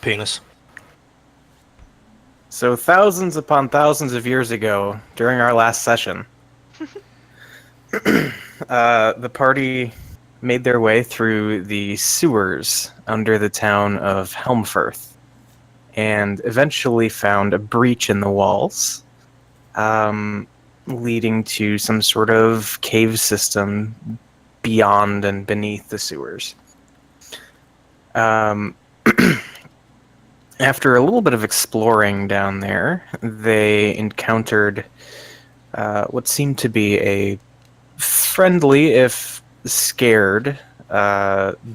Penis. So thousands upon thousands of years ago, during our last session, the party made their way through the sewers under the town of Helmfirth, and eventually found a breach in the walls, leading to some sort of cave system beyond and beneath the sewers. Um, After a little bit of exploring down there, they encountered what seemed to be a friendly, if scared,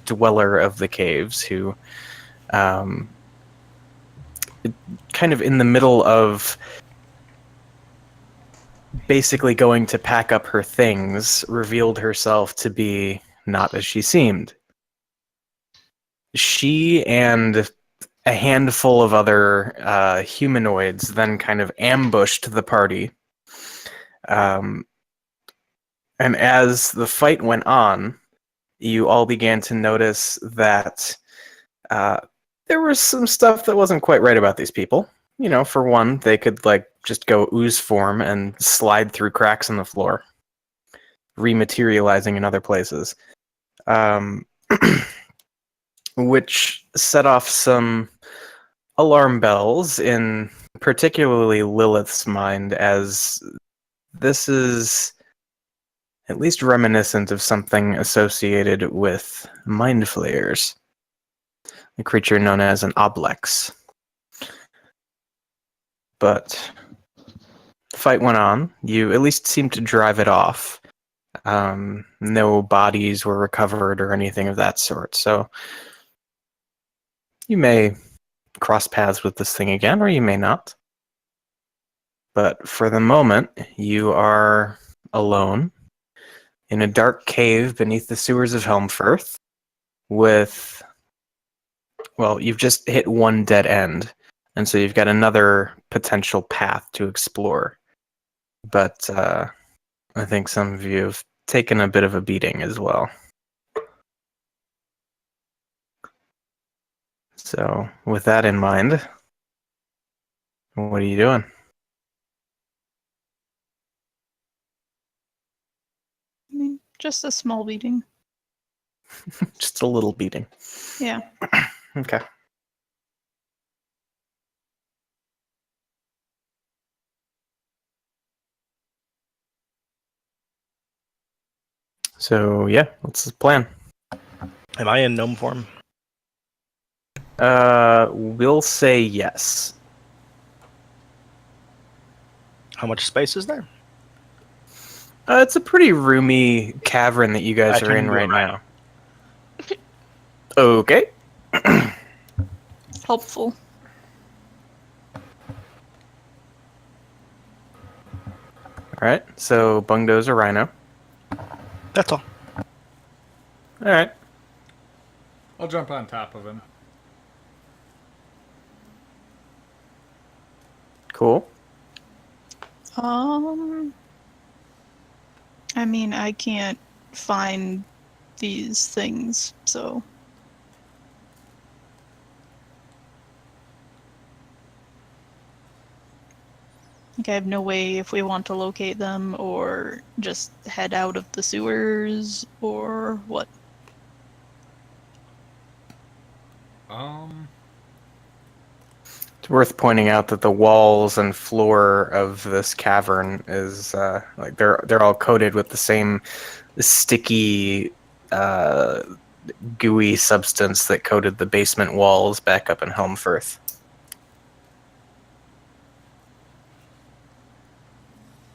dweller of the caves who, um, kind of in the middle of basically going to pack up her things, revealed herself to be not as she seemed. She and a handful of other humanoids then kind of ambushed the party. Um, and as the fight went on, you all began to notice that uh, there was some stuff that wasn't quite right about these people. You know, for one, they could like just go ooze form and slide through cracks in the floor, rematerializing in other places, um, which set off some alarm bells in particularly Lilith's mind, as this is at least reminiscent of something associated with mind flayers, a creature known as an oblex. But the fight went on. You at least seemed to drive it off. No bodies were recovered or anything of that sort. So you may cross paths with this thing again, or you may not. But for the moment, you are alone in a dark cave beneath the sewers of Helmfirth with, well, you've just hit one dead end, and so you've got another potential path to explore. But I think some of you have taken a bit of a beating as well. So, with that in mind, what are you doing? I mean, just a small beating. Just a little beating. Yeah. Okay. So, yeah, what's the plan? Am I in gnome form? We'll say yes. How much space is there? It's a pretty roomy cavern that you guys I are can in do right it now. Okay. Helpful. Alright, so Bungdo's a rhino. That's all. Alright. I'll jump on top of him. Cool. I mean, I can't find these things, so. Like, I have no way if we want to locate them or just head out of the sewers or what. It's worth pointing out that the walls and floor of this cavern is like they're all coated with the same sticky, gooey substance that coated the basement walls back up in Helmfirth.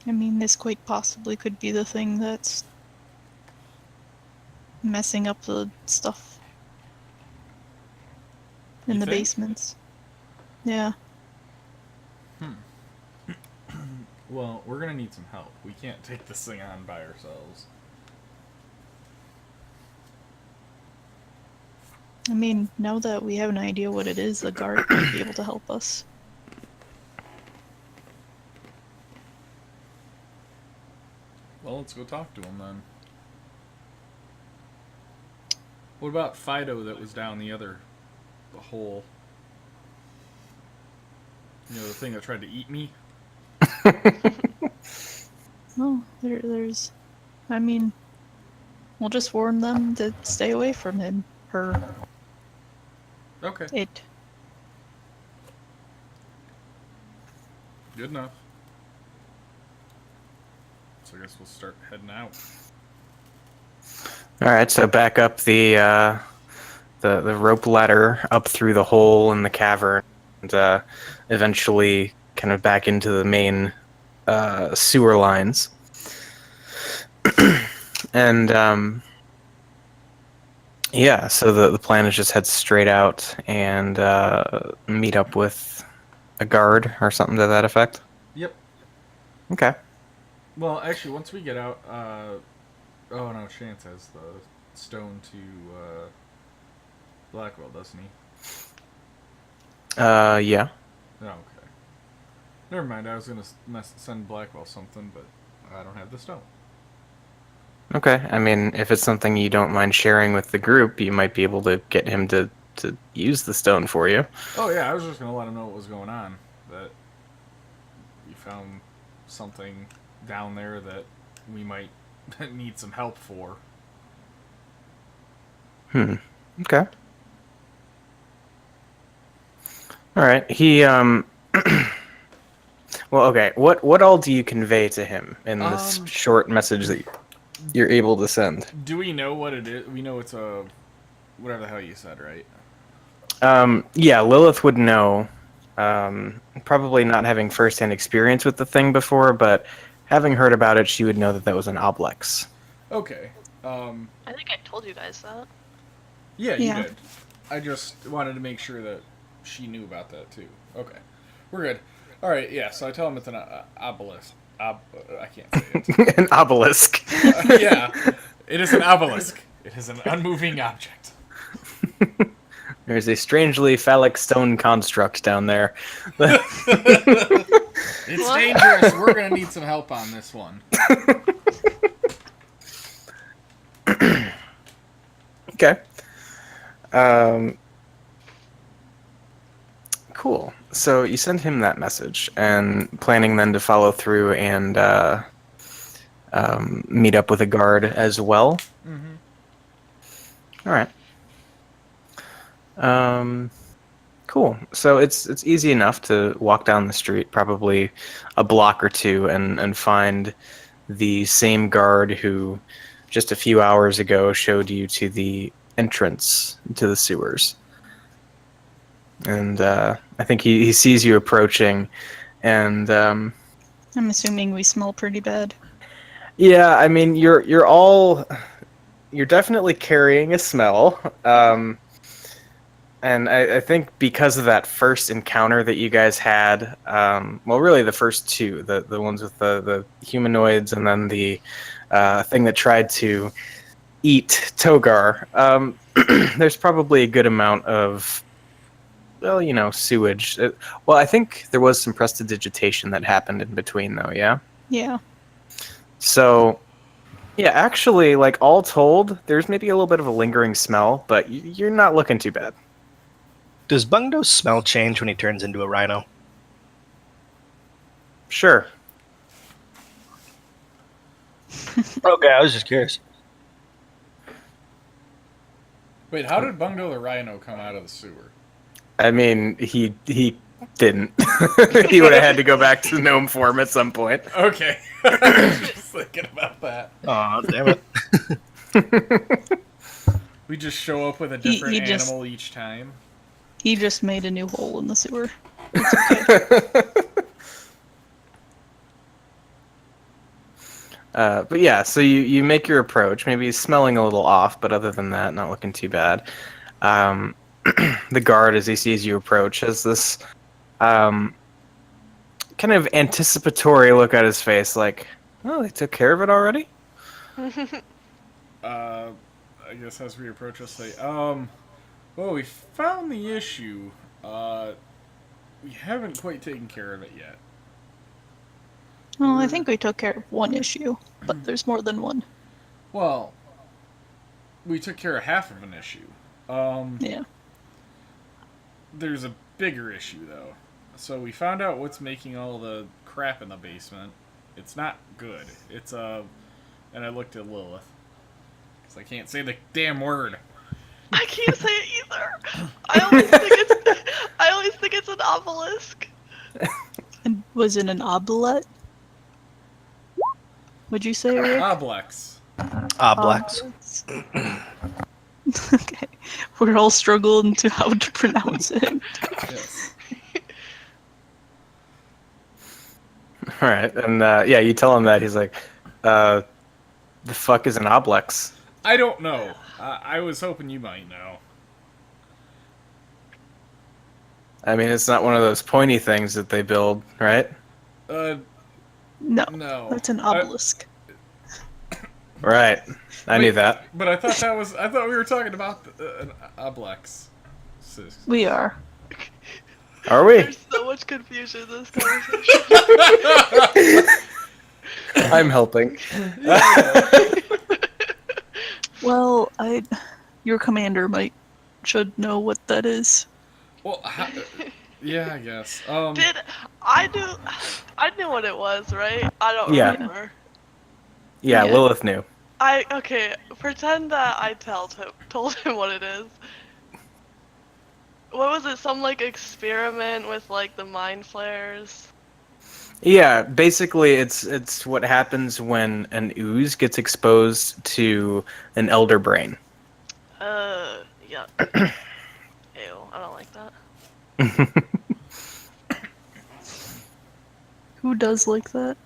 I mean, this quite possibly could be the thing that's messing up the stuff in You the think? basements. Yeah. Well, we're gonna need some help. We can't take this thing on by ourselves. I mean, now that we have an idea what it is, the guard might be able to help us. Well, let's go talk to him then. What about Fido that was down the hole? You know, the thing that tried to eat me? Well, there's. I mean, we'll just warn them to stay away from him. Her. Okay, It. good enough. So I guess we'll start heading out. All right, so back up the rope ladder up through the hole in the cavern, and eventually kind of back into the main sewer lines. And yeah, so the plan is just head straight out and meet up with a guard or something to that effect. Yep. Okay. Well, actually, once we get out, oh no, Chance has the stone to Blackwell, doesn't he? Yeah. Oh, okay. Never mind. I was gonna send Blackwell something, but I don't have the stone. Okay. I mean, if it's something you don't mind sharing with the group, you might be able to get him to use the stone for you. Oh yeah, I was just gonna let him know what was going on. That we found something down there that we might need some help for. Okay. All right. He well, okay. What all do you convey to him in this short message that you're able to send? Do we know what it is? We know it's a whatever the hell you said, right? Yeah, Lilith would know. Probably not having firsthand experience with the thing before, but having heard about it, she would know that was an oblex. Okay. I think I told you guys that. Yeah, you Yeah. did. I just wanted to make sure that she knew about that too. Okay, we're good. All right, yeah. So I tell him it's an obelisk. I can't say it. An obelisk. Yeah, it is an obelisk. It is an unmoving object. There's a strangely phallic stone construct down there. It's What? dangerous. We're gonna need some help on this one. Okay. Cool. So you send him that message, and planning then to follow through and meet up with a guard as well. Mm-hmm. All right. Cool. So it's easy enough to walk down the street, probably a block or two, and find the same guard who just a few hours ago showed you to the entrance to the sewers. And I think he sees you approaching, and I'm assuming we smell pretty bad. yeah, I mean you're definitely carrying a smell. And I think because of that first encounter that you guys had, well, really the first two, the ones with the humanoids and then the thing that tried to eat Togar, there's probably a good amount of, well, sewage. Well, I think there was some prestidigitation that happened in between, though, yeah? Yeah. So, yeah, actually, like, all told, there's maybe a little bit of a lingering smell, but you're not looking too bad. Does Bungdo's smell change when he turns into a rhino? Sure. Okay, I was just curious. Wait, how did Bungo the Rhino come out of the sewer? I mean, he didn't. He would have had to go back to gnome form at some point. Okay, I was just thinking about that. Aw, damn it. We just show up with a He different just- animal each time. He just made a new hole in the sewer. But yeah, so you make your approach. Maybe he's smelling a little off, but other than that, not looking too bad. The guard, as he sees you approach, has this kind of anticipatory look at his face, like, "Oh, they took care of it already?" I guess as we approach, I'll say, well, we found the issue. We haven't quite taken care of it yet. Well, I think we took care of one issue, but there's more than one. Well, we took care of half of an issue. Yeah. There's a bigger issue, though. So we found out what's making all the crap in the basement. It's not good. It's and I looked at Lilith because I can't say the damn word. I can't say it either. I always think it's an obelisk. And was it an oblet? Would you say, Rick? Oblex. Oblex. Okay. We're all struggling to how to pronounce it. Yes. All right, and yeah, you tell him that. He's like, "The fuck is an oblex?" I don't know. I was hoping you might know. I mean, it's not one of those pointy things that they build, right? No, No. that's an obelisk. Right. I knew Wait, that. But I thought I thought we were talking about an oblex. We are. Are we? There's so much confusion in this conversation. I'm helping. Well, your commander should know what that is. Well, yeah, I guess. Did I knew what it was, right? I don't Yeah. remember. Yeah, Yeah. Lilith knew. Okay, pretend that I told him what it is. What was it? Some like experiment with like the mind flares? Yeah, basically, it's what happens when an ooze gets exposed to an elder brain. Yeah. Ew, I don't like that. Who does like that?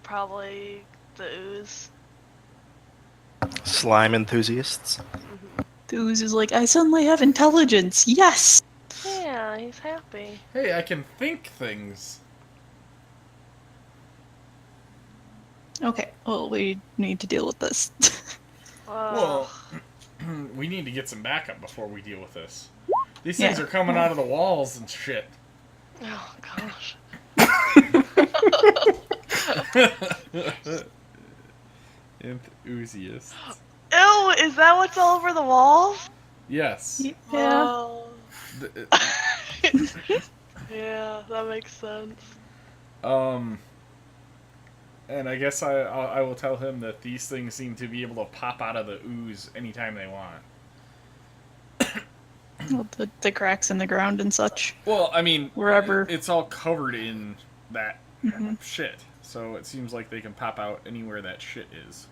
Probably the ooze. Slime enthusiasts. The ooze is like, I suddenly have intelligence. Yes. Yeah, he's happy. Hey, I can think things. Okay. Well, we need to deal with this. Well, we need to get some backup before we deal with this. These things Yeah. are coming out of the walls and shit. Oh gosh. Enthusiasts. Ew, is that what's all over the walls? Yes. Yeah. Oh. The- Yeah, that makes sense. And I guess I will tell him that these things seem to be able to pop out of the ooze anytime they want. Well, the cracks in the ground and such. Well, I mean, Wherever. it's all covered in that Mhm. shit, so it seems like they can pop out anywhere that shit is.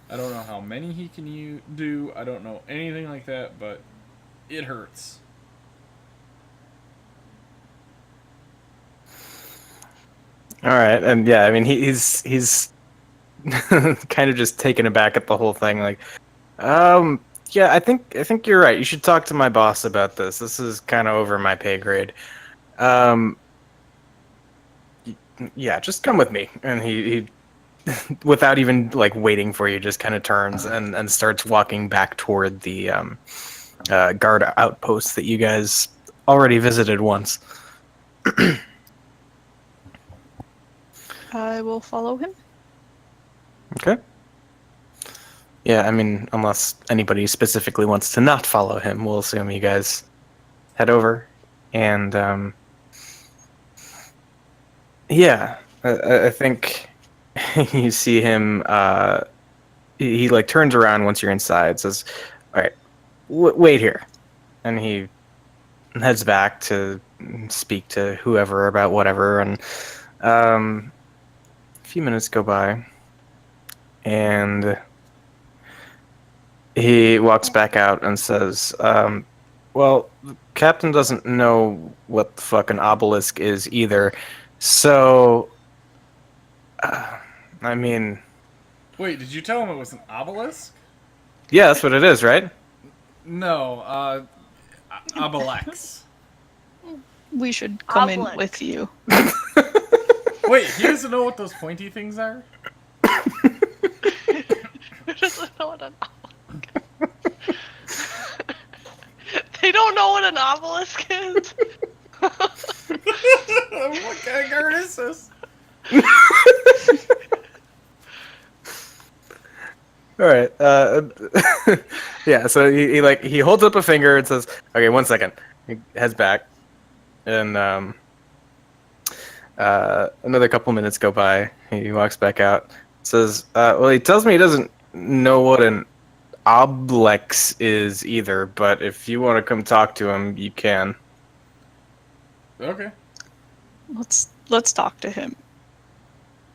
I don't know how many he can do. I don't know anything like that, but it hurts. All right, and yeah, I mean, he's kind of just taken aback at the whole thing. Like, yeah, I think you're right. You should talk to my boss about this. This is kind of over my pay grade. Yeah, just come with me. And he without even like waiting for you, just kind of turns and starts walking back toward the guard outpost that you guys already visited once. I will follow him. Okay. Yeah, I mean, unless anybody specifically wants to not follow him, we'll assume you guys head over. And, yeah, I think you see him, he like turns around once you're inside, says, all right, wait here. And he heads back to speak to whoever about whatever. And, a few minutes go by. And he walks back out and says, well, the captain doesn't know what the fuck an obelisk is either. So, I mean, Wait, did you tell him it was an obelisk? yeah, that's what it is, right? No, obelex. We should come in Obelisk. with you. Wait, he doesn't know what those pointy things are? Who doesn't know what an obelisk is? They don't know what an obelisk is? What kind of guard is this? All right. Yeah, so he holds up a finger and says, "Okay, 1 second." He heads back, and another couple minutes go by. He walks back out. Says, "Well, he tells me he doesn't know what an oblex is either, but if you want to come talk to him, you can." Okay. Let's talk to him.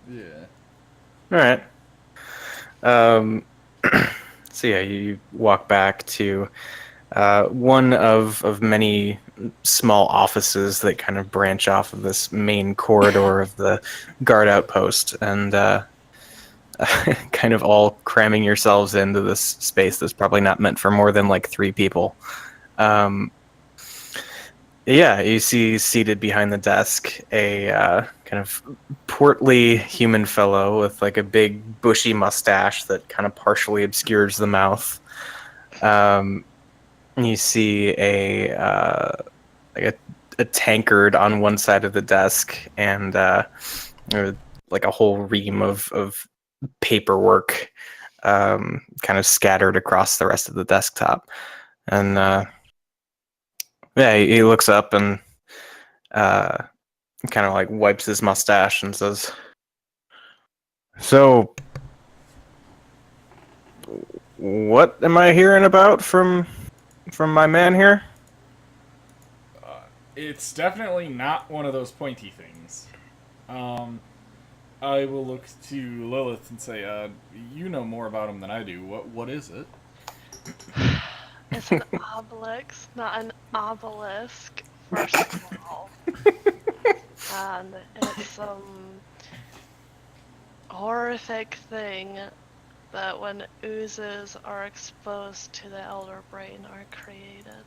Yeah. All right. So yeah, you walk back to one of many small offices that kind of branch off of this main corridor of the guard outpost, and kind of all cramming yourselves into this space that's probably not meant for more than like 3 people. Yeah, you see seated behind the desk a kind of portly human fellow with like a big bushy mustache that kind of partially obscures the mouth. You see a tankard on one side of the desk, and like a whole ream of paperwork kind of scattered across the rest of the desktop. And yeah, he looks up and kind of like wipes his mustache and says, "So, what am I hearing about from my man here?" It's definitely not one of those pointy things. I will look to Lilith and say, you know more about him than I do. What is it? It's an obelix, not an obelisk, first of all. And it's some horrific thing that when oozes are exposed to the elder brain are created.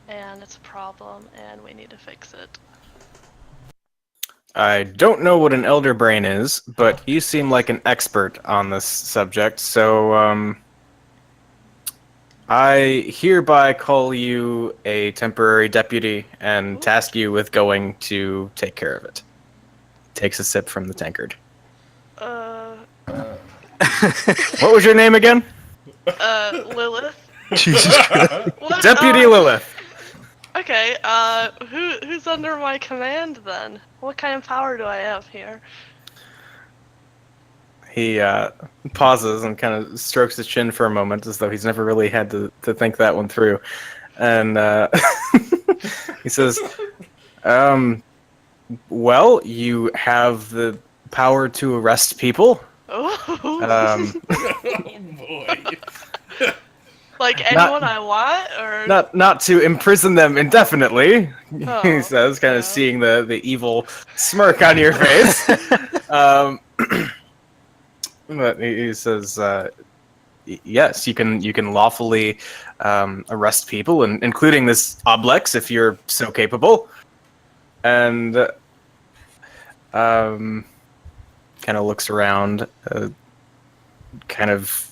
And it's a problem, and we need to fix it. I don't know what an elder brain is, but you seem like an expert on this subject, so I hereby call you a temporary deputy and task you with going to take care of it. Takes a sip from the tankard. What was your name again? Lilith? Jesus Christ. What? Deputy Lilith. Okay, who's under my command then? What kind of power do I have here? He pauses and kind of strokes his chin for a moment, as though he's never really had to think that one through. And he says, well, you have the power to arrest people. Oh, Um, Oh boy. like anyone I want, or not to imprison them indefinitely, Oh, he says, kind of yeah. seeing the evil smirk on your face. But he says, yes, you can lawfully arrest people, and including this oblex if you're so capable. And kind of looks around, kind of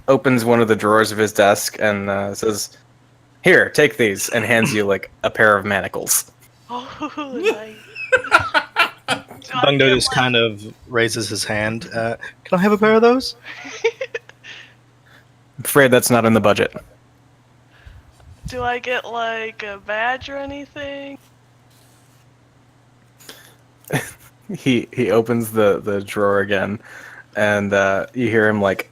opens one of the drawers of his desk and says, "Here, take these," and hands you like a pair of manacles. Oh, nice. Bungdo just kind of raises his hand. Can I have a pair of those? I'm afraid that's not in the budget. Do I get like a badge or anything? He opens the drawer again, and you hear him like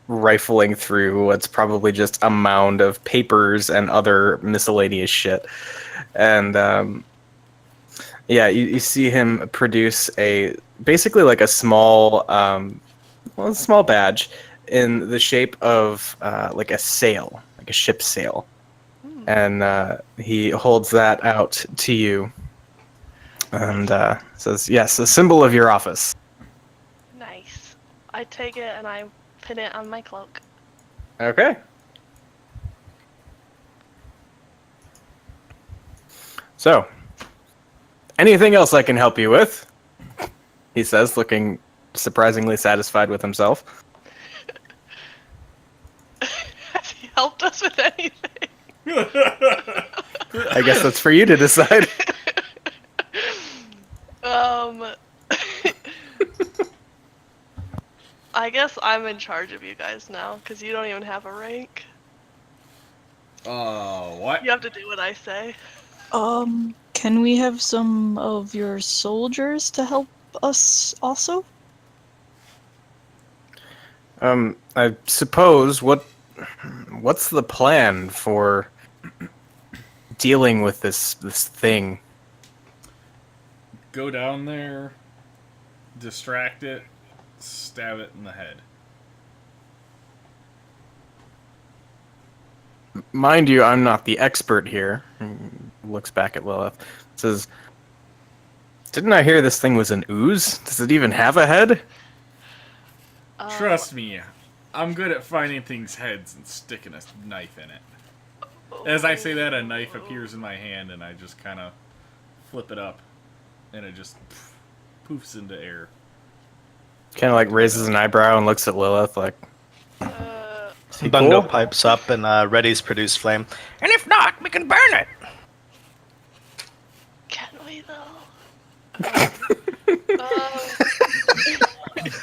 rifling through what's probably just a mound of papers and other miscellaneous shit. And yeah, you see him produce basically like a small small badge in the shape of like a sail, like a ship's sail. And he holds that out to you and says, "Yes, a symbol of your office." Nice. I take it and I pin it on my cloak. Okay. So, anything else I can help you with? He says, looking surprisingly satisfied with himself. Has he helped us with anything? I guess that's for you to decide. I guess I'm in charge of you guys now, because you don't even have a rank. What? You have to do what I say. Can we have some of your soldiers to help us also? I suppose what's the plan for dealing with this thing? Go down there, distract it, stab it in the head. Mind you, I'm not the expert here. Looks back at Lilith. Says, "Didn't I hear this thing was an ooze? Does it even have a head?" Trust me, I'm good at finding things' heads and sticking a knife in it. As I say that, a knife appears in my hand, and I just kind of flip it up, and it just poofs into air. Kind of like raises an eyebrow and looks at Lilith like, "Is he Bungo cool?" pipes up and readies produce flame. And if not, we can burn it. Can we though?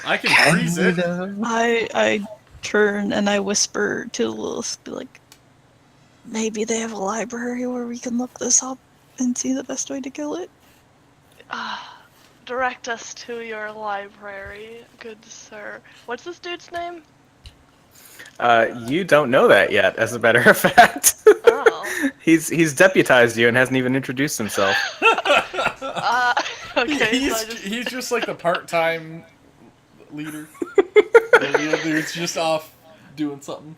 I can freeze it. I turn and I whisper to Lilith, be like, maybe they have a library where we can look this up and see the best way to kill it. Direct us to your library, good sir. What's this dude's name? You don't know that yet, as a matter of fact. Oh. He's deputized you and hasn't even introduced himself. Okay, He's just like the part-time leader. The dude's just off doing something.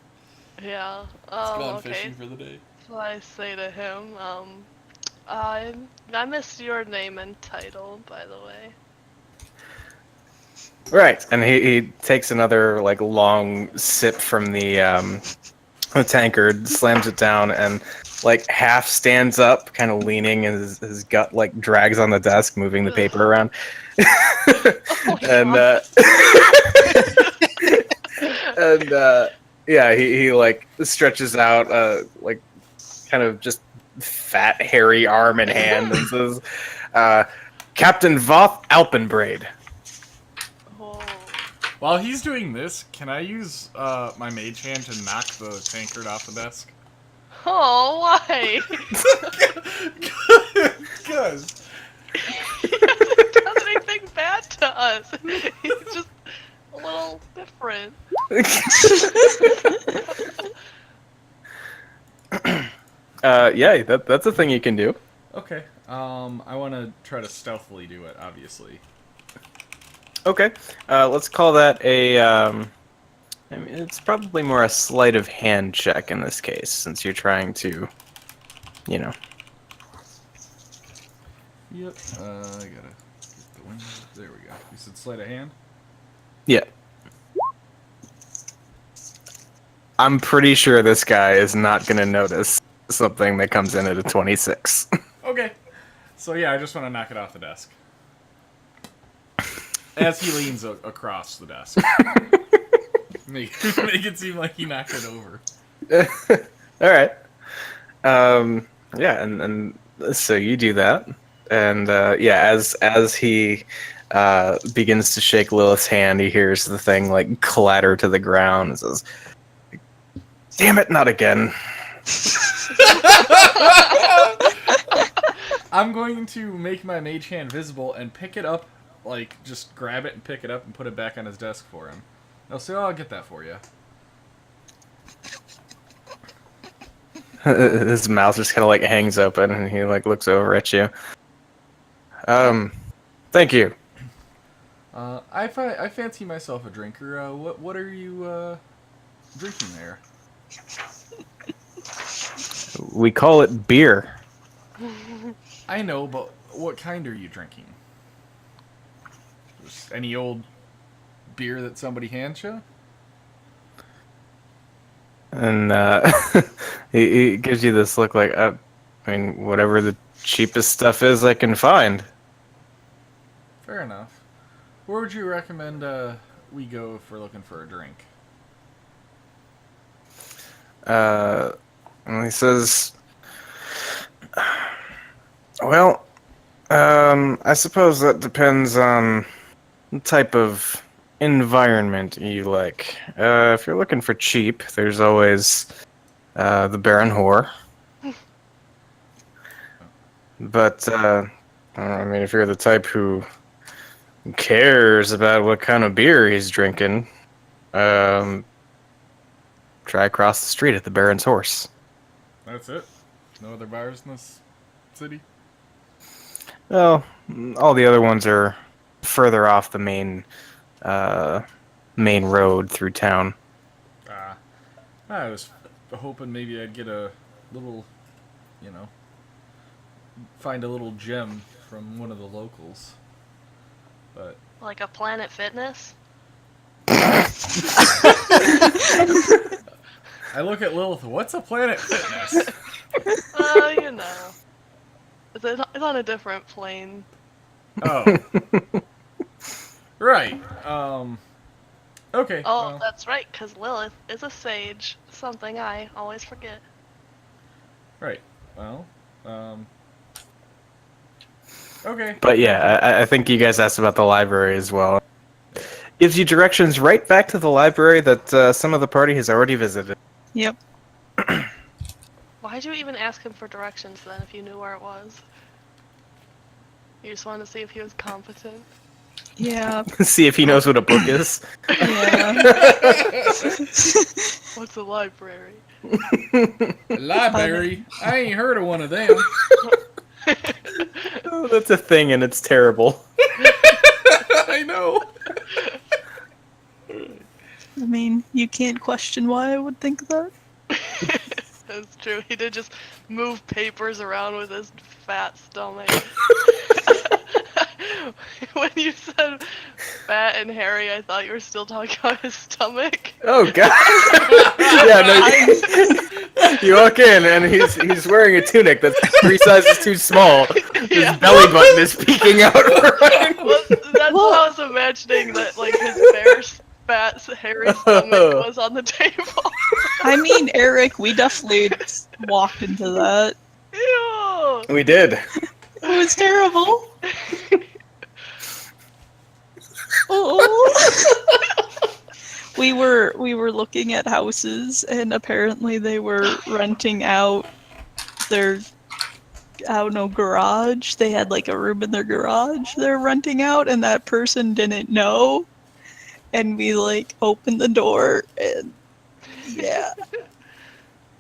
yeah. He's gone Okay. fishing for the day. So I say to him, I missed your name and title, by the way. Right, and he takes another like long sip from the tankard, slams it down, and like half stands up, kind of leaning, and his gut like drags on the desk, moving the paper around. And yeah, he like stretches out like kind of just fat hairy arm and hand and says, "Captain Voth Alpenbraid." Oh. While he's doing this, can I use my mage hand to knock the tankard off the desk? Oh, why? Because He hasn't done anything bad to us. He's just a little different. Yeah, that's a thing you can do. Okay. I want to try to stealthily do it, obviously. Okay, let's call that a. I mean, it's probably more a sleight of hand check in this case, since you're trying to, you know. Yep. I gotta get the wing. There we go. You said sleight of hand? Yeah. I'm pretty sure this guy is not gonna notice something that comes in at a 26. Okay. So yeah, I just want to knock it off the desk. As he leans across the desk. make it seem like he knocked it over. All right. Yeah, and so you do that, and yeah, as he begins to shake Lilith's hand, he hears the thing like clatter to the ground and says, "Damn it, not again." I'm going to make my mage hand visible and pick it up, like just grab it and pick it up and put it back on his desk for him. I'll say, "Oh, I'll get that for you." His mouth just kind of like hangs open, and he like looks over at you. Thank you. I fancy myself a drinker. What are you drinking there? We call it beer. I know, but what kind are you drinking? Just any old beer that somebody hands you? And he gives you this look like, I mean, whatever the cheapest stuff is I can find. Fair enough. Where would you recommend we go if we're looking for a drink? And he says, well, I suppose that depends on the type of environment you like? If you're looking for cheap, there's always the Baron Whore. But I mean, if you're the type who cares about what kind of beer he's drinking, try across the street at the Baron's Horse. That's it? No other bars in this city? Well, all the other ones are further off the main road through town. I was hoping maybe I'd get a little, you know, find a little gem from one of the locals. But Like a Planet Fitness? I look at Lilith, what's a Planet Fitness? You know. It's on a different plane. Oh. Right. Okay. Oh, well, that's right, because Lilith is a sage. Something I always forget. right. Well, okay. But yeah, I think you guys asked about the library as well. Gives you directions right back to the library that some of the party has already visited. Yep. Why'd you even ask him for directions then if you knew where it was? You just wanted to see if he was competent? Yeah. See if he knows what a book is. Yeah. What's a library? A library? I ain't heard of one of them. Oh, that's a thing, and it's terrible. I know. I mean, you can't question why I would think that. That's true. He did just move papers around with his fat stomach. When you said fat and hairy, I thought you were still talking about his stomach. Oh god. Yeah, no. You walk in and he's wearing a tunic that's 3 sizes too small. His belly button is peeking out. Well, that's what I was imagining, that like his bare, fat, hairy stomach was on the table. I mean, Eric, we definitely walked into that. Ew! We did. It was terrible. Oh. We were looking at houses, and apparently they were renting out their, I don't know, garage. They had like a room in their garage they're renting out, and that person didn't know. And we like opened the door, and yeah,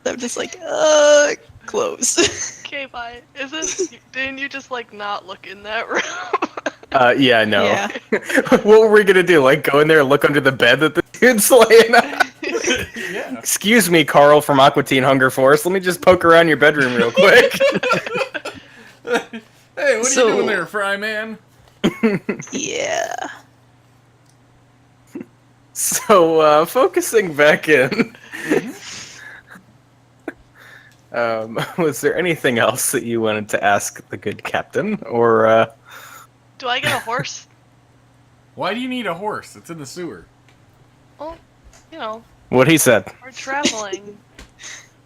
they're just like, close. Okay, bye. Didn't you just like not look in that room? Yeah, no. Yeah. What were we gonna do? Like go in there and look under the bed that the dude's laying on? Yeah. Excuse me, Carl from Aqua Teen Hunger Force. Let me just poke around your bedroom real quick. Hey, what are So- you doing there, Fry Man? Yeah. So, focusing back in. Was there anything else that you wanted to ask the good captain, or Do I get a horse? Why do you need a horse? It's in the sewer. Well, you know, what he said? we're traveling.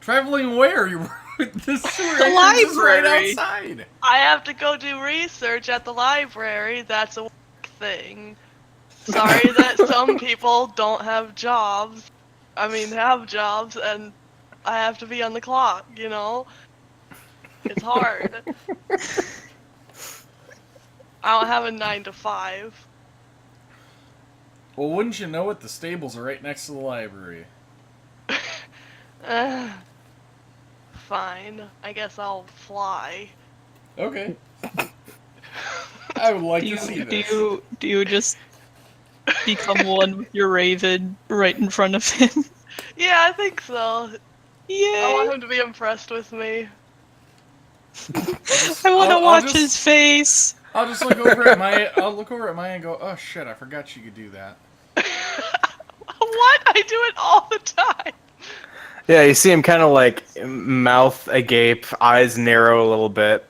Traveling where? The sewer The entrance is right library. outside. I have to go do research at the library. That's a work thing. Sorry that some people don't have jobs. I mean, have jobs, and I have to be on the clock, you know? It's hard. I don't have a 9 to 5. Well, wouldn't you know it? The stables are right next to the library. Fine. I guess I'll fly. Okay. I would like Do to see you, this. do you just become one with your raven right in front of him? Yeah, I think so. I Yay! want him to be impressed with me. I want to I'll watch just- his face. I'll just look over at Maya. I'll look over at Maya and go, "Oh shit! I forgot you could do that." What? I do it all the time. Yeah, you see him kind of like mouth agape, eyes narrow a little bit,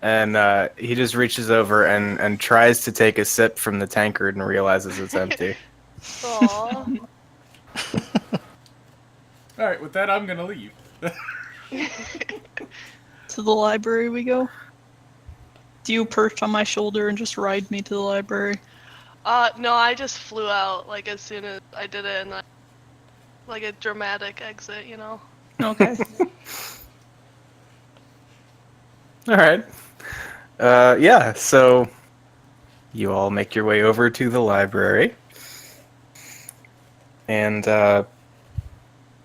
and he just reaches over and tries to take a sip from the tankard and realizes it's empty. Aww. All right, with that, I'm gonna leave. To the library we go. Do you perch on my shoulder and just ride me to the library? No, I just flew out like as soon as I did it, and like a dramatic exit, you know. Okay. All right. Yeah. So you all make your way over to the library, and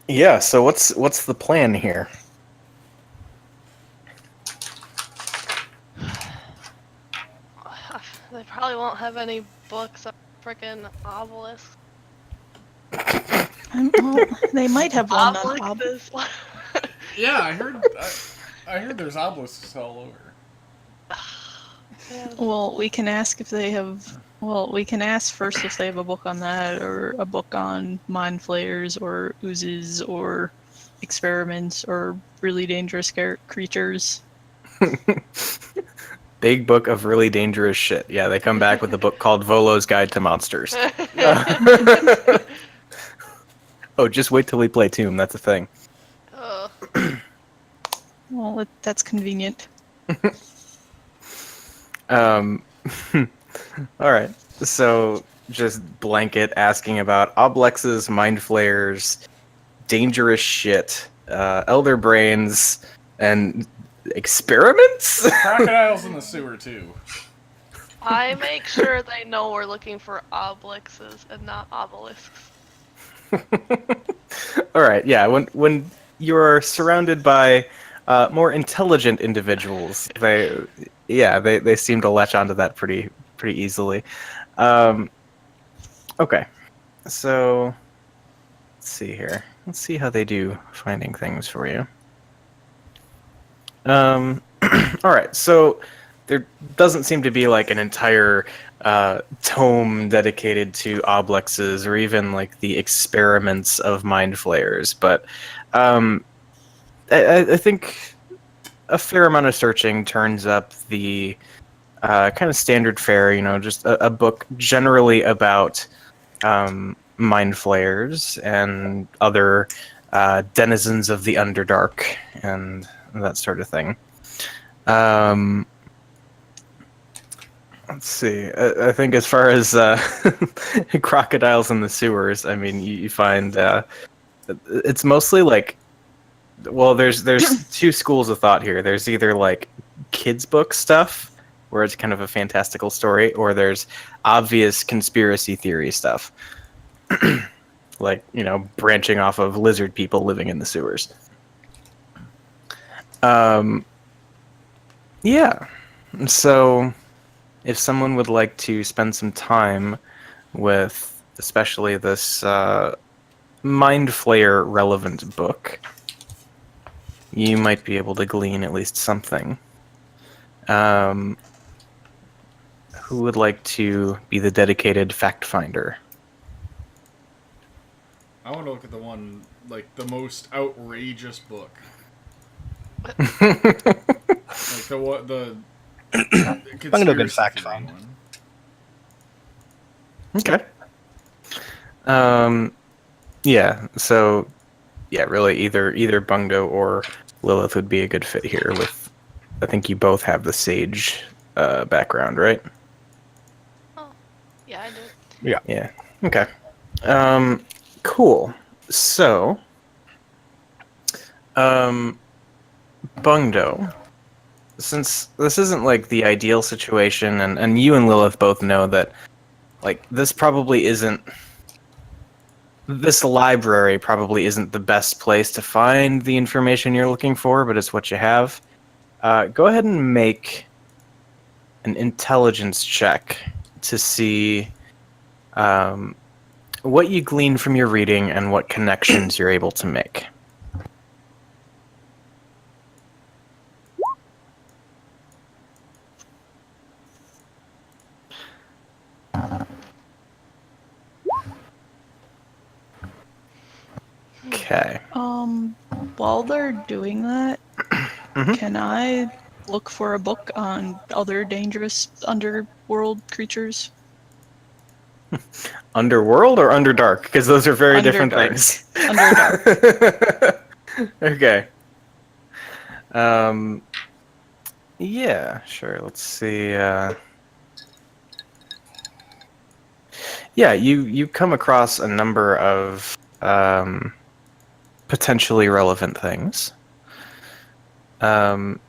yeah. So what's the plan here? They probably won't have any books on frickin' obelisk. Well, they might have one on Obelisk is. Yeah, I heard there's obelisks all over. Yeah. Well, we can ask if they have. Well, we can ask first if they have a book on that, or a book on mind flayers, or oozes, or experiments, or really dangerous creatures. Big book of really dangerous shit. Yeah, they come back with a book called Volo's Guide to Monsters. Oh, just wait till we play Tomb. That's a thing. Well, that's convenient. All right. So just blanket asking about oblexes, mind flayers, dangerous shit, elder brains, and experiments. Crocodiles in the sewer too. I make sure they know we're looking for obelisks and not obelisks. All right. Yeah. When you're surrounded by more intelligent individuals, they seem to latch onto that pretty easily. Okay. So let's see here. Let's see how they do finding things for you. All right. So there doesn't seem to be like an entire tome dedicated to oblexes or even like the experiments of mind flayers, but I think a fair amount of searching turns up the kind of standard fare, just a book generally about mind flayers and other denizens of the Underdark and that sort of thing. Let's see. I think as far as crocodiles in the sewers, I mean, you find it's mostly like, well, there's two schools of thought here. There's either like kids' book stuff, where it's kind of a fantastical story, or there's obvious conspiracy theory stuff, like, branching off of lizard people living in the sewers. Yeah. So if someone would like to spend some time with especially this Mind Flayer relevant book, you might be able to glean at least something. Who would like to be the dedicated fact finder? I want to look at the one, like, the most outrageous book. Like, the I'm gonna go conspiracy fact theory find. one. Okay. Yeah, so yeah, really either Bungdo or Lilith would be a good fit here with, I think you both have the sage background, right? Oh, yeah, I do. Yeah. Okay. Cool. So, Bungdo, since this isn't like the ideal situation, and you and Lilith both know that, like, this library probably isn't the best place to find the information you're looking for, but it's what you have. Go ahead and make an intelligence check to see what you glean from your reading and what connections you're able to make. Okay. While they're doing that, Mhm. can I look for a book on other dangerous underworld creatures? Underworld or Underdark? Because those are very different Underdark. things. Underdark. Okay. Yeah, sure. Let's see. Yeah, you come across a number of potentially relevant things. But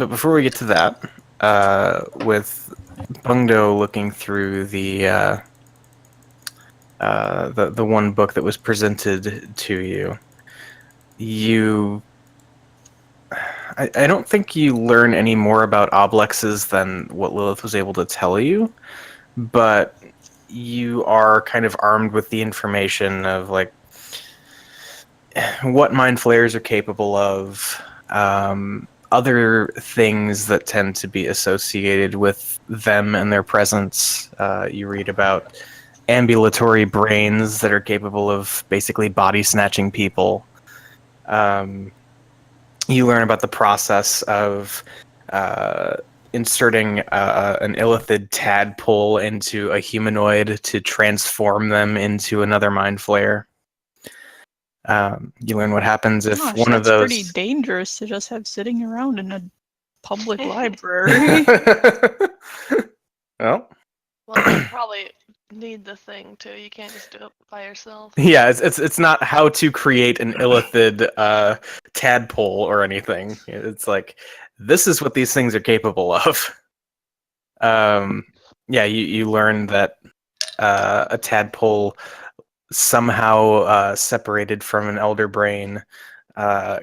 before we get to that, with Bungdo looking through the one book that was presented to you, I don't think you learn any more about oblexes than what Lilith was able to tell you, but you are kind of armed with the information of like what mind flayers are capable of, other things that tend to be associated with them and their presence. You read about ambulatory brains that are capable of basically body snatching people. You learn about the process of inserting an illithid tadpole into a humanoid to transform them into another mind flayer. You learn what happens if Gosh, one of that's those. pretty dangerous to just have sitting around in a public library. Well, Well, you probably need the thing too. You can't just do it by yourself. yeah, it's not how to create an illithid tadpole or anything. It's like this is what these things are capable of. Yeah, you learn that a tadpole somehow separated from an elder brain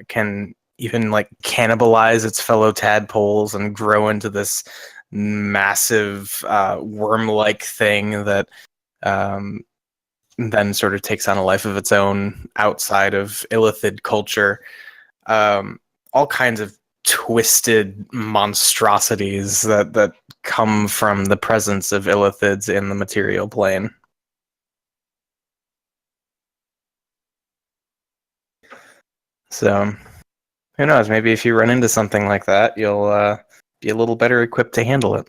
can even like cannibalize its fellow tadpoles and grow into this massive worm-like thing that then sort of takes on a life of its own outside of illithid culture. All kinds of twisted monstrosities that come from the presence of illithids in the material plane. So, who knows? Maybe if you run into something like that, you'll be a little better equipped to handle it.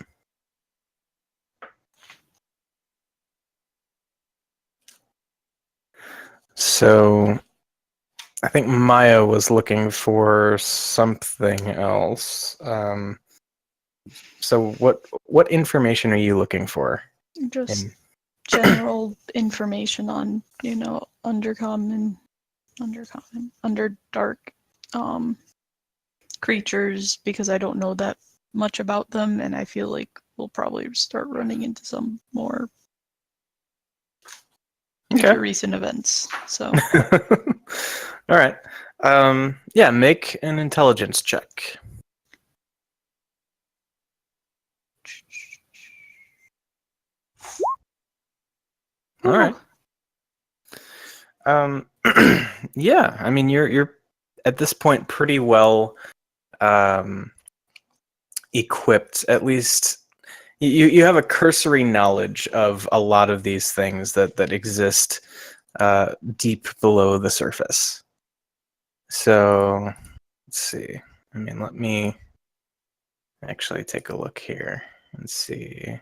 So, I think Maya was looking for something else. So, what information are you looking for? Just In- general information on, undercommon, underdark creatures, because I don't know that much about them, and I feel like we'll probably start running into some more due Okay. to recent events. So All right. Yeah, make an intelligence check. All right. Yeah, I mean you're at this point pretty well equipped. At least you have a cursory knowledge of a lot of these things that exist deep below the surface. So let's see. I mean, let me actually take a look here and see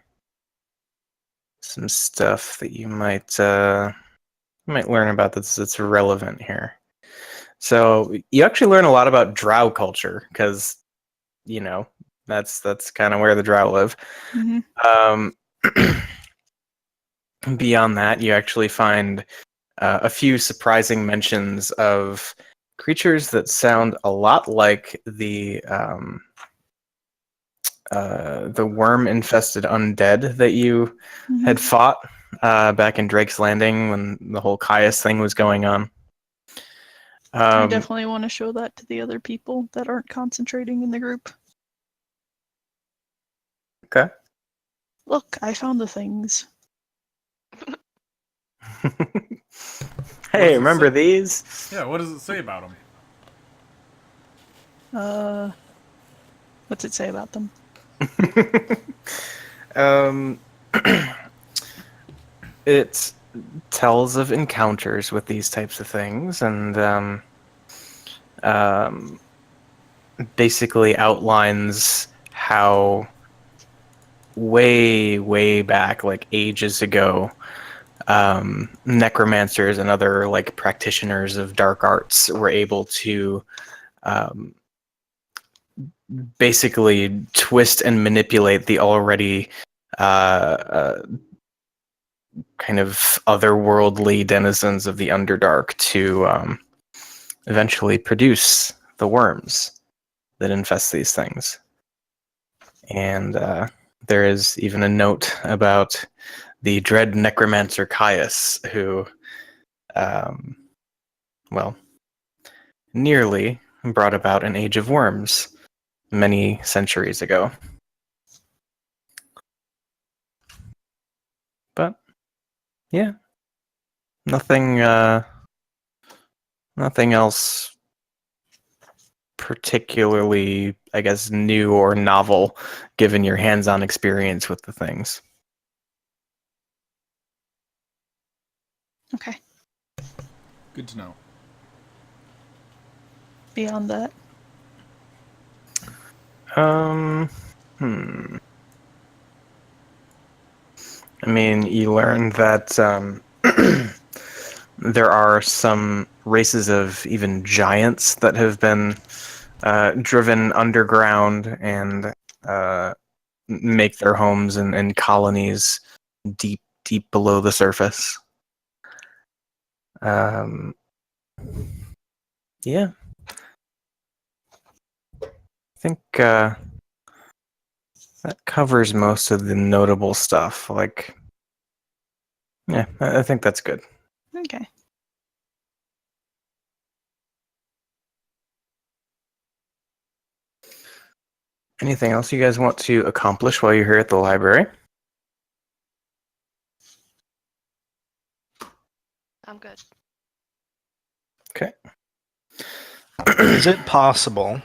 some stuff that you might learn about that's relevant here. So you actually learn a lot about drow culture because, that's kind of where the drow live. mhm. Beyond that, you actually find a few surprising mentions of creatures that sound a lot like the worm-infested undead that you had fought back in Drake's Landing when the whole Caius thing was going on. I definitely want to show that to the other people that aren't concentrating in the group. Okay. Look, I found the things. Hey, it remember say? these? Yeah, what does it say about them? What's it say about them? It tells of encounters with these types of things and basically outlines how way back, like ages ago, necromancers and other like practitioners of dark arts were able to basically twist and manipulate the already kind of otherworldly denizens of the Underdark to eventually produce the worms that infest these things. And there is even a note about the dread necromancer Caius, who, nearly brought about an age of worms many centuries ago. But yeah, nothing else particularly, I guess, new or novel, given your hands-on experience with the things. Okay. Good to know. Beyond that. I mean, you learn that there are some races of even giants that have been driven underground and make their homes in colonies deep below the surface. Yeah. I think that covers most of the notable stuff. Like, yeah, I think that's good. Okay. Anything else you guys want to accomplish while you're here at the library? I'm good. Okay. Is it possible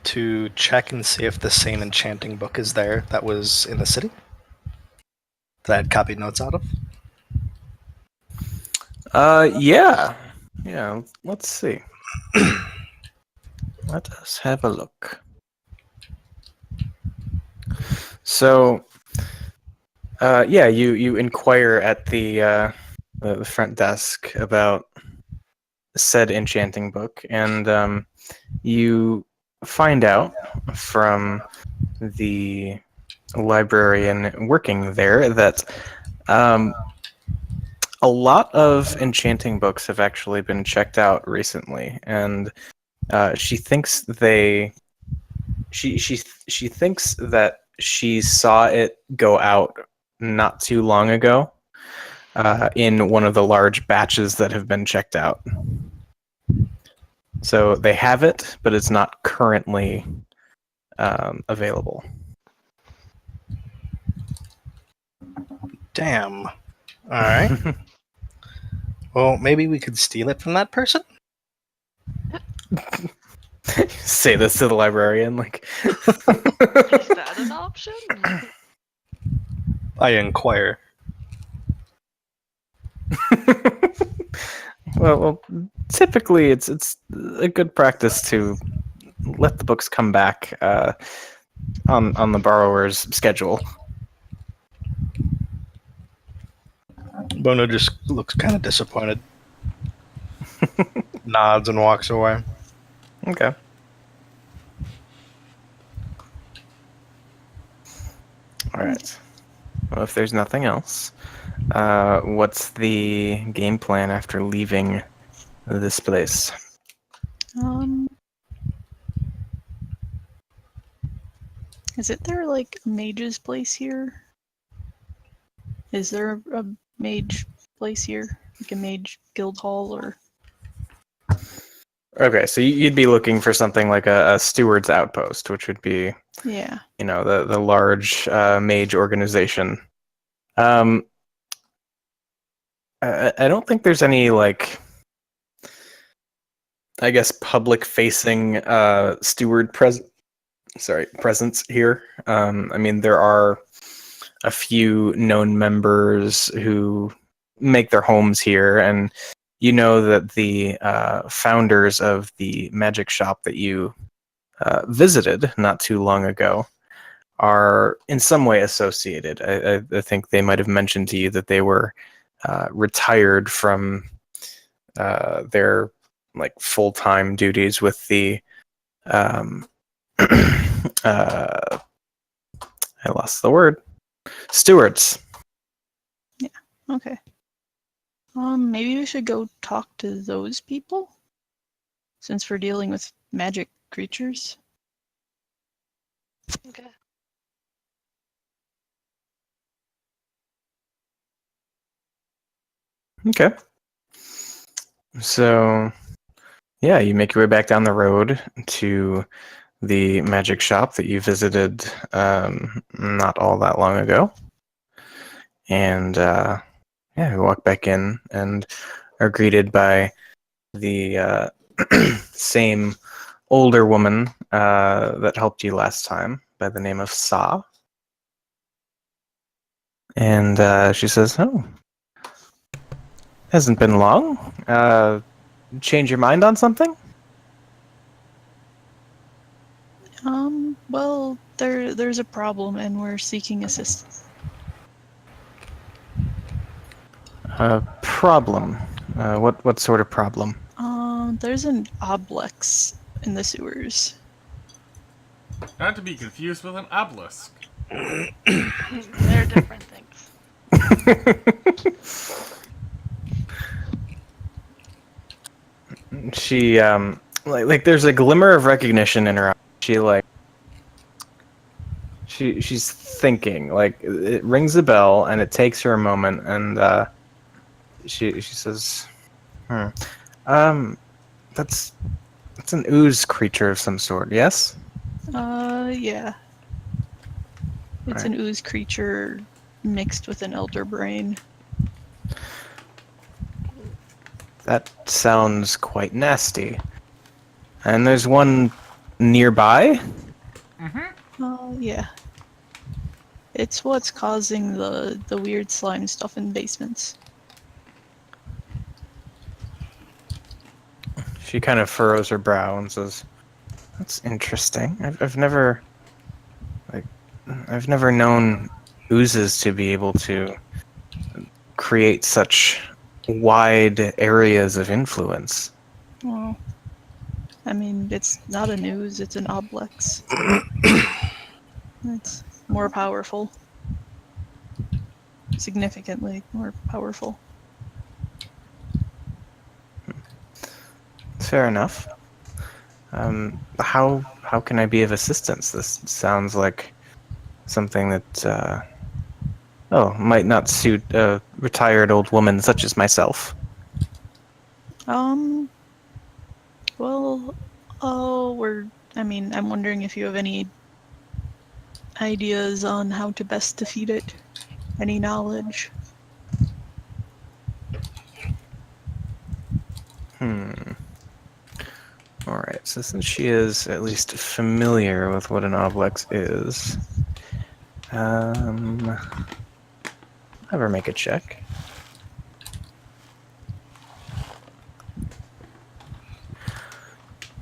to check and see if the same enchanting book is there that was in the city? That I had copied notes out of? Yeah. Yeah, let's see. Let us have a look. So, yeah, you inquire at the front desk about said enchanting book, and you find out from the librarian working there that a lot of enchanting books have actually been checked out recently, and she thinks she thinks that she saw it go out not too long ago in one of the large batches that have been checked out. So they have it, but it's not currently available. Damn. Alright. Well, maybe we could steal it from that person? Say this to the librarian, like. Is that an option? I inquire. well, typically it's a good practice to let the books come back on the borrower's schedule. Bono just looks kind of disappointed. Nods and walks away. Okay. All right. Well, if there's nothing else, what's the game plan after leaving this place? Isn't there like a mage's place here? Is there a mage place here? Like a mage guild hall or? Okay, so you'd be looking for something like a steward's outpost, which would be, Yeah. you know, the large mage organization. I don't think there's any, like, I guess, public-facing steward presence here. I mean, there are a few known members who make their homes here, and you know that the founders of the magic shop that you visited not too long ago are in some way associated. I think they might have mentioned to you that they were retired from their like full-time duties with the I lost the word. Stewards. Okay. Maybe we should go talk to those people? Since we're dealing with magic creatures. Okay. Okay. So, yeah, you make your way back down the road to the magic shop that you visited not all that long ago. And yeah, you walk back in and are greeted by the same older woman that helped you last time by the name of Sa. And she says, "Oh, hasn't been long. Change your mind on something?" Well, there's a problem and we're seeking assistance. Problem. What sort of problem? There's an oblex in the sewers. Not to be confused with an obelisk. They're different things. She like there's a glimmer of recognition in her eye. She's thinking, like it rings a bell and it takes her a moment, and she says, that's an ooze creature of some sort, yes? Yeah. It's an ooze creature mixed with an elder brain. That sounds quite nasty. And there's one nearby? Yeah. It's what's causing the weird slime stuff in basements. She kind of furrows her brow and says, "That's interesting. I've never known oozes to be able to create such wide areas of influence." Well, I mean, it's not an ooze, it's an oblex. It's more powerful. Significantly more powerful. Fair enough. How can I be of assistance? This sounds like something that might not suit a retired old woman such as myself. Well, I'm wondering if you have any ideas on how to best defeat it. Any knowledge? Alright, so since she is at least familiar with what an oblex is, have her make a check.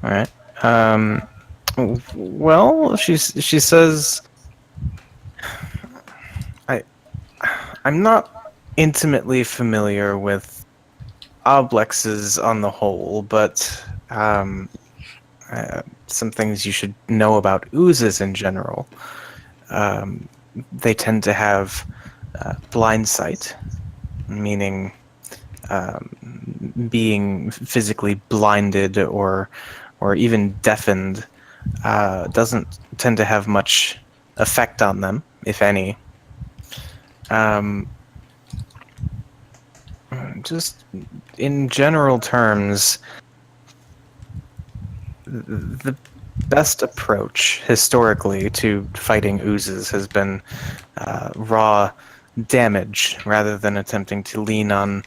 Alright. Well, she says, I'm not intimately familiar with oblexes on the whole, but some things you should know about oozes in general. They tend to have blind sight, meaning being physically blinded or even deafened doesn't tend to have much effect on them, if any. Just in general terms, the best approach historically to fighting oozes has been raw damage rather than attempting to lean on,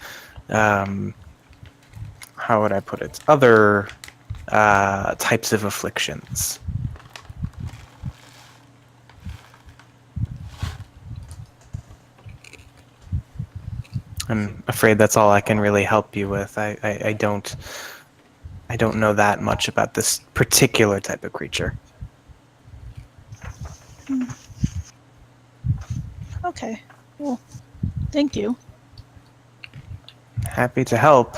how would I put it, other types of afflictions. I'm afraid that's all I can really help you with. I don't know that much about this particular type of creature. Okay. Well, thank you. Happy to help.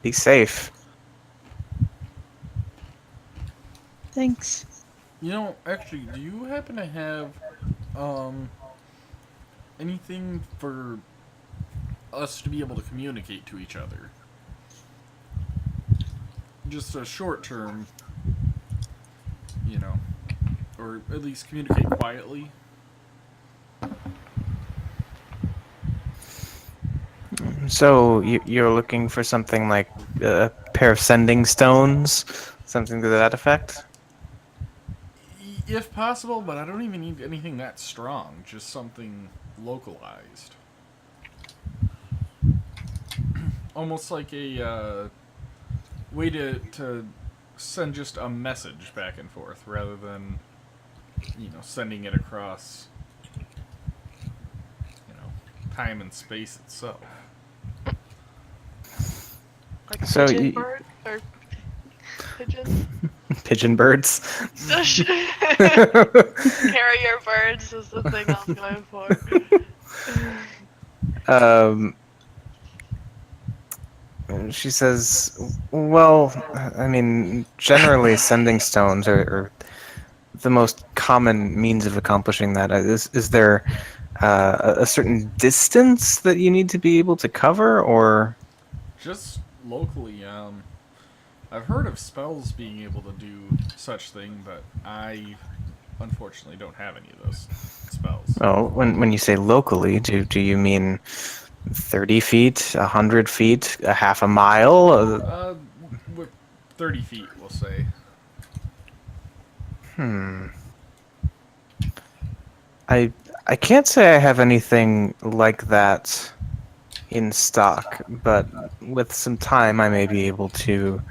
Be safe. Thanks. You know, actually, do you happen to have anything for us to be able to communicate to each other. Just a short term, or at least communicate quietly. So you're looking for something like a pair of sending stones, something to that effect? If possible, but I don't even need anything that strong, just something localized. Almost like a way to send just a message back and forth rather than, sending it across, time and space itself. Like a So pigeon you- bird or pigeon? Pigeon birds. Carrier birds is the thing I was going for. She says, well, I mean, generally sending stones are the most common means of accomplishing that. Is there a certain distance that you need to be able to cover, or? Just locally, I've heard of spells being able to do such thing, but I unfortunately don't have any of those spells. Oh, when you say locally, do you mean 30 feet, 100 feet, a half a mile? With 30 feet, we'll say. I can't say I have anything like that in stock, but with some time, I may be able to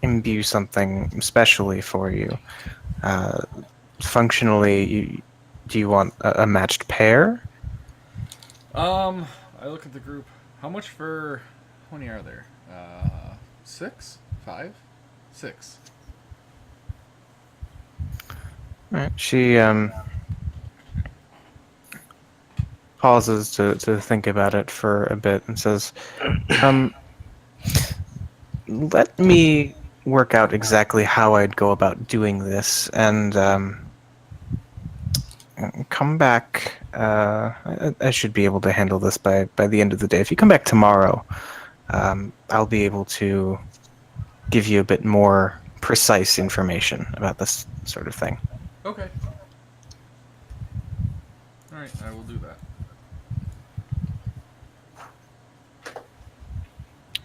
imbue something specially for you. Functionally, do you want a matched pair? I look at the group. How much for... How many are there? 6? 5? 6. Right. She pauses to think about it for a bit and says, let me work out exactly how I'd go about doing this and come back. I should be able to handle this by the end of the day. If you come back tomorrow, I'll be able to give you a bit more precise information about this sort of thing. Okay. Alright, I will do that.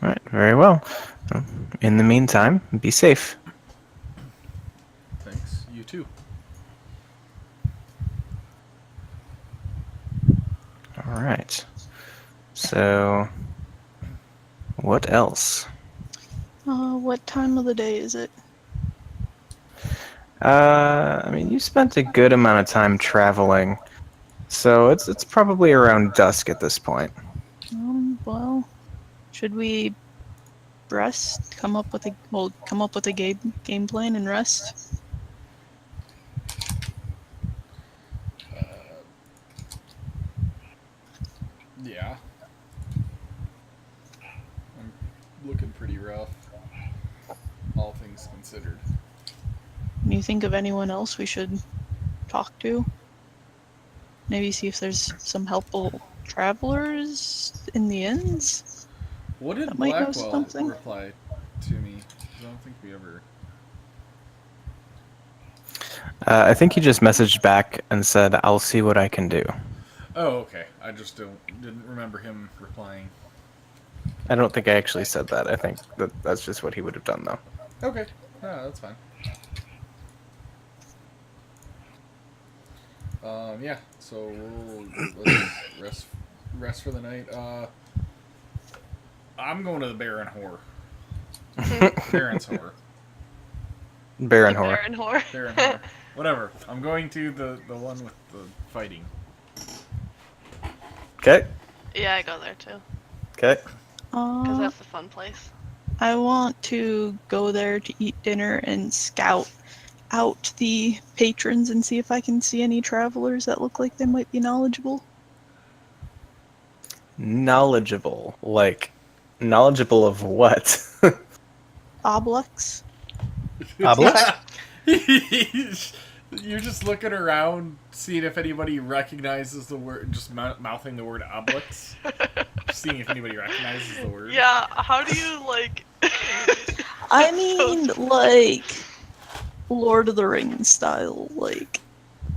All right, very well. In the meantime, be safe. Thanks. You too. All right. So, what else? What time of the day is it? I mean, you spent a good amount of time traveling, so it's probably around dusk at this point. Well, should we rest? Come up with a game plan and rest. Yeah. I'm looking pretty rough. All things considered. Can you think of anyone else we should talk to? Maybe see if there's some helpful travelers in the inns? What did That might know Blackwell something. reply to me? 'Cause I don't think we ever... I think he just messaged back and said, "I'll see what I can do." Oh, okay. I just didn't remember him replying. I don't think I actually said that. I think that's just what he would have done, though. Okay. Yeah, that's fine. Yeah. So let's rest for the night. I'm going to the Baron Whore. Baron's Whore. Baron Whore. Baron whore. Baron Whore. Whatever. I'm going to the one with the fighting. Okay. Yeah, I go there too. Okay. Because that's the fun place. I want to go there to eat dinner and scout out the patrons and see if I can see any travelers that look like they might be knowledgeable. Knowledgeable. Like, knowledgeable of what? Obelix. Obelisk? You're just looking around, seeing if anybody recognizes the word, just mouthing the word Obelix. Seeing if anybody recognizes the word. Yeah, how do you, like... I mean, like, Lord of the Rings style, like,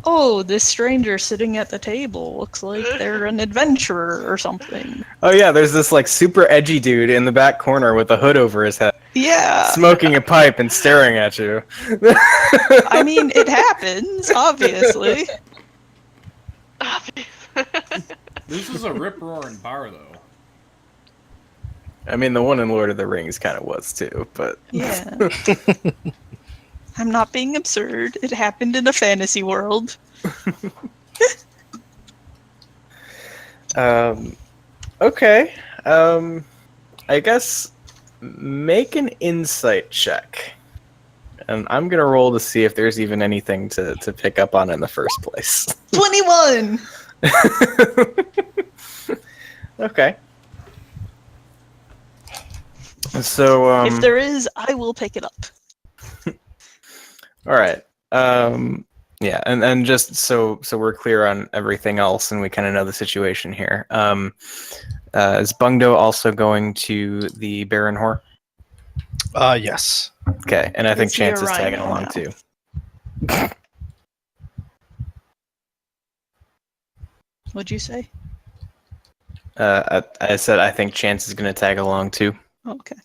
oh, this stranger sitting at the table looks like they're an adventurer or something. Oh yeah, there's this like super edgy dude in the back corner with a hood over his head, Yeah, smoking a pipe and staring at you. I mean, it happens, obviously. This is a rip-roaring bar, though. I mean, the one in Lord of the Rings kind of was too, but Yeah. I'm not being absurd. It happened in a fantasy world. Okay. I guess make an insight check. And I'm gonna roll to see if there's even anything to pick up on in the first place. 21! Okay. So If there is, I will pick it up. all right. Yeah, and just so we're clear on everything else and we kind of know the situation here. Is Bungdo also going to the Baron Whore? Yes. Okay, and I think Is he a Chance is tagging rhino along now? too. What'd you say? I said I think Chance is going to tag along too. Okay.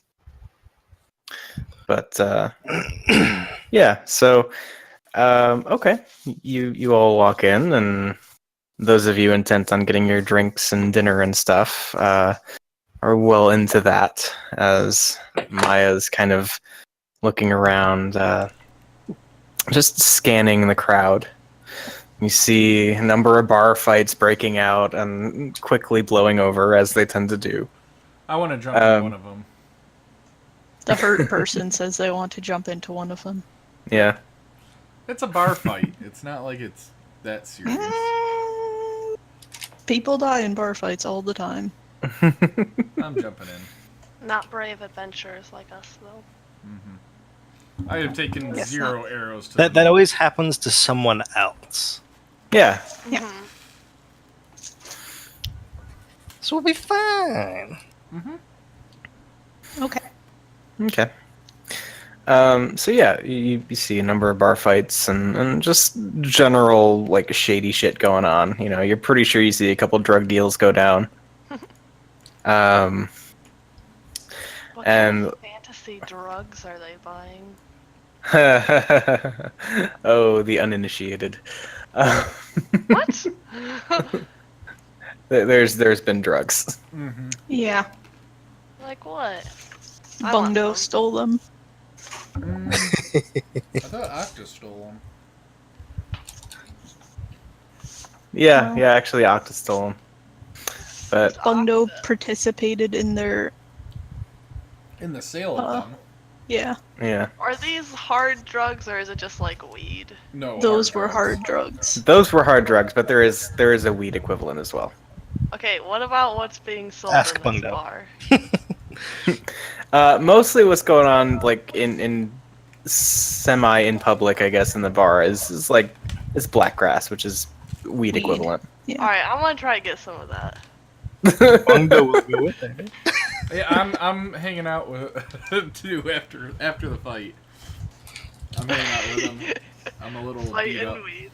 But yeah, so okay, you all walk in, and those of you intent on getting your drinks and dinner and stuff are well into that, as Maya's kind of looking around, just scanning the crowd. You see a number of bar fights breaking out and quickly blowing over, as they tend to do. I want to jump in one of them. The hurt person says they want to jump into one of them. Yeah. It's a bar fight. It's not like it's that serious. People die in bar fights all the time. I'm jumping in. Not brave adventurers like us, though. I have taken Yes, 0 arrows to That the always happens to someone else. Yeah. Yeah. Mhm. So we'll be fine. Okay. Okay. So yeah, you see a number of bar fights and just general like shady shit going on. You know, you're pretty sure you see a couple drug deals go down. What kind And of fantasy drugs are they buying? oh, the uninitiated. What? There's been drugs. Yeah. Like what? I want Bungdo some. stole them. I thought Octa stole them. Yeah, Oh. yeah. Actually, Octa stole them. But Bungdo participated in their. In the sale of them. Yeah. yeah, Are these hard drugs or is it just like weed? No. Those were drugs. hard drugs. those were hard drugs, but there is a weed equivalent as well. Okay, what about what's being sold Ask in this Bungdo. bar? Mostly what's going on, like in semi in public, I guess, in the bar is black grass, which is weed Weed. equivalent. Yeah. Alright, I want to try to get some of that. Bungdo will go with it. Yeah, I'm hanging out with too after the fight. I'm hanging out with him. I'm a little Fight beat up. and weed.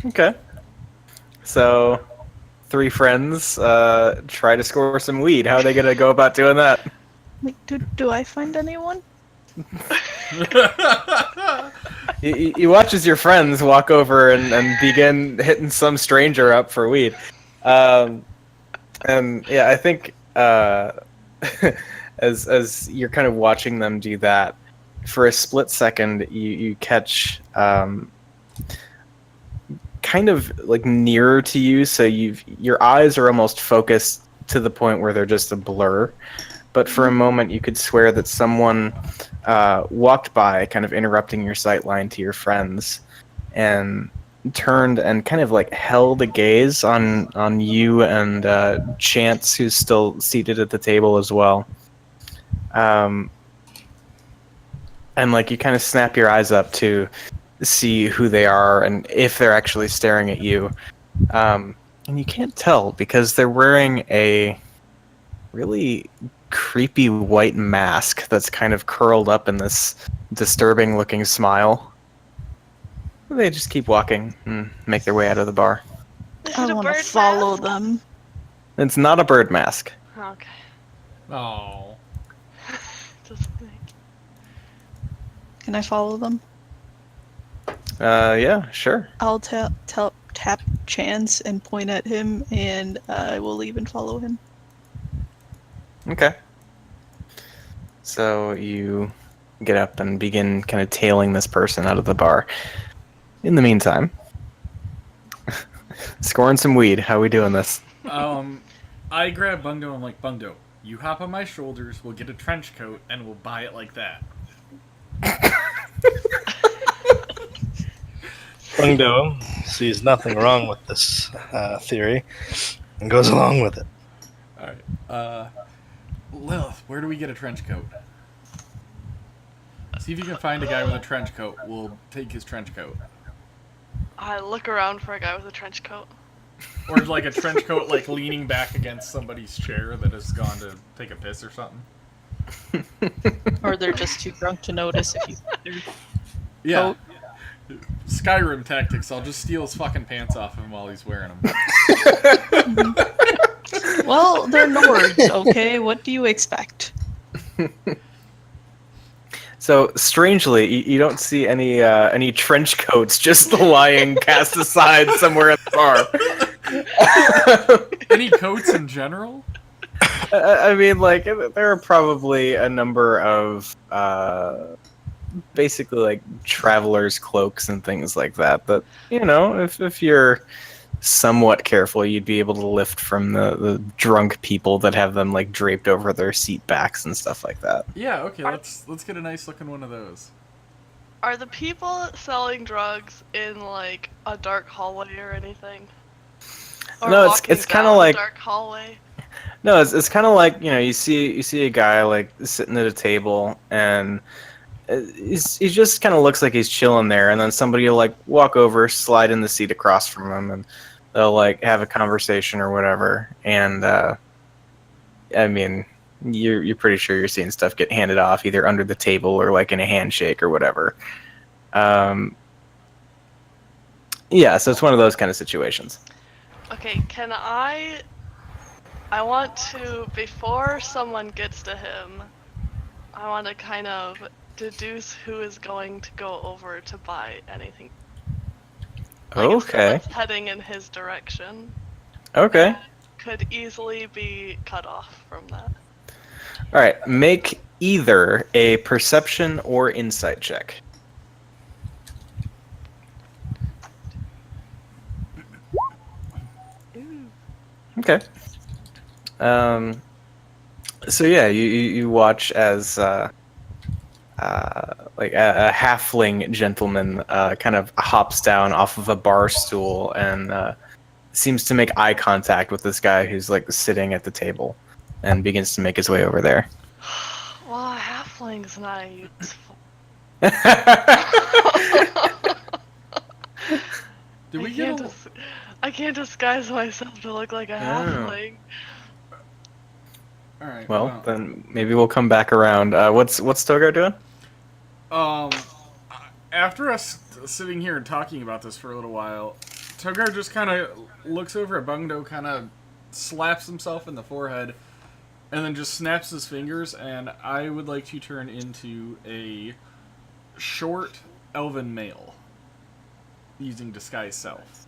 Okay. So, 3 friends try to score some weed. How are they gonna go about doing that? Like, do I find anyone? You watch as your friends walk over and begin hitting some stranger up for weed. And yeah, I think as you're kind of watching them do that, for a split second, you catch kind of like nearer to you, so your eyes are almost focused to the point where they're just a blur. But for a moment, you could swear that someone walked by, kind of interrupting your sight line to your friends, and turned and kind of like held a gaze on you and Chance, who's still seated at the table as well. and like you kind of snap your eyes up to see who they are and if they're actually staring at you. And you can't tell because they're wearing a really creepy white mask that's kind of curled up in this disturbing looking smile. They just keep walking and make their way out of the bar. Is I it a want to bird follow mask? them. It's not a bird mask. Okay. Oh. Just like, Can I follow them? Yeah, sure. I'll tap Chance and point at him, and I will leave and follow him. Okay. So you get up and begin kind of tailing this person out of the bar. In the meantime, scoring some weed. How we doing this? I grab Bungdo and I'm like, Bungdo, you hop on my shoulders, we'll get a trench coat, and we'll buy it like that. Bungdo sees nothing wrong with this theory and goes along with it. Alright. Lilith, where do we get a trench coat? See if you can find a guy with a trench coat. We'll take his trench coat. I look around for a guy with a trench coat. Or like a trench coat like leaning back against somebody's chair that has gone to take a piss or something. Or they're just too drunk to notice if you. Yeah. Skyrim tactics. I'll just steal his fucking pants off him while he's wearing them. Well, they're Nords, okay? What do you expect? So strangely, you don't see any trench coats just lying cast aside somewhere at the bar. Any coats in general? I mean, like there are probably a number of basically like travelers' cloaks and things like that. That if you're somewhat careful, you'd be able to lift from the drunk people that have them like draped over their seat backs and stuff like that. Yeah, okay, let's get a nice looking one of those. Are the people selling drugs in like a dark hallway or anything? Or No, walking it's kind of down a like dark hallway. no, it's kind of like you see a guy like sitting at a table and he just kind of looks like he's chilling there, and then somebody will like walk over, slide in the seat across from him, and they'll like have a conversation or whatever. And I mean, you're pretty sure you're seeing stuff get handed off either under the table or like in a handshake or whatever. Yeah, so it's one of those kind of situations. Okay, can I want to, before someone gets to him, I want to kind of deduce who is going to go over to buy anything. Like if Okay. someone's heading in his direction, Okay. could easily be cut off from that. All right. Make either a perception or insight check. Okay. So yeah, you watch as like a halfling gentleman kind of hops down off of a bar stool and seems to make eye contact with this guy who's like sitting at the table and begins to make his way over there. Well, a halfling's not useful. Did we I get can't, a... I can't disguise myself to look like a halfling. Alright, Well, then maybe we'll come back around. What's Togar doing? After us sitting here and talking about this for a little while, Togar just kind of looks over at Bungdo, kind of slaps himself in the forehead, and then just snaps his fingers, and I would like to turn into a short elven male using disguise self.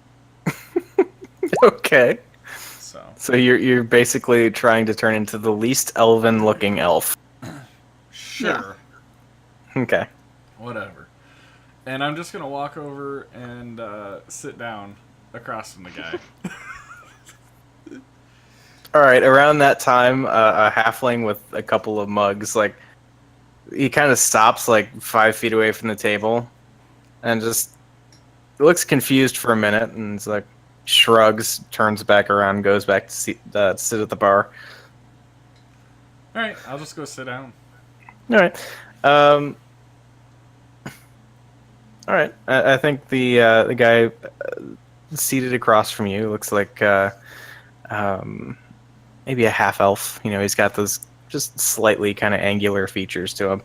Okay. So you're basically trying to turn into the least elven looking elf. sure, Okay. whatever. And I'm just gonna walk over and sit down across from the guy. All right. Around that time, a halfling with a couple of mugs, like he kind of stops like 5 feet away from the table, and just looks confused for a minute, and it's like shrugs, turns back around, goes back to sit at the bar. All right, I'll just go sit down. All right. All right. I think the guy seated across from you looks like um, maybe a half elf. You know, he's got those just slightly kind of angular features to him,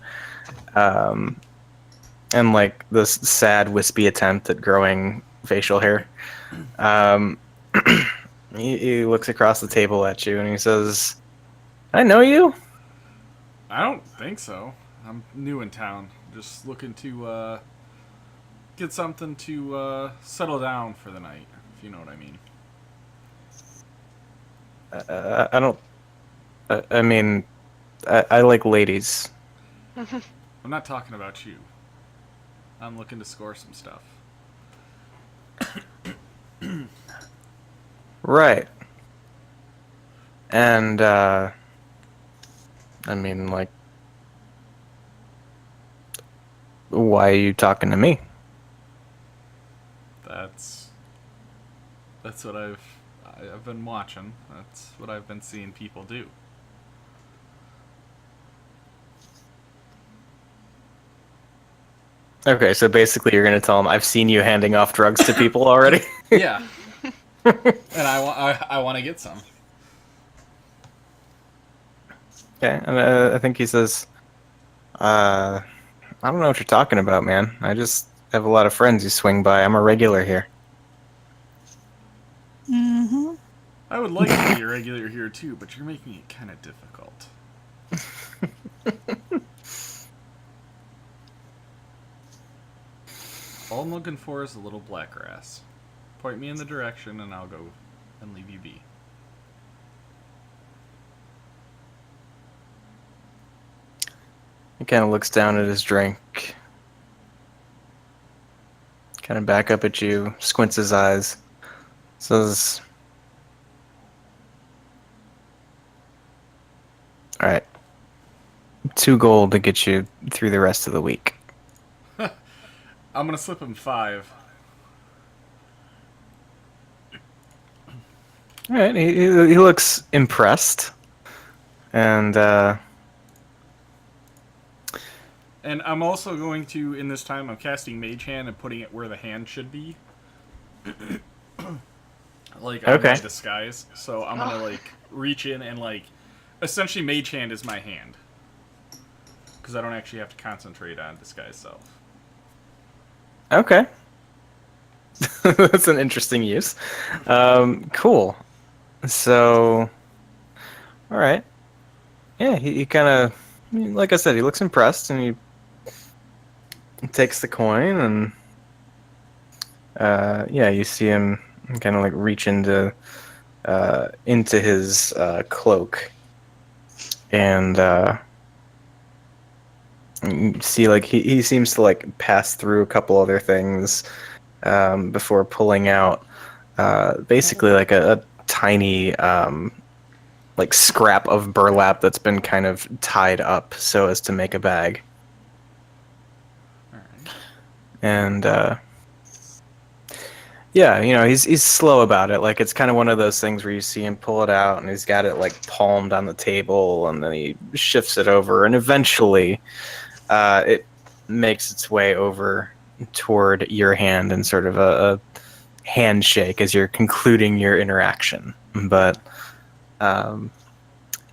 and like this sad, wispy attempt at growing facial hair. Um, he looks across the table at you and he says, "I know you." I don't think so. I'm new in town. Just looking to get something to settle down for the night, if you know what I mean. I don't. I mean, I like ladies. I'm not talking about you. I'm looking to score some stuff. Right. And, I mean, like, why are you talking to me? That's what I've been watching. That's what I've been seeing people do. Okay, so basically you're going to tell him, I've seen you handing off drugs to people already? Yeah. And I want to get some. Okay, and I think he says, I don't know what you're talking about, man. I just have a lot of friends who swing by. I'm a regular here. Mm-hmm. I would like to be a regular here too, but you're making it kind of difficult. All I'm looking for is a little black grass. Point me in the direction and I'll go and leave you be. He kind of looks down at his drink. Kind of back up at you, squints his eyes. Says, all right, 2 gold to get you through the rest of the week. I'm gonna slip him 5. All right, he looks impressed, and And I'm also going to, in this time, I'm casting Mage Hand and putting it where the hand should be. Like, on Okay. my disguise. So I'm gonna, like, reach in and, like, essentially Mage Hand is my hand. Because I don't actually have to concentrate on disguise self. okay, that's an interesting use. Cool. So, all right, yeah, he kind of, like I said, he looks impressed, and he takes the coin, and yeah, you see him kind of like reach into his cloak, and you see like he seems to like pass through a couple other things before pulling out basically like a tiny like scrap of burlap that's been kind of tied up so as to make a bag. Alright. And yeah, you know, he's slow about it. Like, it's kind of one of those things where you see him pull it out and he's got it like palmed on the table, and then he shifts it over, and eventually it makes its way over toward your hand in sort of a handshake as you're concluding your interaction. But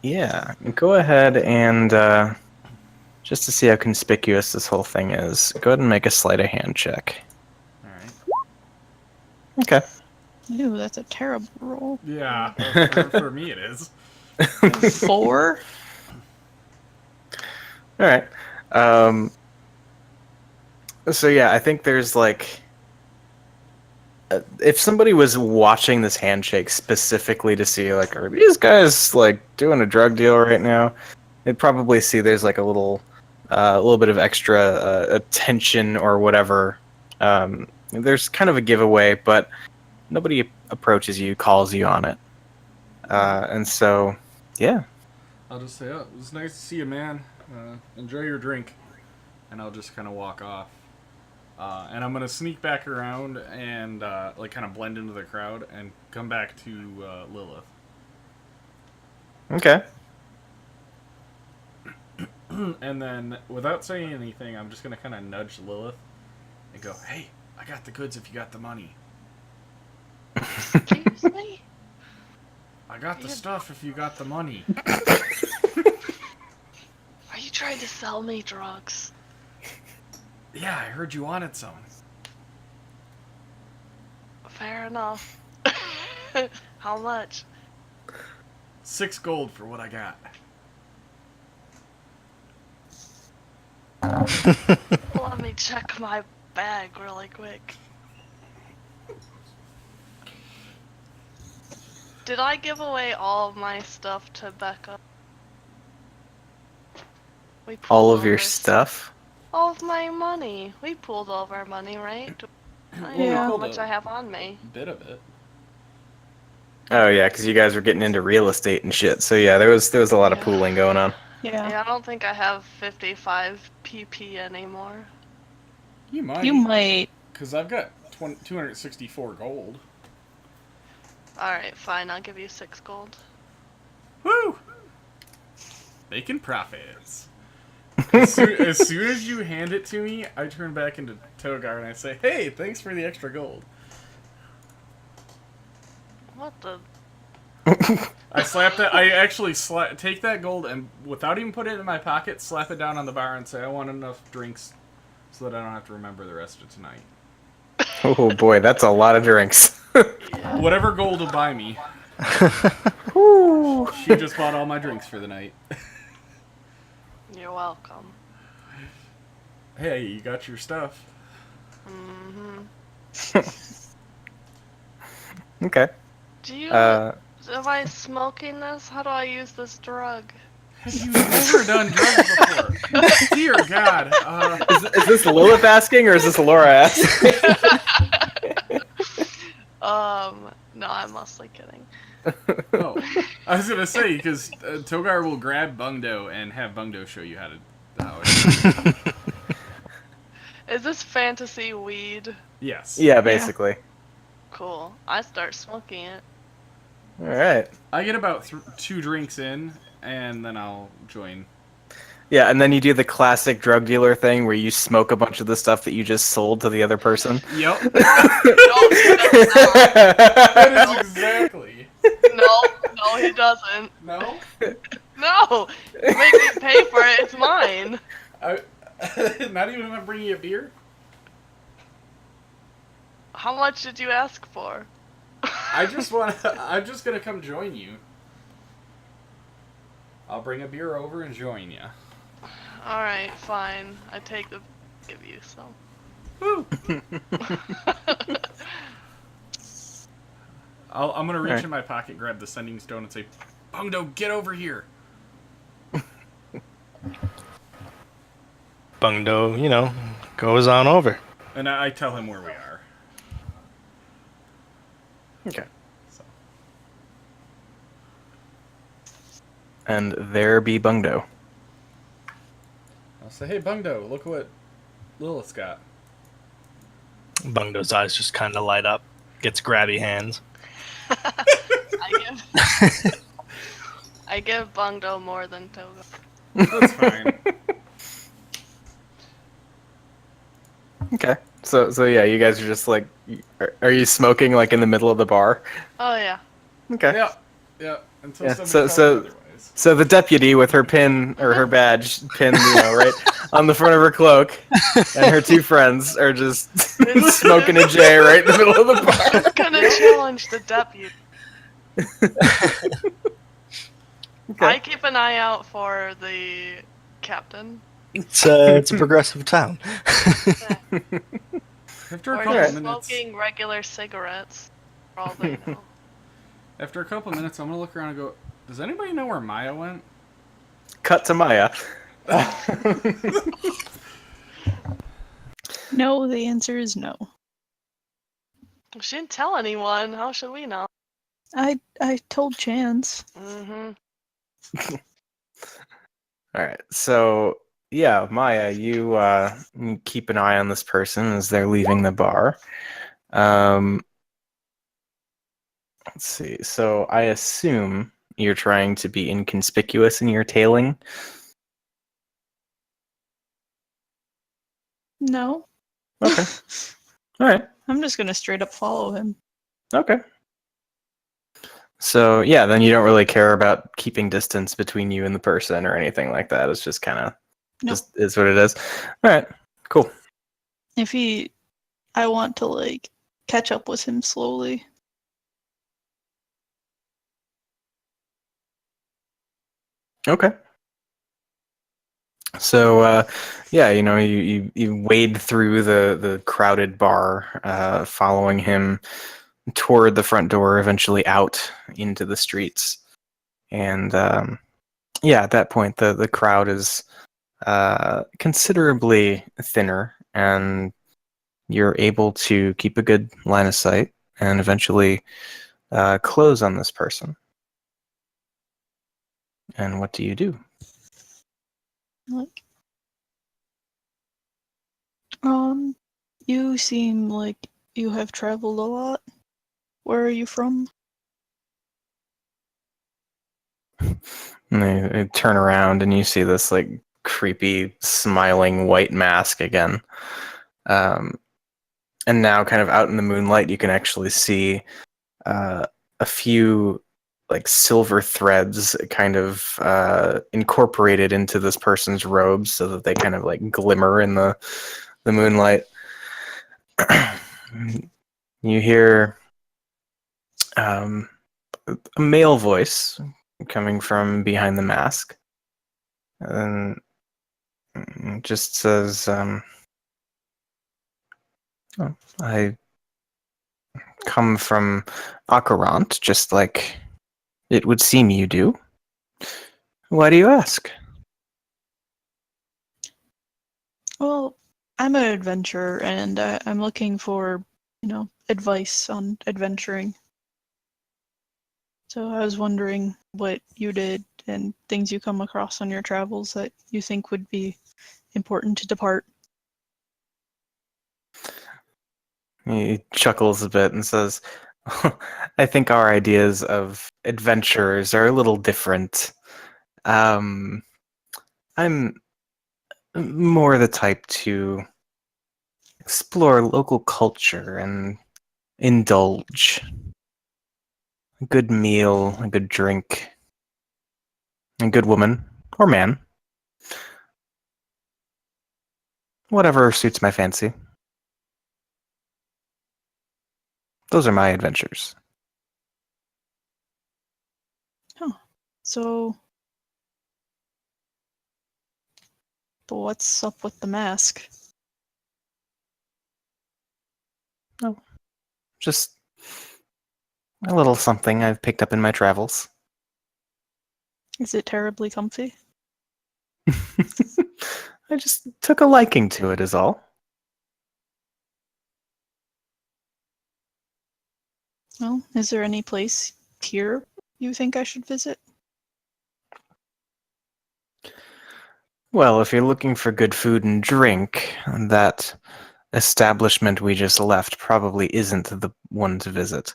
yeah, go ahead and just to see how conspicuous this whole thing is, go ahead and make a sleight of hand check. Alright. Okay. Ew, that's a terrible roll. Yeah, for me it is. 4? All right. So yeah, I think there's like, if somebody was watching this handshake specifically to see like, are these guys like doing a drug deal right now, they'd probably see there's like a little bit of extra attention or whatever. There's kind of a giveaway, but nobody approaches you, calls you on it, and so yeah. I'll just say, oh, it was nice to see you, man. Enjoy your drink. And I'll just kind of walk off. And I'm going to sneak back around and like kind of blend into the crowd and come back to Lilith. Okay. And then, without saying anything, I'm just going to kind of nudge Lilith and go, "Hey, I got the goods if you got the money. Excuse me? I got the stuff if you got the money." Are you trying to sell me drugs? Yeah, I heard you wanted some. Fair enough. How much? 6 gold for what I got. Let me check my bag really quick. Did I give away all of my stuff to Becca? We pulled All of your over stuff? all of my money. We pulled all of our money, right? I Well, don't we know how pulled much a I have on me. bit of it. Oh yeah, because you guys were getting into real estate and shit. So yeah, there was a lot of Yeah. pooling going on. Yeah. Yeah, I don't think I have 55 PP anymore. You might. You might. Because I've got 264 gold. Alright, fine, I'll give you 6 gold. Woo! Making profits. As soon as you hand it to me, I turn back into Togar and I say, "Hey, thanks for the extra gold." What the? I slap that. I actually take that gold and, without even putting it in my pocket, slap it down on the bar and say, "I want enough drinks so that I don't have to remember the rest of tonight." Oh boy, that's a lot of drinks. Yeah. Whatever gold will buy me. She just bought all my drinks for the night. You're welcome. Hey, you got your stuff. Mm-hmm. Okay. Do you... Uh, am I smoking this? How do I use this drug? Have you never done drugs before? Dear God. is this Lilith asking or is this Laura asking? No, I'm mostly kidding. Oh, I was gonna say because Togar will grab Bungdo and have Bungdo show you how to. Is this fantasy weed? Yes. Yeah, basically. Cool. I start smoking it. All right. I get about 2 drinks in, and then I'll join. Yeah, and then you do the classic drug dealer thing where you smoke a bunch of the stuff that you just sold to the other person. Yep. No, he does not. That is exactly. No, he doesn't. No. No! Make me pay for it, it's mine. Not even if I'm bringing you a beer. How much did you ask for? I'm just gonna come join you. I'll bring a beer over and join you. Alright, fine. I take the give you some. Woo! I'm gonna reach Alright. in my pocket, grab the sending stone, and say, "Bungdo, get over here." Bungdo, goes on over. And I tell him where we are. Okay. So. And there be Bungdo. I'll say, "Hey, Bungdo, look what Lilith's got." Bungdo's eyes just kind of light up. Gets grabby hands. I give Bungdo more than Toga. That's fine. Okay. So yeah, you guys are just like, are you smoking like in the middle of the bar? Oh yeah. Okay. Yeah. Until Yeah, somebody so- tells so- me otherwise. So the deputy with her pin or her badge pinned, right on the front of her cloak, and her 2 friends are just smoking a J right in the middle of the bar. I'm gonna challenge the deputy. I keep an eye out for the captain. It's a progressive town. After a Or couple just minutes, smoking regular cigarettes. For all they know. after a couple minutes, I'm gonna look around and go, "Does anybody know where Maya went?" Cut to Maya. No, the answer is no. She didn't tell anyone. How should we know? I told Chance. Mm-hmm. All right. So yeah, Maya, you keep an eye on this person as they're leaving the bar. Let's see. So I assume you're trying to be inconspicuous in your tailing. No. Okay. All right. I'm just gonna straight up follow him. Okay. So yeah, then you don't really care about keeping distance between you and the person or anything like that. It's just kind of Nope. just is what it is. All right. Cool. I want to like catch up with him slowly. Okay. So yeah, you wade through the crowded bar, following him toward the front door, eventually out into the streets. And yeah, at that point, the crowd is considerably thinner, and you're able to keep a good line of sight and eventually close on this person. And what do you do? Like, you seem like you have traveled a lot. Where are you from? And they turn around and you see this like creepy smiling white mask again. And now kind of out in the moonlight you can actually see a few like silver threads kind of incorporated into this person's robes so that they kind of like glimmer in the moonlight. You hear a male voice coming from behind the mask, and it just says, oh, I come from Akarant, just like it would seem you do. Why do you ask? Well, I'm an adventurer, and I'm looking for, advice on adventuring. So I was wondering what you did and things you come across on your travels that you think would be important to depart. He chuckles a bit and says, I think our ideas of adventurers are a little different. I'm more the type to explore local culture and indulge. A good meal, a good drink, a good woman or man. Whatever suits my fancy. Those are my adventures. So, but what's up with the mask? Just a little something I've picked up in my travels. Is it terribly comfy? I just took a liking to it, is all. Well, is there any place here you think I should visit? Well, if you're looking for good food and drink, that establishment we just left probably isn't the one to visit.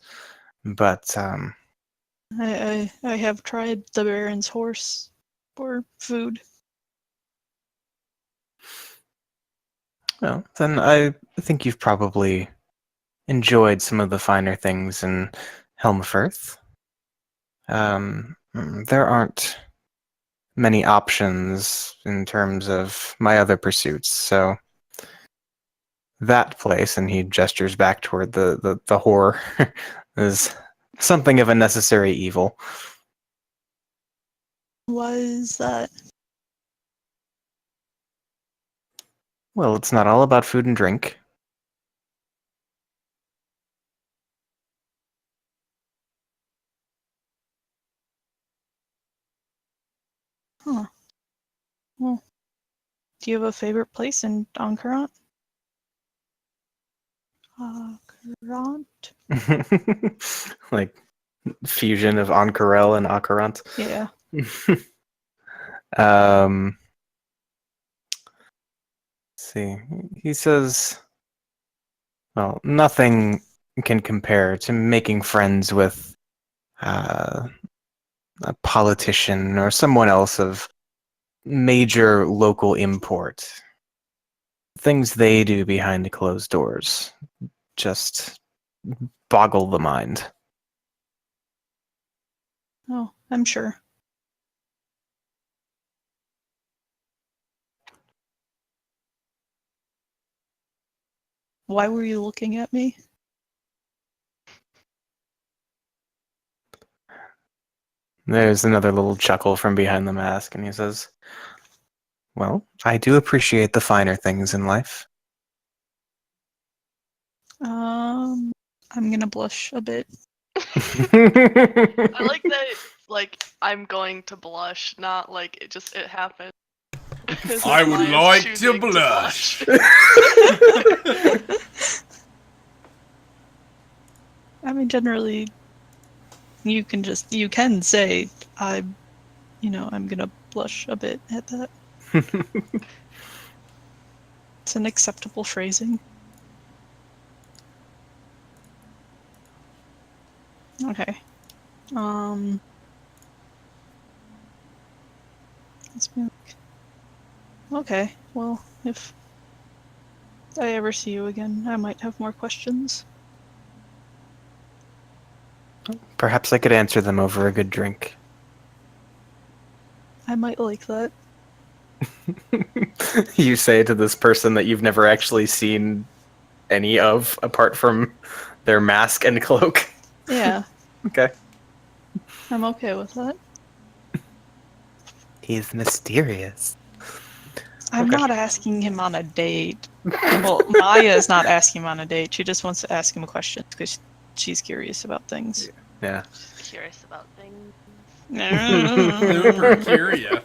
But, I have tried the Baron's horse for food. well, then I think you've probably enjoyed some of the finer things in Helmfirth. There aren't many options in terms of my other pursuits, so that place, and he gestures back toward the whore, is something of a necessary evil. Why is that? Well, it's not all about food and drink. Huh. Well, do you have a favorite place in Donkerant? Donkerant? Like fusion of Ankarel and Akarant. Yeah. Let's see. He says, well, nothing can compare to making friends with a politician or someone else of major local import. things they do behind closed doors just boggle the mind. Oh, I'm sure. Why were you looking at me? There's another little chuckle from behind the mask, and he says, "Well, I do appreciate the finer things in life." I'm gonna blush a bit. I like that. Like I'm going to blush, not like it happened. 'Cause I would Maya's like to choosing blush. I mean, generally, you can say I'm gonna blush a bit at that. It's an acceptable phrasing. Okay. Let's be like, okay, well, if I ever see you again, I might have more questions. Perhaps I could answer them over a good drink. I might like that. You say to this person that you've never actually seen any of apart from their mask and cloak. Yeah, Okay. I'm okay with that. He's mysterious. I'm Okay. not asking him on a date. Well, Maya is not asking him on a date. She just wants to ask him questions because she's curious about things. Yeah. Curious about things. Super curious.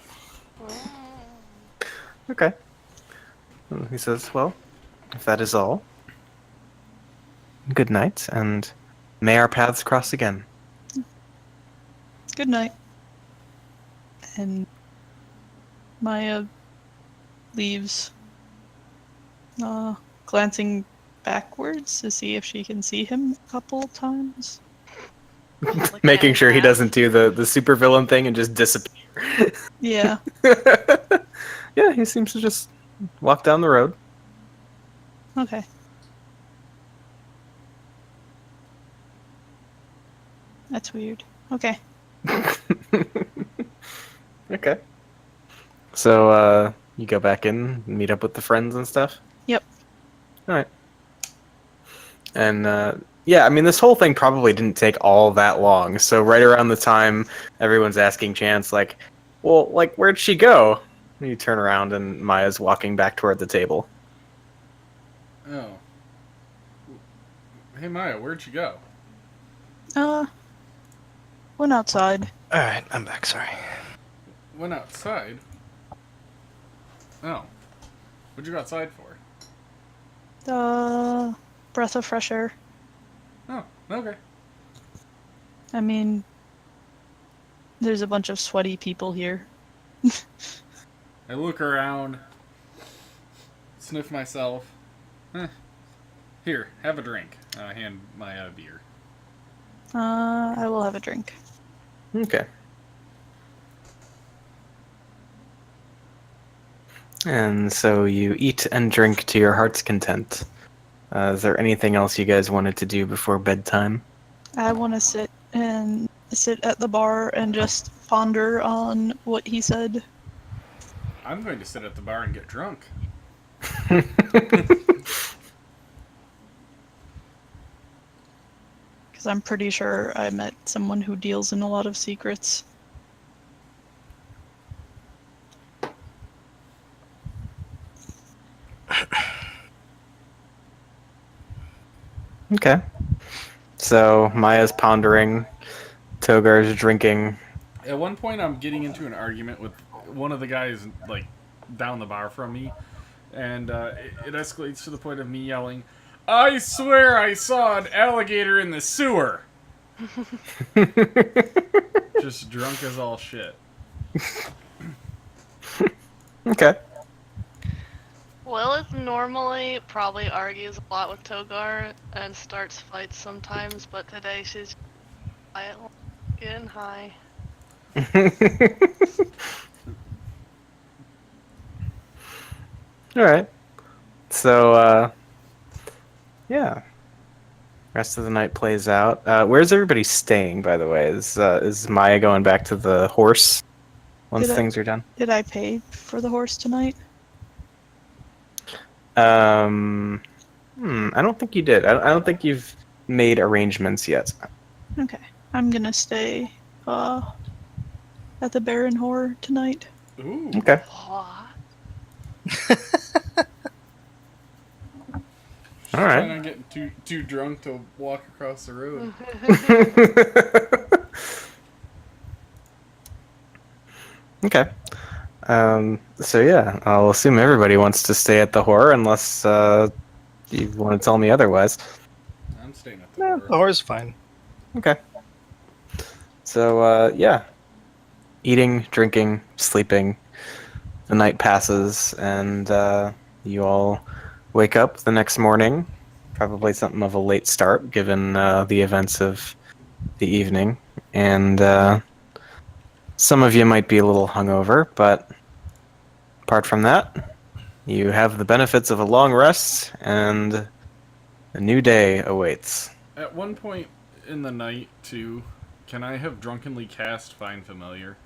Okay. And he says, "Well, if that is all, good night, and may our paths cross again." Good night. And Maya leaves, glancing backwards to see if she can see him a couple times. Like Making that sure he mask. doesn't do the supervillain thing and just disappear. Yeah. Yeah, he seems to just walk down the road. Okay. That's weird. Okay. Okay. So, you go back in, meet up with the friends and stuff? Yep. Alright. And, yeah, I mean, this whole thing probably didn't take all that long. So right around the time everyone's asking Chance, like, well, like, where'd she go? And you turn around and Maya's walking back toward the table. Oh. Hey Maya, where'd you go? Went outside. All right, I'm back. Sorry. Went outside. Oh. What'd you go outside for? Breath of fresh air. Oh, okay. I mean, there's a bunch of sweaty people here. I look around, sniff myself. Here, have a drink. I hand Maya a beer. I will have a drink. Okay. And so you eat and drink to your heart's content. Is there anything else you guys wanted to do before bedtime? I want to sit at the bar and just ponder on what he said. I'm going to sit at the bar and get drunk. Because I'm pretty sure I met someone who deals in a lot of secrets. Okay. So Maya's pondering, Togar's drinking. At one point, I'm getting into an argument with one of the guys, like, down the bar from me. And it escalates to the point of me yelling, "I swear I saw an alligator in the sewer!" Just drunk as all shit. Okay. Lilith normally probably argues a lot with Togar and starts fights sometimes, but today she's quiet, getting high. All right. So, yeah. Rest of the night plays out. Where's everybody staying, by the way? Is Maya going back to the horse once Did I- things are done? Did I pay for the horse tonight? I don't think you did. I don't think you've made arrangements yet. Okay. I'm gonna stay at the Baron Whore tonight. Ooh. Okay. What? All right. Trying not getting too drunk to walk across the road. Okay. So yeah, I'll assume everybody wants to stay at the horror unless you want to tell me otherwise. I'm staying at the Yeah, door. the horse is fine. Okay. So yeah, eating, drinking, sleeping. The night passes, and you all wake up the next morning. Probably something of a late start, given the events of the evening, and some of you might be a little hungover, but apart from that, you have the benefits of a long rest, and a new day awaits. At one point in the night, too, can I have drunkenly cast Find Familiar?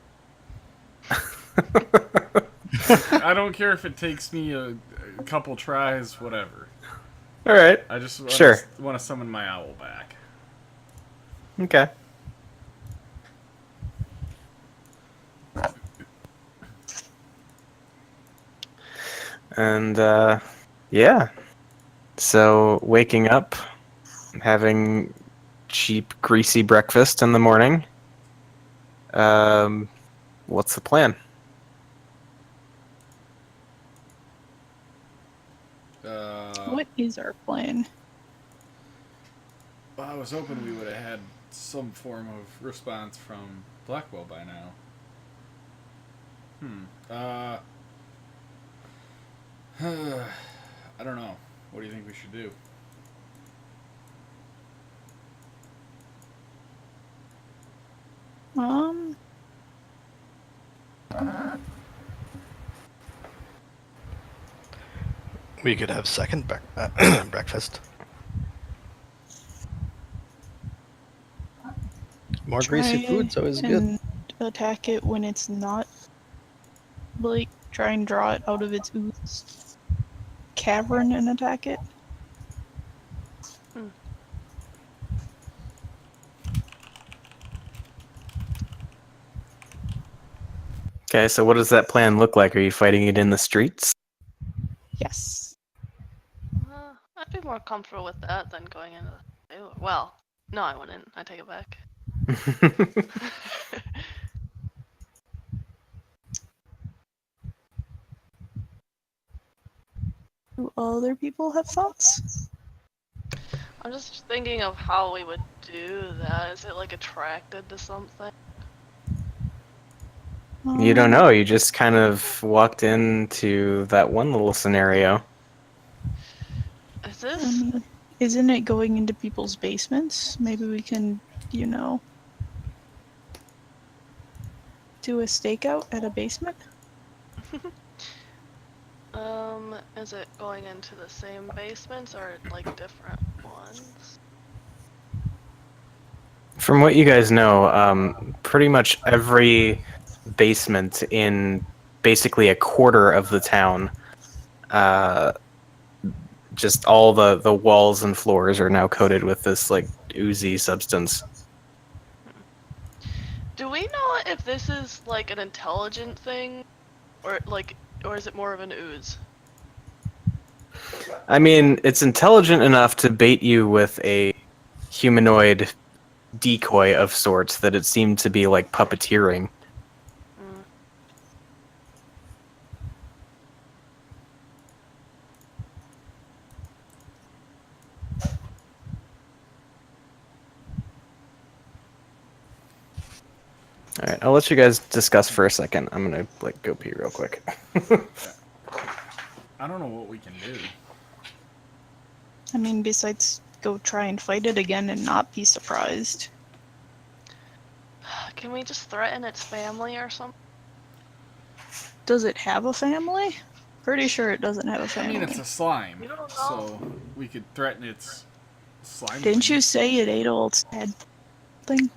I don't care if it takes me a couple tries, whatever. All right. I just Sure. want to summon my owl back. Okay. And yeah. So waking up, having cheap, greasy breakfast in the morning. What's the plan? What is our plan? Well, I was hoping we would have had some form of response from Blackwell by now. I don't know. What do you think we should do? We could have second breakfast. More greasy Try food's always good. and attack it when it's not, like, try and draw it out of its ooze cavern and attack it. Okay, so what does that plan look like? Are you fighting it in the streets? Yes. I'd be more comfortable with that than going into the... Well, no, I wouldn't. I take it back. Do other people have thoughts? I'm just thinking of how we would do that. Is it like attracted to something? You don't know. You just kind of walked into that one little scenario. Is I this... mean, isn't it going into people's basements? Maybe we can, you know, do a stakeout at a basement? Is it going into the same basements or like different ones? From what you guys know, pretty much every basement in basically a quarter of the town, just all the walls and floors are now coated with this like oozy substance. Do we know if this is like an intelligent thing, or is it more of an ooze? I mean, it's intelligent enough to bait you with a humanoid decoy of sorts that it seemed to be like puppeteering. All right, I'll let you guys discuss for a second. I'm gonna like go pee real quick. I don't know what we can do. I mean, besides go try and fight it again and not be surprised. Can we just threaten its family or something? Does it have a family? Pretty sure it doesn't have a I family. mean, it's a slime, You don't know. so we could threaten its slime. Didn't you queen. say it ate all its thing?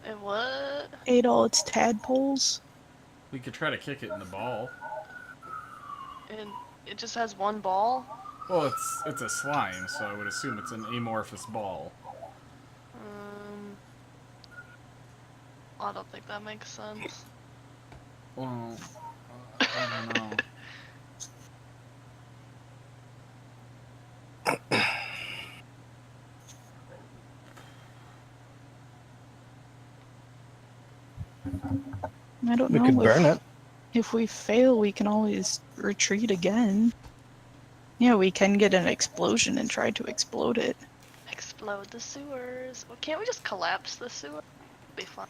It what? Ate all its tadpoles? We could try to kick it in the ball. And it just has one ball? Well, it's a slime, so I would assume it's an amorphous ball. I don't think that makes sense. Well, I don't know. I don't We know. could burn it. If we fail, we can always retreat again. Yeah, we can get an explosion and try to explode it. Explode the sewers. Well, can't we just collapse the sewer? Be fun.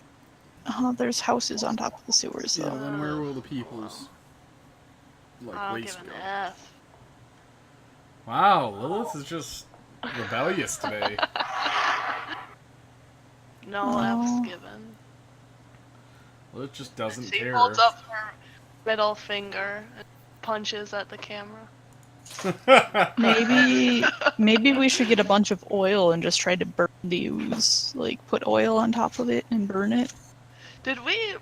There's houses on top of the sewers, Yeah, though. then where will the people's I don't waste give go? an F. Wow, Lilith is just rebellious today. No Oh. F's given. Lilith just doesn't She care. holds up her middle finger and punches at the camera. Maybe we should get a bunch of oil and just try to burn the ooze. Like, put oil on top of it and burn it. Did we?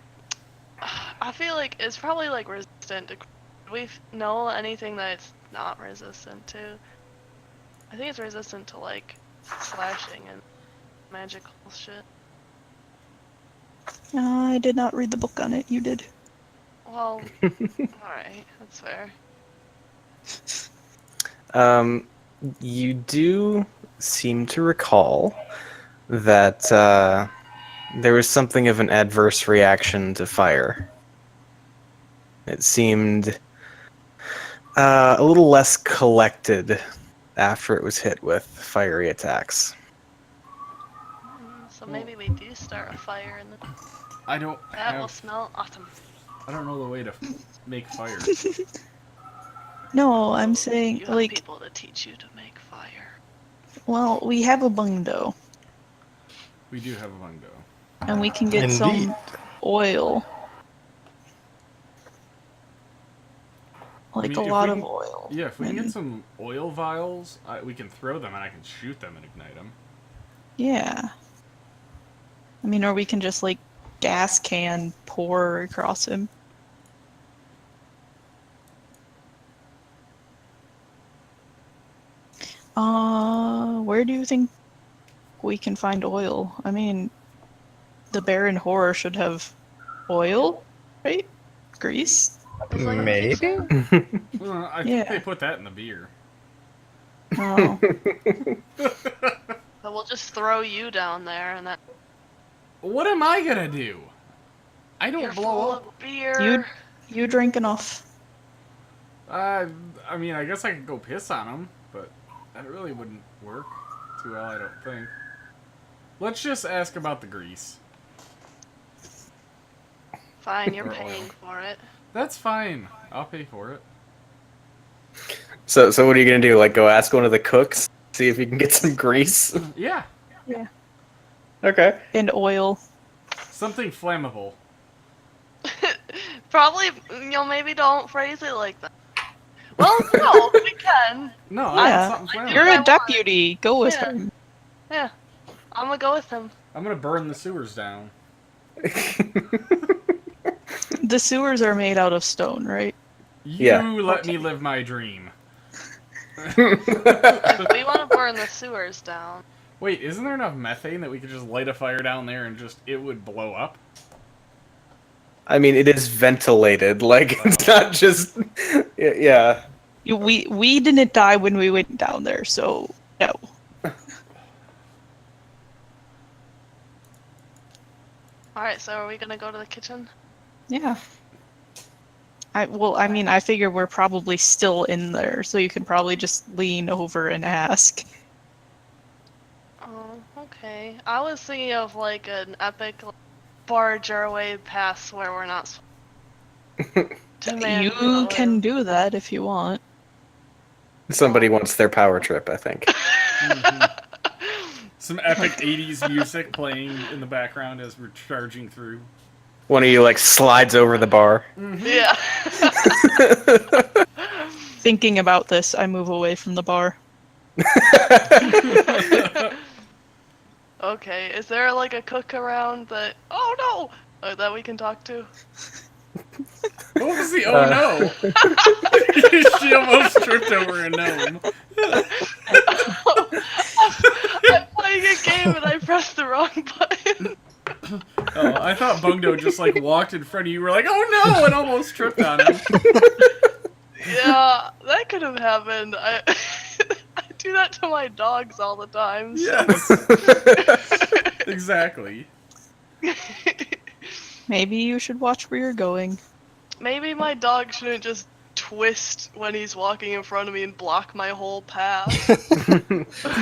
I feel like it's probably like resistant to. Do we know anything that it's not resistant to? I think it's resistant to like slashing and magical shit. I did not read the book on it. You did. Well, alright, that's fair. You do seem to recall that there was something of an adverse reaction to fire. It seemed a little less collected after it was hit with fiery attacks. So maybe we do start a fire and I don't that will have. smell awesome. I don't know the way to make fire. No, I'm saying, You have like, people to teach you to make fire. well, we have a bungdo, We do have a bungo. and we can get Indeed. some oil. Like mean, a if lot we of can- oil. Yeah, if we can get And- some oil vials, we can throw them and I can shoot them and ignite them. Yeah. I mean, or we can just, like, gas can pour across him. Where do you think we can find oil? I mean, the Baron Horror should have oil, right? Grease? It's like a Maybe? kitchen. I think Yeah. they put that in the beer. Oh. But we'll just throw you down there and that What am I gonna do? I don't you're blow full up. of beer. You drink enough. I mean, I guess I could go piss on them, but that really wouldn't work too well, I don't think. Let's just ask about the grease. Fine, you're Or paying oil. for it. That's fine. I'll pay for it. So what are you gonna do? Like, go ask one of the cooks, see if you can get some grease? Yeah, Okay. And oil. something flammable. Probably, maybe don't phrase it like that. Well, no, we can. No, I Yeah. want something flammable. You're I a want- deputy. Go with Yeah. him. Yeah, I'm gonna go with him. I'm gonna burn the sewers down. The sewers are made out of stone, right? You Yeah. let me live my dream. We want to burn the sewers down. Wait, isn't there enough methane that we could just light a fire down there and just it would blow up? I mean, it is ventilated. Like, it's not just. Yeah. We didn't die when we went down there, so no. Alright, so are we gonna go to the kitchen? Yeah. I mean, I figure we're probably still in there, so you can probably just lean over and ask. Oh, okay. I was thinking of like an epic barge our way past where we're not. To man You the can do that if you want. Somebody wants their power trip, I think. Some epic 80s music playing in the background as we're charging through. One of you, like, slides over the bar. Yeah. Thinking about this, I move away from the bar. Okay, is there like a cook around that? Oh no, that we can talk to? What was the oh no? She almost tripped over a gnome. I'm playing a game and I pressed the wrong button. Oh, I thought Bungdo just like walked in front of you. Were like, oh no, and almost tripped on him. Yeah, that could have happened. I do that to my dogs all the time. So. Yes, exactly. Maybe you should watch where you're going. Maybe my dog shouldn't just twist when he's walking in front of me and block my whole path.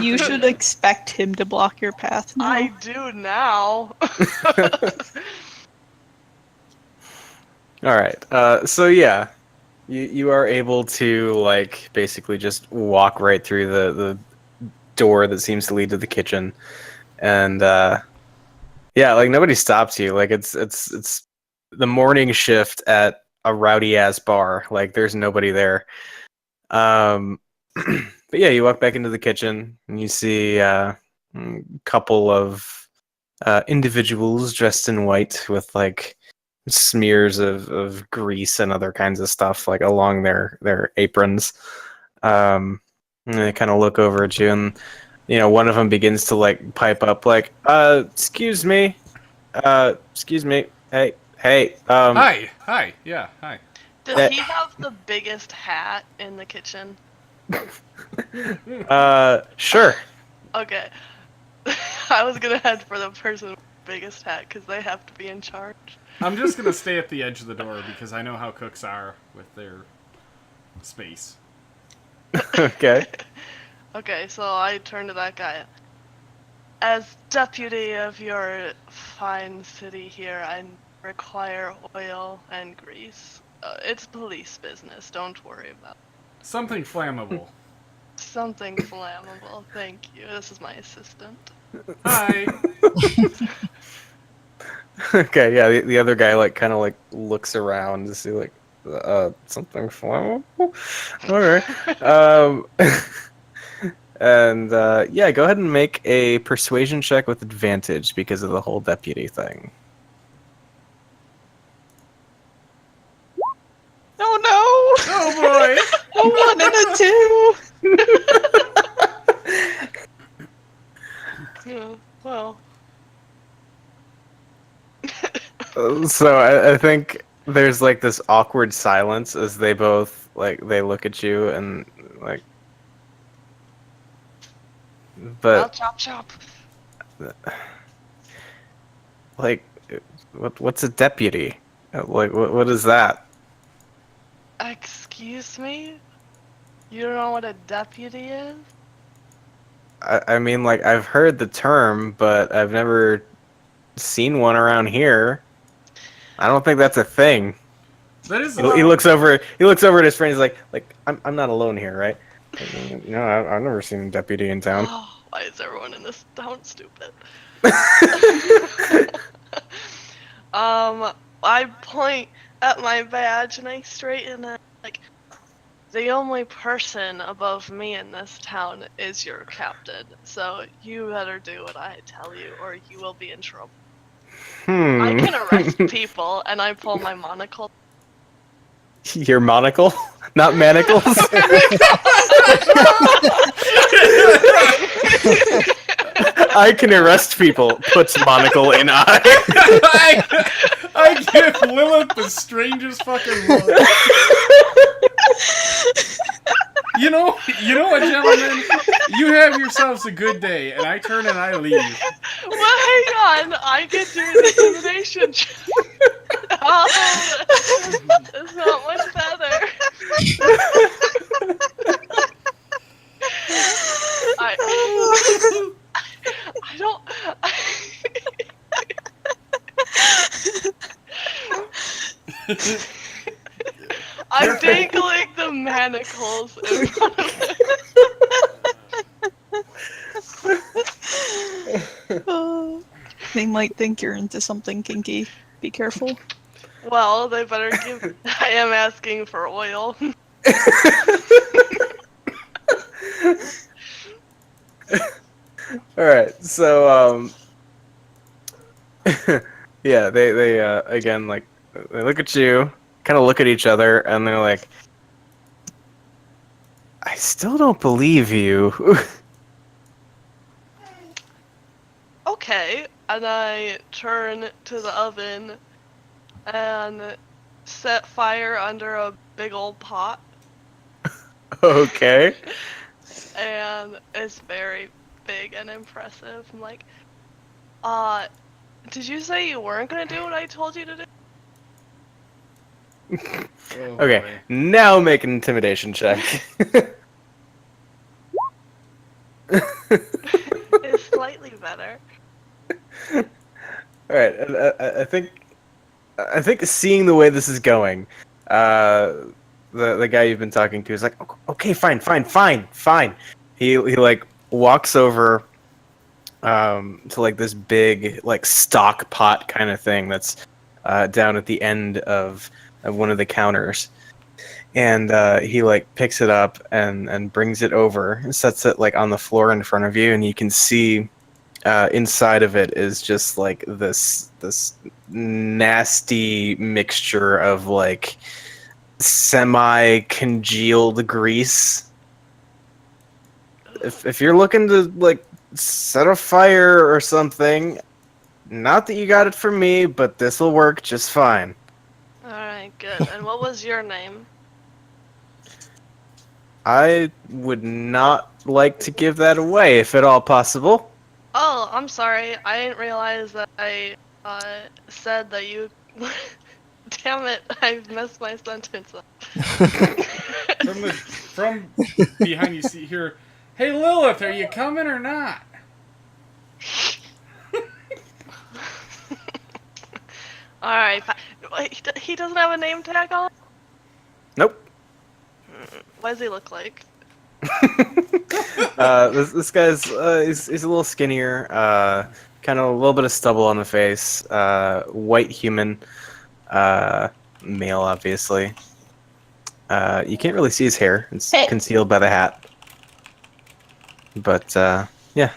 You should expect him to block your path now. I do now. All right. So yeah, you are able to like basically just walk right through the door that seems to lead to the kitchen, and yeah, like nobody stops you. Like it's the morning shift at a rowdy ass bar. Like there's nobody there. But yeah, you walk back into the kitchen and you see a couple of individuals dressed in white with like smears of grease and other kinds of stuff like along their aprons. And they kind of look over at you, and you know, one of them begins to like pipe up like, excuse me, hey, Hi, yeah, hi. Does he have the biggest hat in the kitchen? sure. Okay. I was gonna head for the person with the biggest hat because they have to be in charge. I'm just gonna stay at the edge of the door because I know how cooks are with their space. Okay. Okay, so I turn to that guy. As deputy of your fine city here, I require oil and grease. It's police business, don't worry about it. Something flammable. Something flammable, thank you. This is my assistant. Hi. Okay, yeah, the other guy like kind of like looks around to see like something flammable. Okay. And yeah, go ahead and make a persuasion check with advantage because of the whole deputy thing. Oh no! Oh boy! A 1 and a 2! Yeah, well. So I think there's like this awkward silence as they both like they look at you and like, Well, but chop chop. like, what's a deputy? Like, what is that? Excuse me? You don't know what a deputy is? I mean, like, I've heard the term, but I've never seen one around here. I don't think that's a thing. That is. He looks over. He looks over at his friend. He's like, I'm not alone here, right? You know, I've never seen a deputy in town. Oh, why is everyone in this town stupid? I point at my badge and I straighten it like, the only person above me in this town is your captain, so you better do what I tell you or you will be in trouble. I can arrest people, and I pull my monocle. Your monocle, not manacles. I can arrest people. Puts monocle in eye. I give Lilith the strangest fucking look. You know what, gentlemen? You have yourselves a good day, and I turn and I leave. Well, hang on. I can do an intimidation check. Oh, that's not much better. I don't. I'm dangling the manacles in front of They might think you're into something kinky. Be careful. Well, they better give. I am asking for oil. All right, so yeah, they again like they look at you, kind of look at each other, and they're like, "I still don't believe you." Okay, and I turn to the oven and set fire under a big old pot, Okay. and it's very big and impressive. I'm like, did you say you weren't gonna do what I told you to do? Oh, Okay, boy. now make an intimidation check. It's slightly better. All right, and, I think seeing the way this is going, the guy you've been talking to is like, okay, fine. He like walks over, to like this big like stock pot kind of thing that's down at the end of one of the counters, and he like picks it up and brings it over and sets it like on the floor in front of you, and you can see inside of it is just like this nasty mixture of like semi congealed grease. If you're looking to like set a fire or something, not that you got it from me, but this will work just fine. Alright, good. And what was your name? I would not like to give that away if at all possible. Oh, I'm sorry. I didn't realize that I said that you. Damn it! I messed my sentence up. From behind you see here, hey Lilith, are you coming or not? Alright. Wait, he doesn't have a name tag on? Nope. What does he look like? This guy's he's a little skinnier, kind of a little bit of stubble on the face, white human, male obviously. You can't really see his hair; it's Hey. concealed by the hat. But yeah,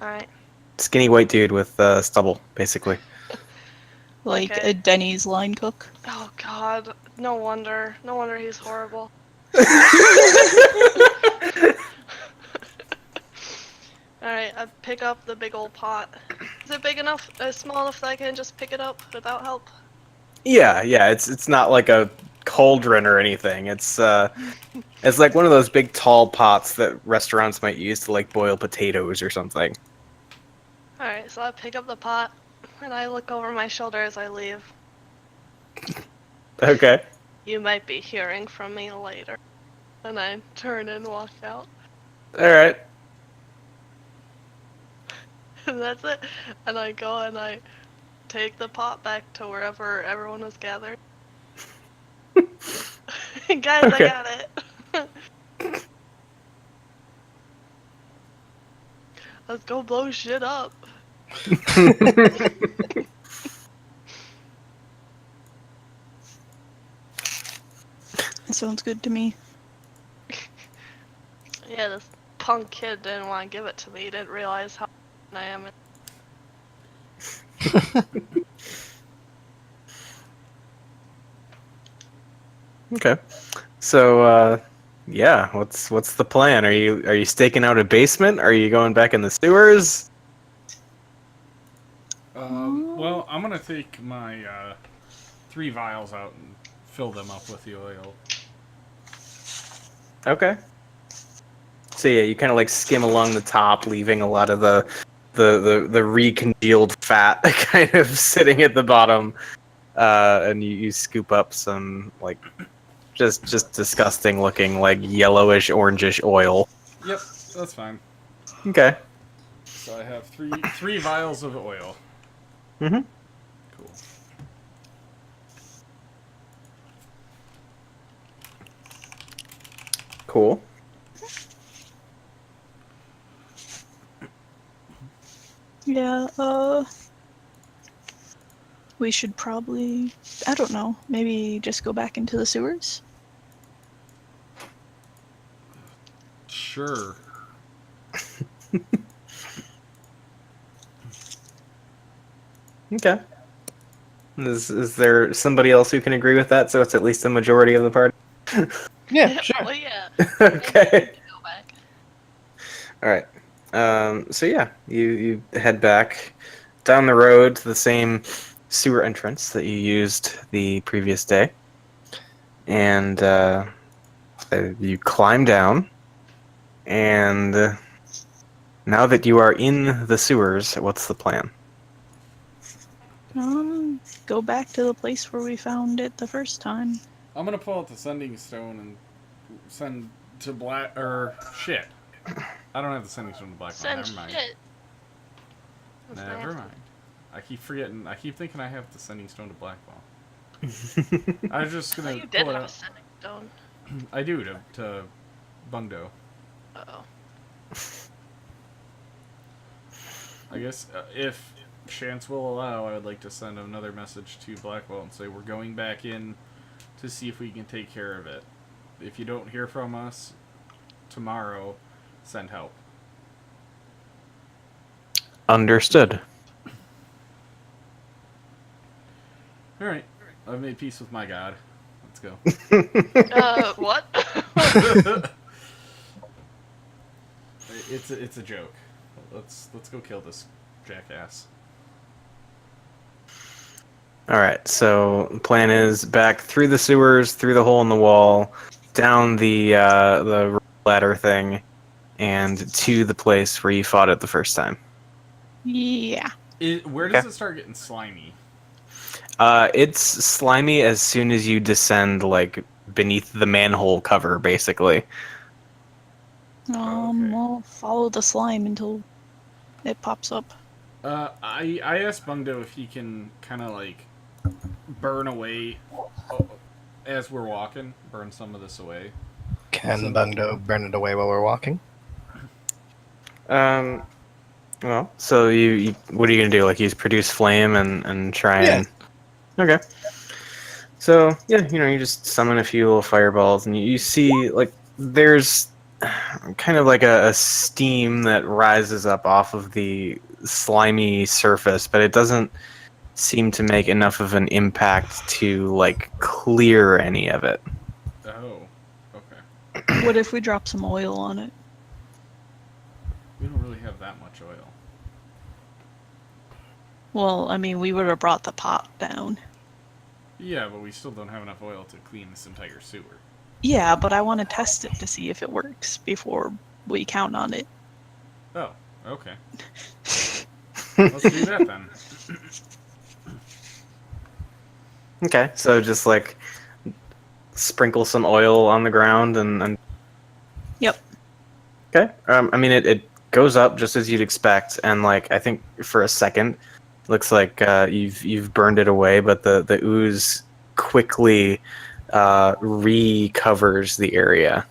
Alright. skinny white dude with stubble, basically. Like Okay. a Denny's line cook. Oh god. No wonder. No wonder he's horrible. Alright, I pick up the big old pot. Is it big enough, small enough that I can just pick it up without help? Yeah, it's not like a cauldron or anything. It's like one of those big tall pots that restaurants might use to like boil potatoes or something. Alright, so I pick up the pot, and I look over my shoulder as I leave. Okay. You might be hearing from me later. And I turn and walk out. All right. And that's it. And I go and I take the pot back to wherever everyone was gathered. Guys, Okay. I got it. Let's go blow shit up. That sounds good to me. Yeah, this punk kid didn't want to give it to me. He didn't realize how I am. Okay. So yeah, what's the plan? Are you staking out a basement? Are you going back in the sewers? Well, I'm gonna take my 3 vials out and fill them up with the oil. Okay. So yeah, you kind of like skim along the top, leaving a lot of the recongealed fat kind of sitting at the bottom, and you scoop up some like just disgusting looking like yellowish orangish oil. Yep, that's fine. Okay. So I have three vials of oil. Mhm. Cool. Cool. Yeah, we should probably, I don't know, maybe just go back into the sewers? Sure. Okay. Is there somebody else who can agree with that? So it's at least the majority of the party. Yeah, sure. Well, yeah. Okay. Go back. All right. So yeah, you head back down the road to the same sewer entrance that you used the previous day, and you climb down. And now that you are in the sewers, what's the plan? Go back to the place where we found it the first time. I'm gonna pull out the sending stone and send to Black. Or shit. I don't have the sending stone to Black. Send Never mind. shit. That's Never nasty. mind. I keep forgetting. I keep thinking I have the sending stone to Blackball. I was just Oh, gonna you did pull it have a out. sending stone. I do to Bungdo. Uh-oh. I guess if chance will allow, I would like to send another message to Blackwell and say we're going back in to see if we can take care of it. If you don't hear from us tomorrow, send help. Understood. All right, I've made peace with my god. Let's go. What? It's a joke. Let's go kill this jackass. All right. So the plan is back through the sewers, through the hole in the wall, down the ladder thing, and to the place where you fought it the first time. Yeah. Where does Okay. it start getting slimy? It's slimy as soon as you descend, like beneath the manhole cover, basically. Okay. We'll follow the slime until it pops up. I asked Bungdo if he can kind of like burn away as we're walking, burn some of this away. Can Bungdo burn it away while we're walking? Well, so you what are you gonna do? Like, use produce flame and try and. Okay. So yeah, you just summon a few little fireballs, and you see like there's kind of like a steam that rises up off of the slimy surface, but it doesn't seem to make enough of an impact to like clear any of it. Oh, okay. What if we drop some oil on it? We don't really have that much oil. Well, I mean, we would have brought the pot down. Yeah, but we still don't have enough oil to clean this entire sewer. Yeah, but I want to test it to see if it works before we count on it. Oh, okay. Let's do that then. Okay, so just like sprinkle some oil on the ground and Yep. okay. I mean it goes up just as you'd expect, and like I think for a second, looks like you've burned it away, but the ooze quickly recovers the area.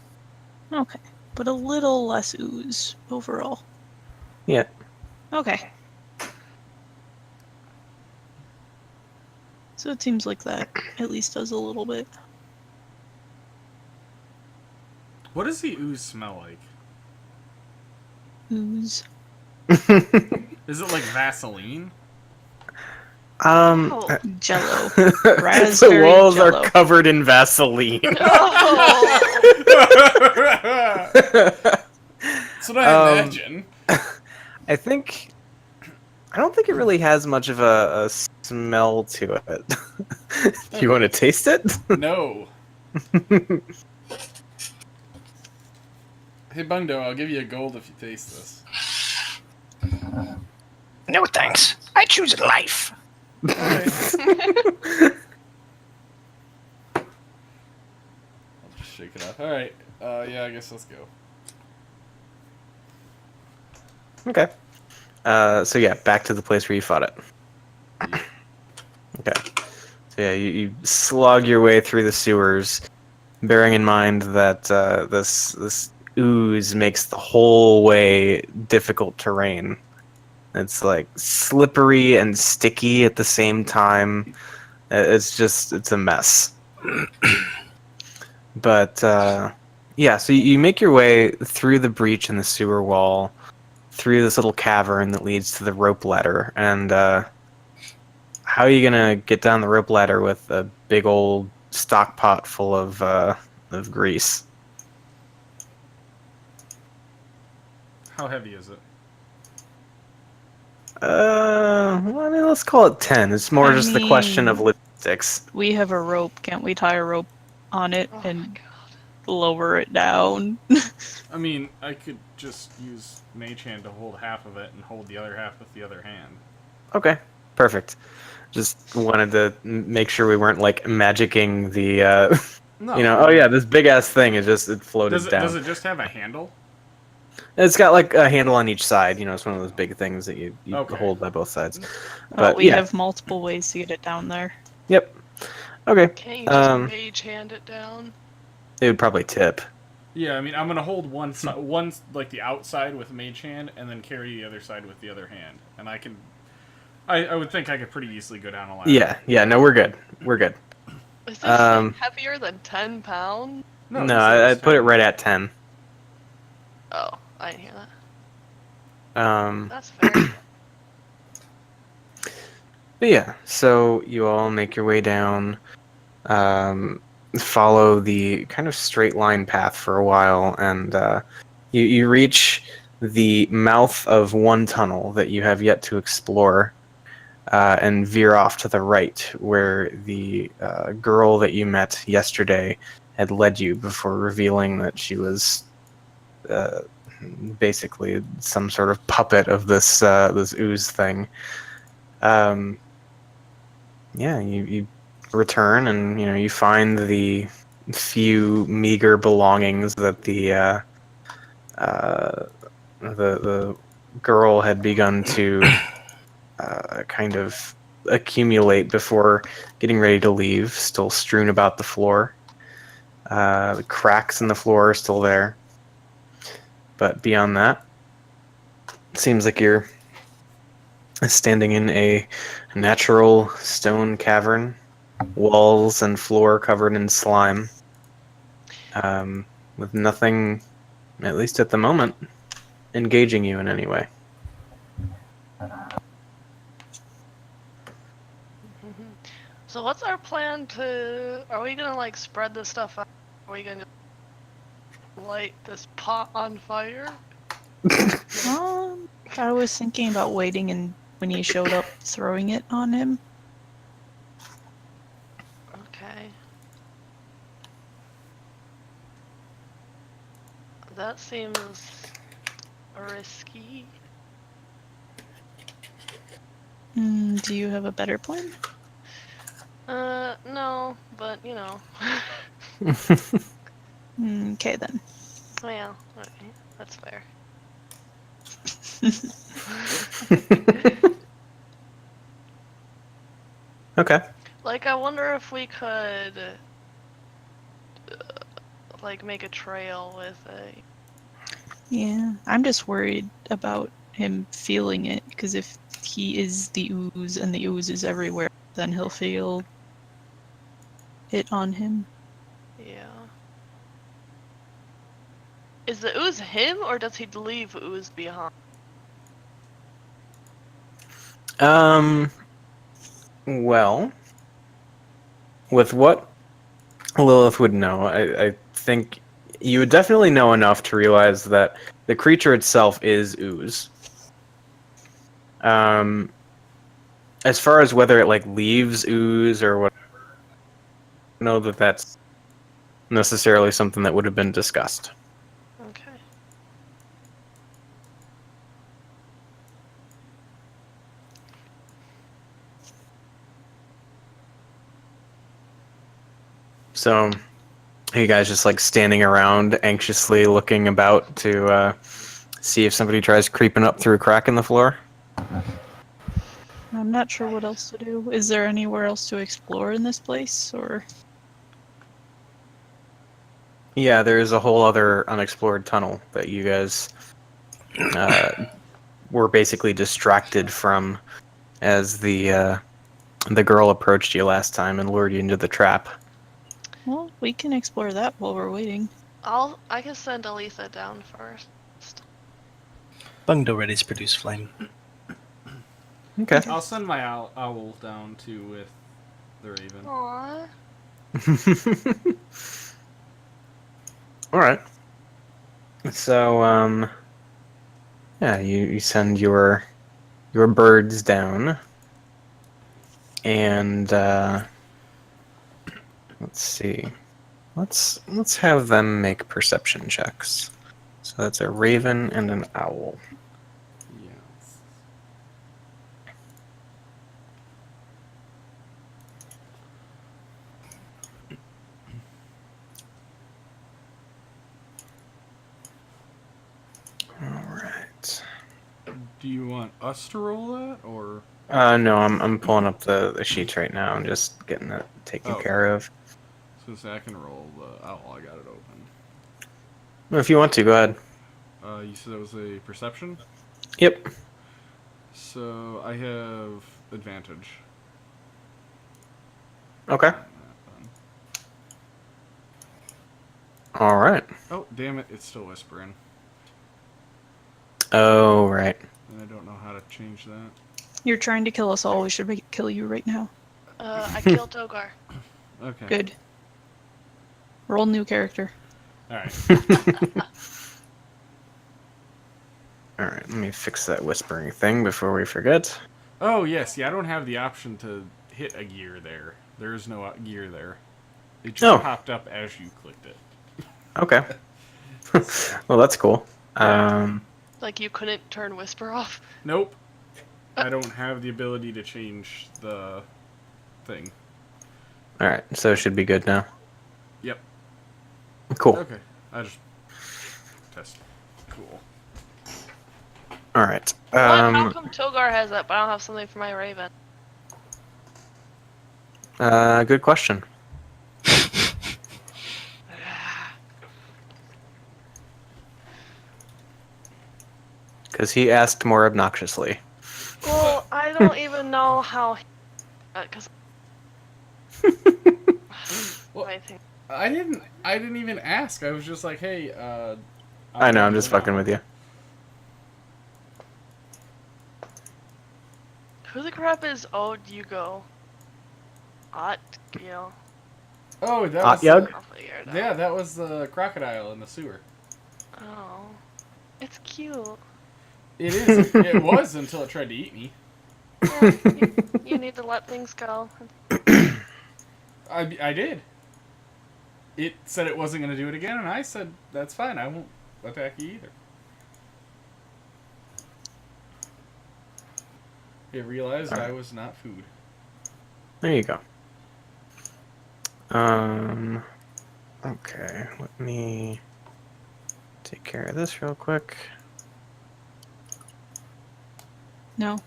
Okay. But a little less ooze overall. Yeah. Okay. So it seems like that at least does a little bit. What does the ooze smell like? Ooze. Is it like Vaseline? Oh. Jello. The Raspberry walls Jell-O. are covered in Vaseline. Oh. That's what I imagine. I don't think it really has much of a smell to it. Do you want to taste it? No. Hey Bungdo, I'll give you a gold if you taste this. No thanks. I choose life. Alright. I'll just shake it off. Alright. Yeah, I guess let's go. Okay. So yeah, back to the place where you fought it. Okay. So yeah, you slog your way through the sewers, bearing in mind that this ooze makes the whole way difficult terrain. It's like slippery and sticky at the same time. It's a mess. But yeah, so you make your way through the breach in the sewer wall, through this little cavern that leads to the rope ladder. And how are you gonna get down the rope ladder with a big old stock pot full of grease? How heavy is it? Well, I mean, let's call it 10. It's more I just the question of mean- logistics. We have a rope. Can't we tie a rope on it Oh my and god. lower it down? I mean, I could just use Mage Hand to hold half of it and hold the other half with the other hand. Okay, perfect. Just wanted to make sure we weren't like magicking the, No. oh yeah, this big ass thing is just it floated Does it, down. does it just have a handle? It's got like a handle on each side. It's one of those big things that you Okay. hold by both sides. Well, But we yeah, have multiple ways to get it down there. yep. Okay, Can't you just Um, mage hand it down? it would probably tip. Yeah, I mean, I'm gonna hold one side, like the outside with Mage Hand, and then carry the other side with the other hand, and I can. I would think I could pretty easily go down a ladder. Yeah. No, we're good. We're good. Is this Um, thing heavier than 10 pounds? No, this I is put it 10. right at 10. Oh, I didn't hear that. Um, That's fair. But yeah, so you all make your way down, follow the kind of straight line path for a while, and you reach the mouth of one tunnel that you have yet to explore, and veer off to the right, where the girl that you met yesterday had led you before revealing that she was basically some sort of puppet of this ooze thing. Yeah, you return and you find the few meager belongings that the girl had begun to kind of accumulate before getting ready to leave, still strewn about the floor. The cracks in the floor are still there, but beyond that, it seems like you're standing in a natural stone cavern, walls and floor covered in slime, with nothing, at least at the moment, engaging you in any way. So what's our plan to... Are we gonna, like, spread this stuff out? Are we gonna light this pot on fire? I was thinking about waiting and when he showed up, throwing it on him. Okay. That seems risky. Do you have a better plan? No, but you know. Okay then. Well, okay, that's fair. Okay. Like, I wonder if we could, like, make a trail with a... Yeah, I'm just worried about him feeling it, because if he is the ooze and the ooze is everywhere, then he'll feel it on him. Yeah. Is the ooze him, or does he leave ooze behind? Well, with what Lilith would know, I think you would definitely know enough to realize that the creature itself is ooze. As far as whether it like leaves ooze or whatever, I don't know that that's necessarily something that would have been discussed. Okay. So, are you guys just like standing around, anxiously looking about to see if somebody tries creeping up through a crack in the floor? I'm not sure what else to do. Is there anywhere else to explore in this place, or? Yeah, there is a whole other unexplored tunnel that you guys were basically distracted from as the girl approached you last time and lured you into the trap. Well, we can explore that while we're waiting. I can send Aletha down first. Bunged already's produce flame. Okay. I'll send my owl down too with the raven. Aww. All right. So, yeah, you send your birds down, and let's see. Let's have them make perception checks. So that's a raven and an owl. Yes. All right. Do you want us to roll that, or? No, I'm pulling up the sheets right now and just getting it taken Oh. care of. Since I can roll the owl, I got it open. If you want to, go ahead. You said it was a perception? Yep. So I have advantage. Okay. All right. Oh, damn it, it's still whispering. Oh, right. And I don't know how to change that. You're trying to kill us all. We should kill you right now. I killed Togar. Okay. Good. Roll new character. Alright. All right. Let me fix that whispering thing before we forget. Oh, yes, yeah, I don't have the option to hit a gear there. There is no gear there. It just Oh. popped up as you clicked it. Okay. Well, that's cool. Like you couldn't turn Whisper off. Nope. I don't have the ability to change the thing. All right. So it should be good now. Yep. Cool. Okay. I just test. Cool. All right. What? How come Togar has that, but I don't have something for my Raven? Good question. Because he asked more obnoxiously. Well, I don't even know how. Because. Well, I think. I didn't even ask. I was just like, hey, I know. I'm just fucking with you. Who the crap is Ode Yugo? You. Oh, that Hot was Yug? I'll figure it out. Yeah, that was the crocodile in the sewer. Oh. It's cute. It is. It was until it tried to eat me. Yeah, you need to let things go. I did. It said it wasn't going to do it again, and I said, that's fine, I won't attack you either. It realized I was not food. There you go. Okay, let me take care of this real quick. No.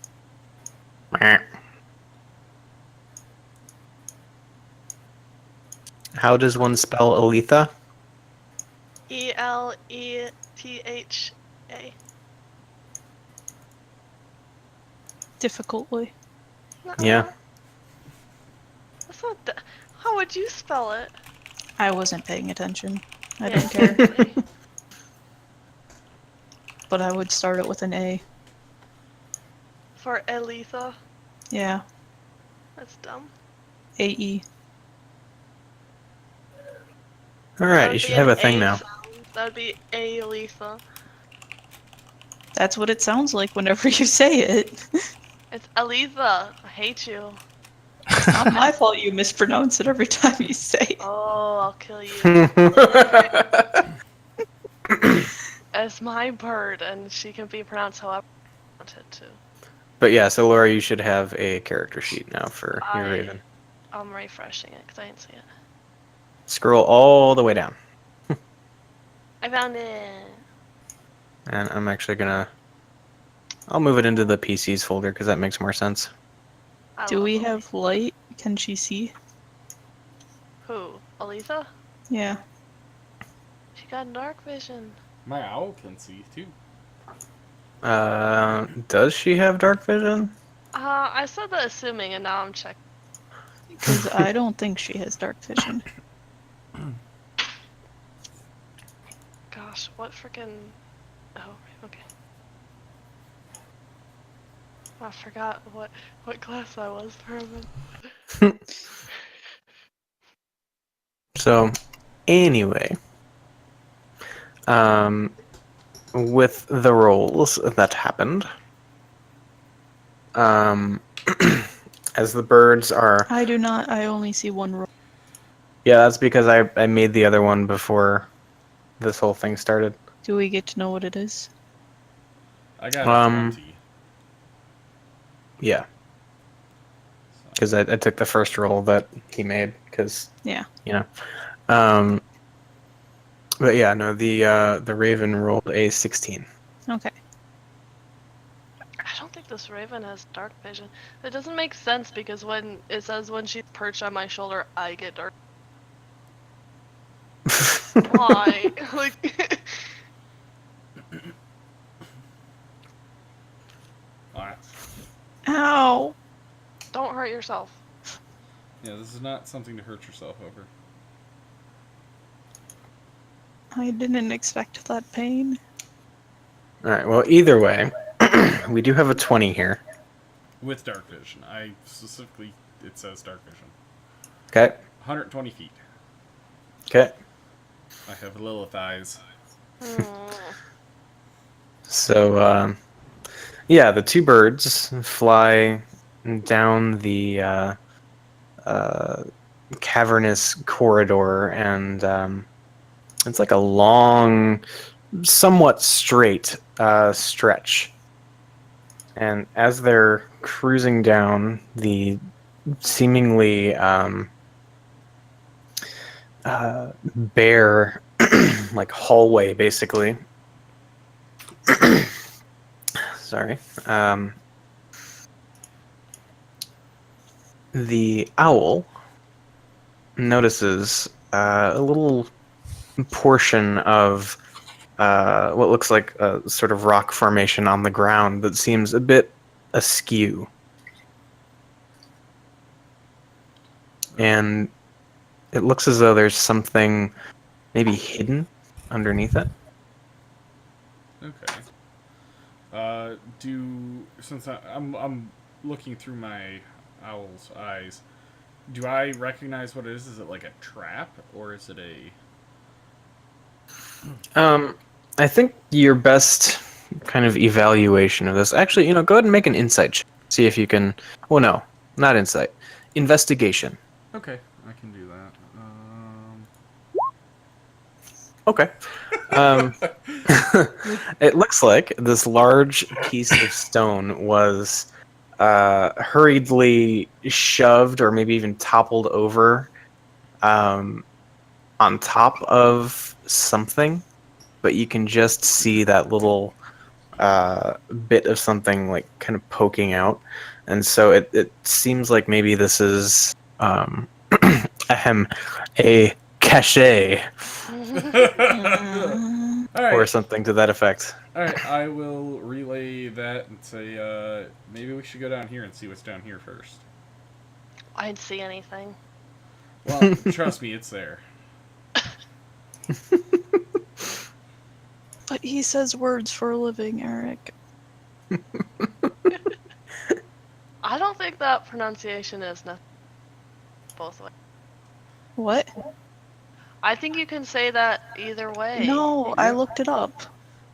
How does one spell Aletha? Eletha. Difficultly. Yeah. That's not how would you spell it? I wasn't paying attention. I Yeah, don't care. seriously. But I would start it with an A. For Aletha? Yeah. That's dumb. A-E. All That right, would you should be have a an thing A now. sound. That would be Aletha. That's what it sounds like whenever you say it. It's Aletha. I hate you. It's not my fault you mispronounce it every time you say it. Oh, I'll kill you. It's my bird, and she can be pronounced however I want it to. But yeah, so Laura, you should have a character sheet now for your I- Raven. I'm refreshing it because I didn't see it. Scroll all the way down. I found it. And I'm actually gonna... I'll move it into the PCs folder because that makes more sense. I Do love we Aletha. have light? Can she see? Who? Aletha? Yeah. She got dark vision. My owl can see, too. Does she have dark vision? I said that assuming, and now I'm checking. Because I don't think she has dark vision. Gosh, what freaking. Oh, okay. I forgot what class I was for a minute. So, anyway, with the rolls that happened, as the birds are, I do not. I only see one roll. yeah, that's because I made the other one before this whole thing started. Do we get to know what it is? I got a 20. Yeah, because I took the first roll that he made, because Yeah. But yeah, no, the Raven rolled a 16. Okay. I don't think this raven has dark vision. It doesn't make sense because when it says when she's perched on my shoulder, I get dark. Why? Like, Alright. Ow! don't hurt yourself. Yeah, this is not something to hurt yourself over. I didn't expect that pain. All right. Well, either way, we do have a 20 here. With dark vision. I specifically, it says dark vision. Okay. 120 feet. Okay. I have Lilith eyes. So, yeah, the two birds fly down the cavernous corridor, and it's like a long, somewhat straight stretch. And as they're cruising down the seemingly bare, like hallway, basically. Sorry. The owl notices a little portion of what looks like a sort of rock formation on the ground that seems a bit askew. And it looks as though there's something maybe hidden underneath it. Okay. Since I'm looking through my owl's eyes, do I recognize what it is? Is it like a trap, or is it a... I think your best kind of evaluation of this, actually, go ahead and make an insight check. See if you can. Well, no, not insight. Investigation. Okay, I can do that. Okay. It looks like this large piece of stone was hurriedly shoved or maybe even toppled over on top of something, but you can just see that little bit of something like kind of poking out. And so it seems like maybe this is a cache Alright. or something to that effect. Alright, I will relay that and say, maybe we should go down here and see what's down here first. I didn't see anything. Well, trust me, it's there. But he says words for a living, Eric. I don't think that pronunciation is both ways. What? I think you can say that either way. No, I looked it up.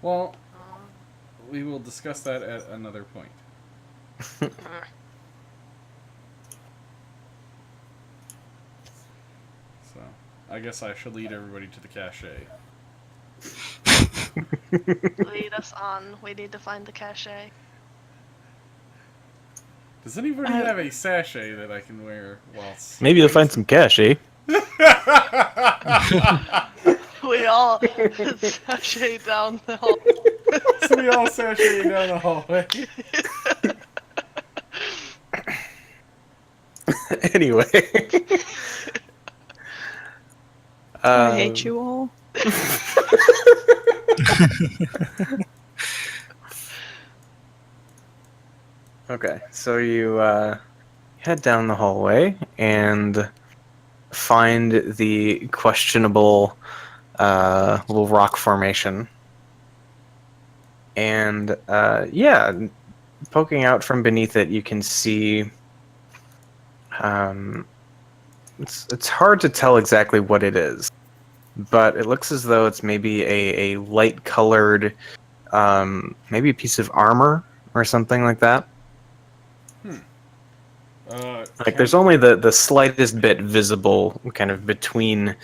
Well, we will discuss that at another point. So, I guess I should lead everybody to the cache. Lead us on. We need to find the cache. Does anybody have a sachet that I can wear whilst... Maybe you'll find some cash, eh? We all sashay down the hall. So we all sashay down the hallway. Anyway. I hate you all. Okay, so you head down the hallway and find the questionable little rock formation. And yeah, poking out from beneath it, you can see. It's hard to tell exactly what it is, but it looks as though it's maybe a light colored, maybe a piece of armor or something like that. Like there's only the slightest bit visible, kind of between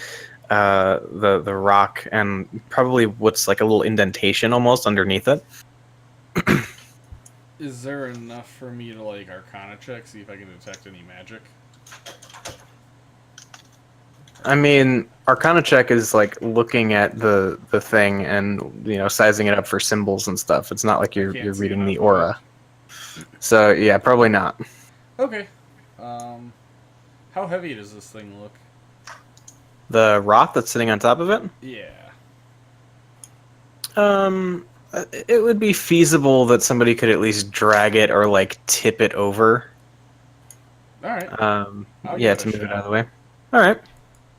the rock and probably what's like a little indentation almost underneath it. Is there enough for me to like Arcana check, see if I can detect any magic? I mean, Arcana check is like looking at the thing and sizing it up for symbols and stuff. It's not like you're see reading the enough of aura. So yeah, probably not. Okay. How heavy does this thing look? The rock that's sitting on top of it. Yeah. It would be feasible that somebody could at least drag it or like tip it over. All right. Yeah, to move it out of the way. All right.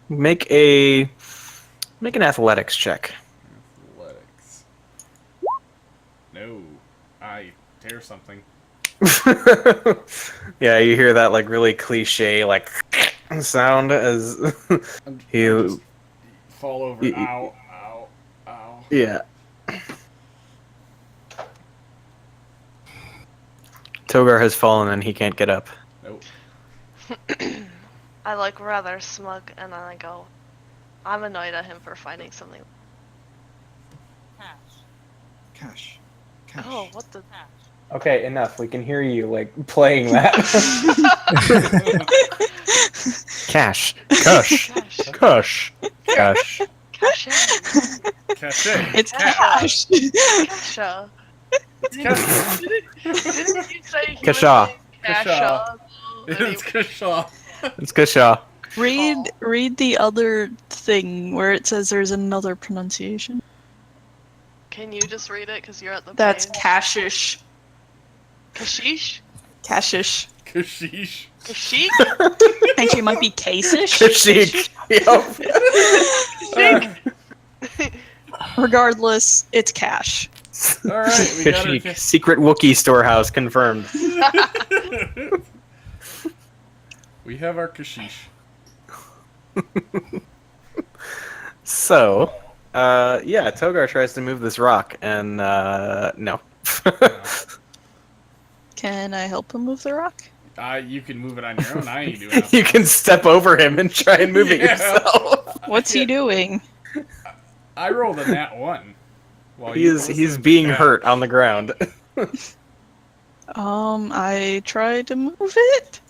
Make an athletics check. Athletics. No, I tear something. Yeah, you hear that like really cliche like sound as you Fall over. Ow! Ow! Ow! yeah. Togar has fallen and he can't get up. Nope. I look rather smug and I go, I'm annoyed at him for finding something. Cash. Oh, what the? Okay, enough. We can hear you like playing that. Cash. Kush. Cash. Kush. Cash. Cash. Cachet. It's Cash. cash. Casha. Cash. Didn't you say he Kasha. was Casha? It's Kashaw. It's Kushaw. Read the other thing where it says there's another pronunciation. Can you just read it because you're at the That's page? cashish. Kashish? Cashish. Kashish. Kashish? Actually, it might be casish. Kashyyyk. Yep. Regardless, it's cash. All right, we got Kashyyyk. Secret Wookiee storehouse confirmed. We have our Kashish. So, yeah, Togar tries to move this rock, and no. Can I help him move the rock? You can move it on your own. I ain't doing nothing. You can step over him and try and move it Yeah. yourself. What's he doing? I rolled a nat 1. While He's being hurt on the ground. I tried to move it.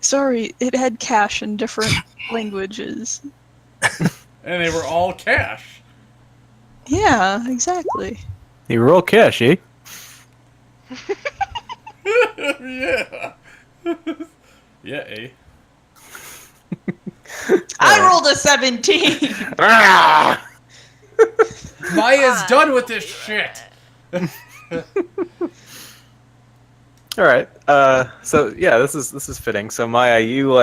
Sorry, it had cash in different languages. And they were all cash. Yeah, exactly. You roll cash, eh? Yeah. Yeah, eh? I rolled a 17. Ah! Maya's done with this shit. All right. So yeah, this is fitting. So Maya, you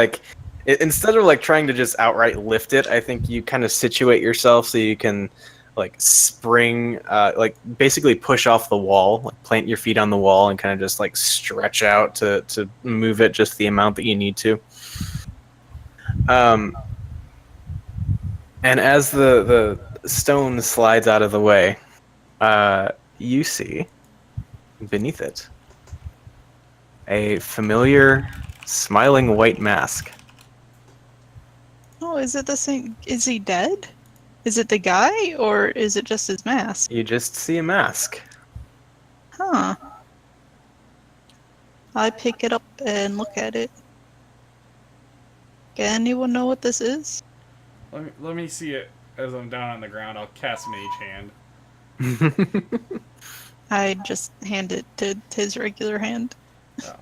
instead of like trying to just outright lift it, I think you kind of situate yourself so you can like spring, like basically push off the wall, like plant your feet on the wall and kind of just like stretch out to move it just the amount that you need to. And as the stone slides out of the way, you see beneath it a familiar, smiling white mask. Oh, is it the same? Is he dead? Is it the guy, or is it just his mask? You just see a mask. Huh. I pick it up and look at it. Can anyone know what this is? Let me see it as I'm down on the ground. I'll cast Mage Hand. I just hand it to his regular hand. Oh.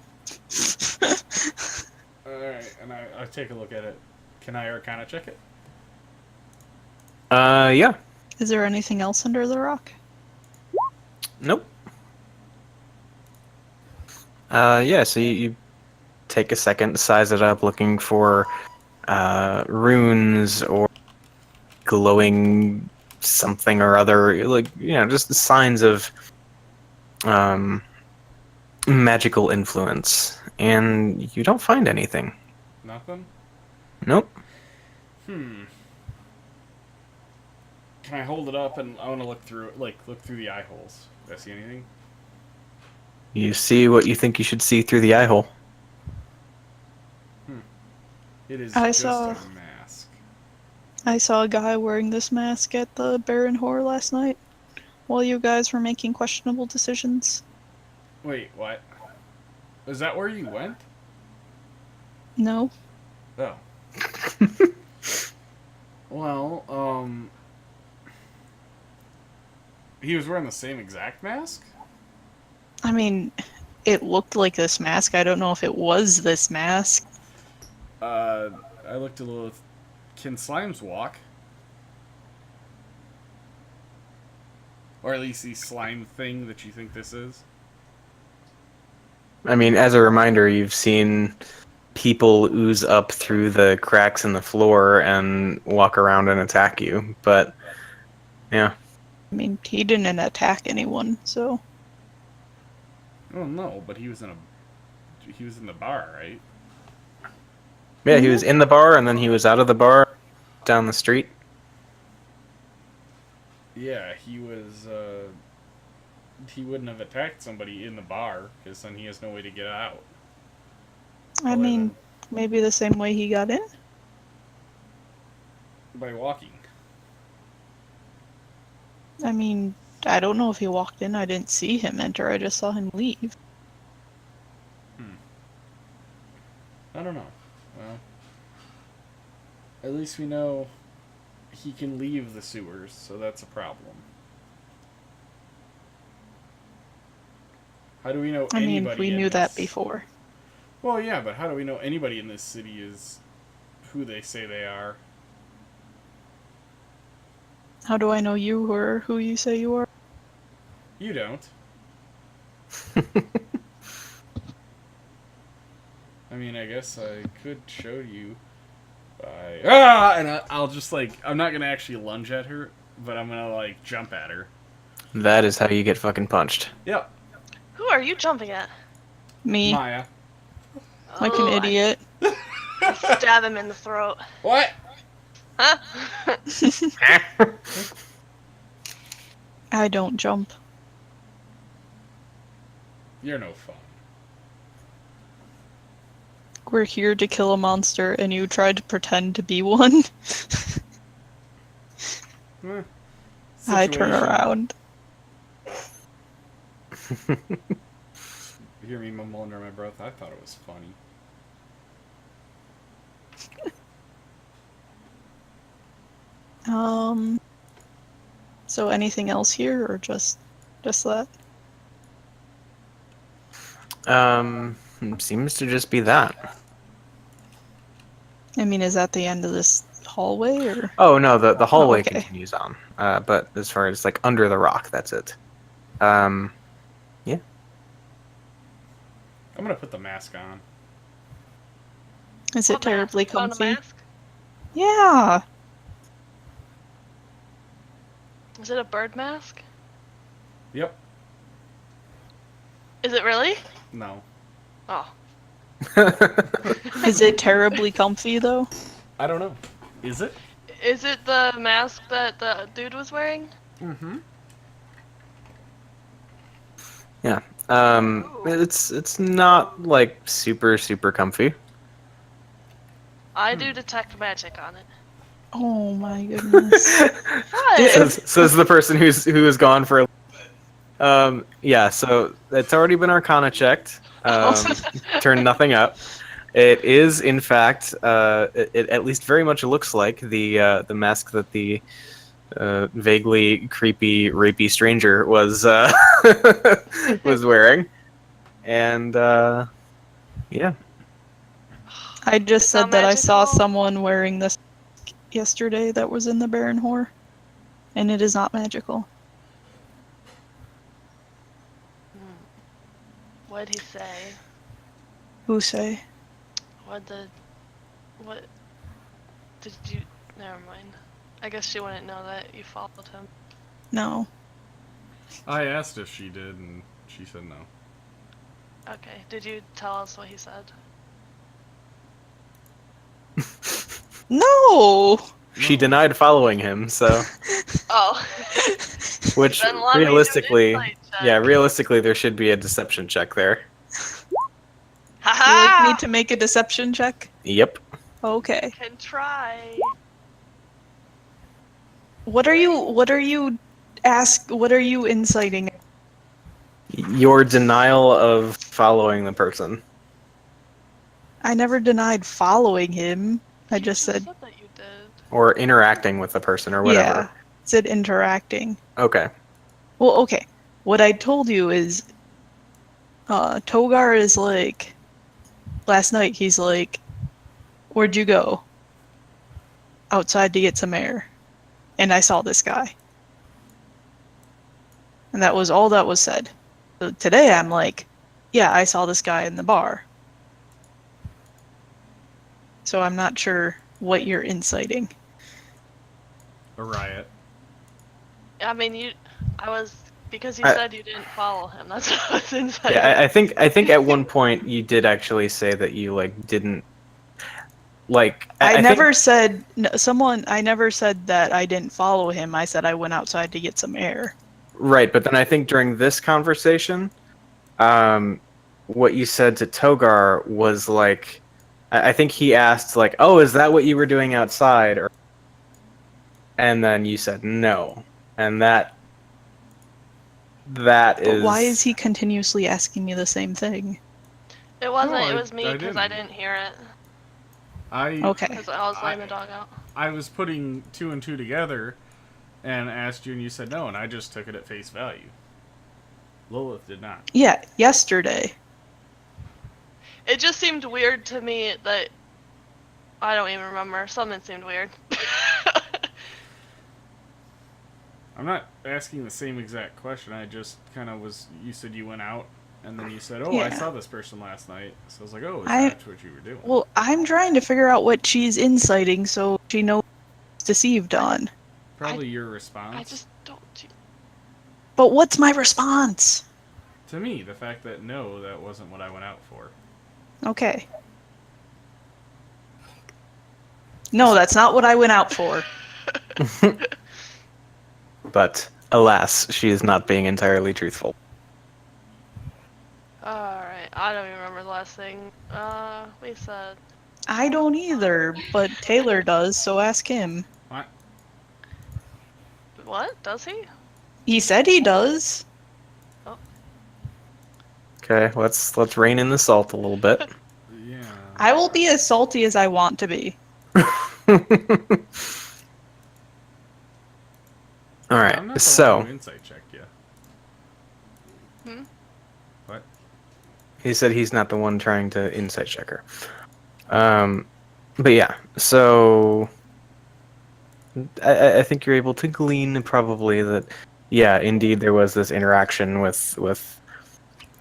Alright, and I take a look at it. Can I Arcana check it? Yeah. Is there anything else under the rock? Nope. Yeah, so you take a second, size it up, looking for runes or glowing something or other, like, just the signs of magical influence, and you don't find anything. Nothing? Nope. Can I hold it up and I want to look through it, look through the eye holes? Do I see anything? You see what you think you should see through the eye hole. It is I just saw- a mask. I saw a guy wearing this mask at the Baron Whore last night while you guys were making questionable decisions. Wait, what? Is that where you went? No? Oh. Well, he was wearing the same exact mask? I mean, it looked like this mask. I don't know if it was this mask. I looked a little. Can slimes walk? Or at least the slime thing that you think this is? I mean, as a reminder, you've seen people ooze up through the cracks in the floor and walk around and attack you, but yeah. I mean, he didn't attack anyone, so. Oh no, but he was in the bar, right? Yeah, he was in the bar and then he was out of the bar down the street. Yeah, he was. He wouldn't have attacked somebody in the bar because then he has no way to get out. I Other mean, maybe the same way he got in? than by walking. I mean, I don't know if he walked in. I didn't see him enter. I just saw him leave. I don't know. Well, at least we know he can leave the sewers, so that's a problem. How do we know I mean, anybody we in knew that this- before. Well, yeah, but how do we know anybody in this city is who they say they are? How do I know you or who you say you are? You don't. I mean, I guess I could show you by... And I'll just, I'm not going to actually lunge at her, but I'm going to, jump at her. That is how you get fucking punched. Yep. Who are you jumping at? Me, Maya. like an Oh, idiot. I stab him in the throat. What? Huh? I don't jump. You're no fun. We're here to kill a monster, and you tried to pretend to be one. I turn Situation. around. You hear me mumble under my breath? I thought it was funny. So anything else here, or just that? Seems to just be that. I mean, is that the end of this hallway, or? Oh no, the hallway okay. continues on. But as far as under the rock, that's it. Yeah. I'm gonna put the mask on. Is it What terribly mask? Found a comfy? mask? Yeah. Is it a bird mask? Yep. Is it really? No. Oh. Is it terribly comfy though? I don't know. Is it? Is it the mask that the dude was wearing? Mm-hmm. Yeah. It's not super comfy. I do detect magic on it. Oh my goodness. What? Says the person who is gone for. Yeah. So it's already been Arcana checked. Turned nothing up. It is, in fact, it at least very much looks like the mask that the vaguely creepy, rapey stranger was was wearing, and yeah. I just It's not said that I saw magical? someone wearing this yesterday that was in the Baron Whore, and it is not magical. What'd he say? Who say? What did you? Never mind. I guess she wouldn't know that you followed him. No. I asked if she did, and she said no. Okay. Did you tell us what he said? No! She No. denied following him, so Oh. which Then let me do an realistically, insight check. yeah, realistically there should be a deception check there. Would you like Haha! me to make a deception check? Yep. Okay. Can try. What are you inciting? Your denial of following the person. I never denied following him. I You just said, that you did. Or interacting with the person or whatever. yeah. Said interacting. Okay. Well, okay. What I told you is, Togar is like, last night he's like, where'd you go? Outside to get some air. And I saw this guy. And that was all that was said. So today I'm like, yeah, I saw this guy in the bar. So I'm not sure what you're inciting. A riot. I mean, because you I- said you didn't follow him. That's what I was inciting. Yeah, I think at one point you did actually say that you like didn't like I think- never said I never said that I didn't follow him. I said I went outside to get some air. Right, but then I think during this conversation, what you said to Togar was like, I think he asked like, "Oh, is that what you were doing outside?" And then you said no, and that But is why is he continuously asking me the same thing? It wasn't. No, it was me I because I didn't hear it. Okay. Because I was letting the dog out. I was putting two and two together and asked you, and you said no, and I just took it at face value. Lilith did not. Yeah, yesterday. It just seemed weird to me that I don't even remember. Something seemed weird. I'm not asking the same exact question. I just kind of was. You said you went out, and then you said, "Oh, I Yeah. saw this person last night." So I was like, "Oh, is I- that what you were doing?" Well, I'm trying to figure out what she's inciting so she knows she's deceived on. Probably your response. I just don't. But what's my response? To me, the fact that no, that wasn't what I went out for. Okay. No, that's not what I went out for. But alas, she is not being entirely truthful. Alright, I don't even remember the last thing. We said. I don't either, but Taylor does, so ask him. What? What? Does he? He said he does. Okay, let's rein in the salt a little bit. Yeah. I will be as salty as I want to be. All I'm right, not the one so who insight checked you. Hmm? What? he said he's not the one trying to insight check her. But yeah, so I think you're able to glean probably that, yeah, indeed there was this interaction with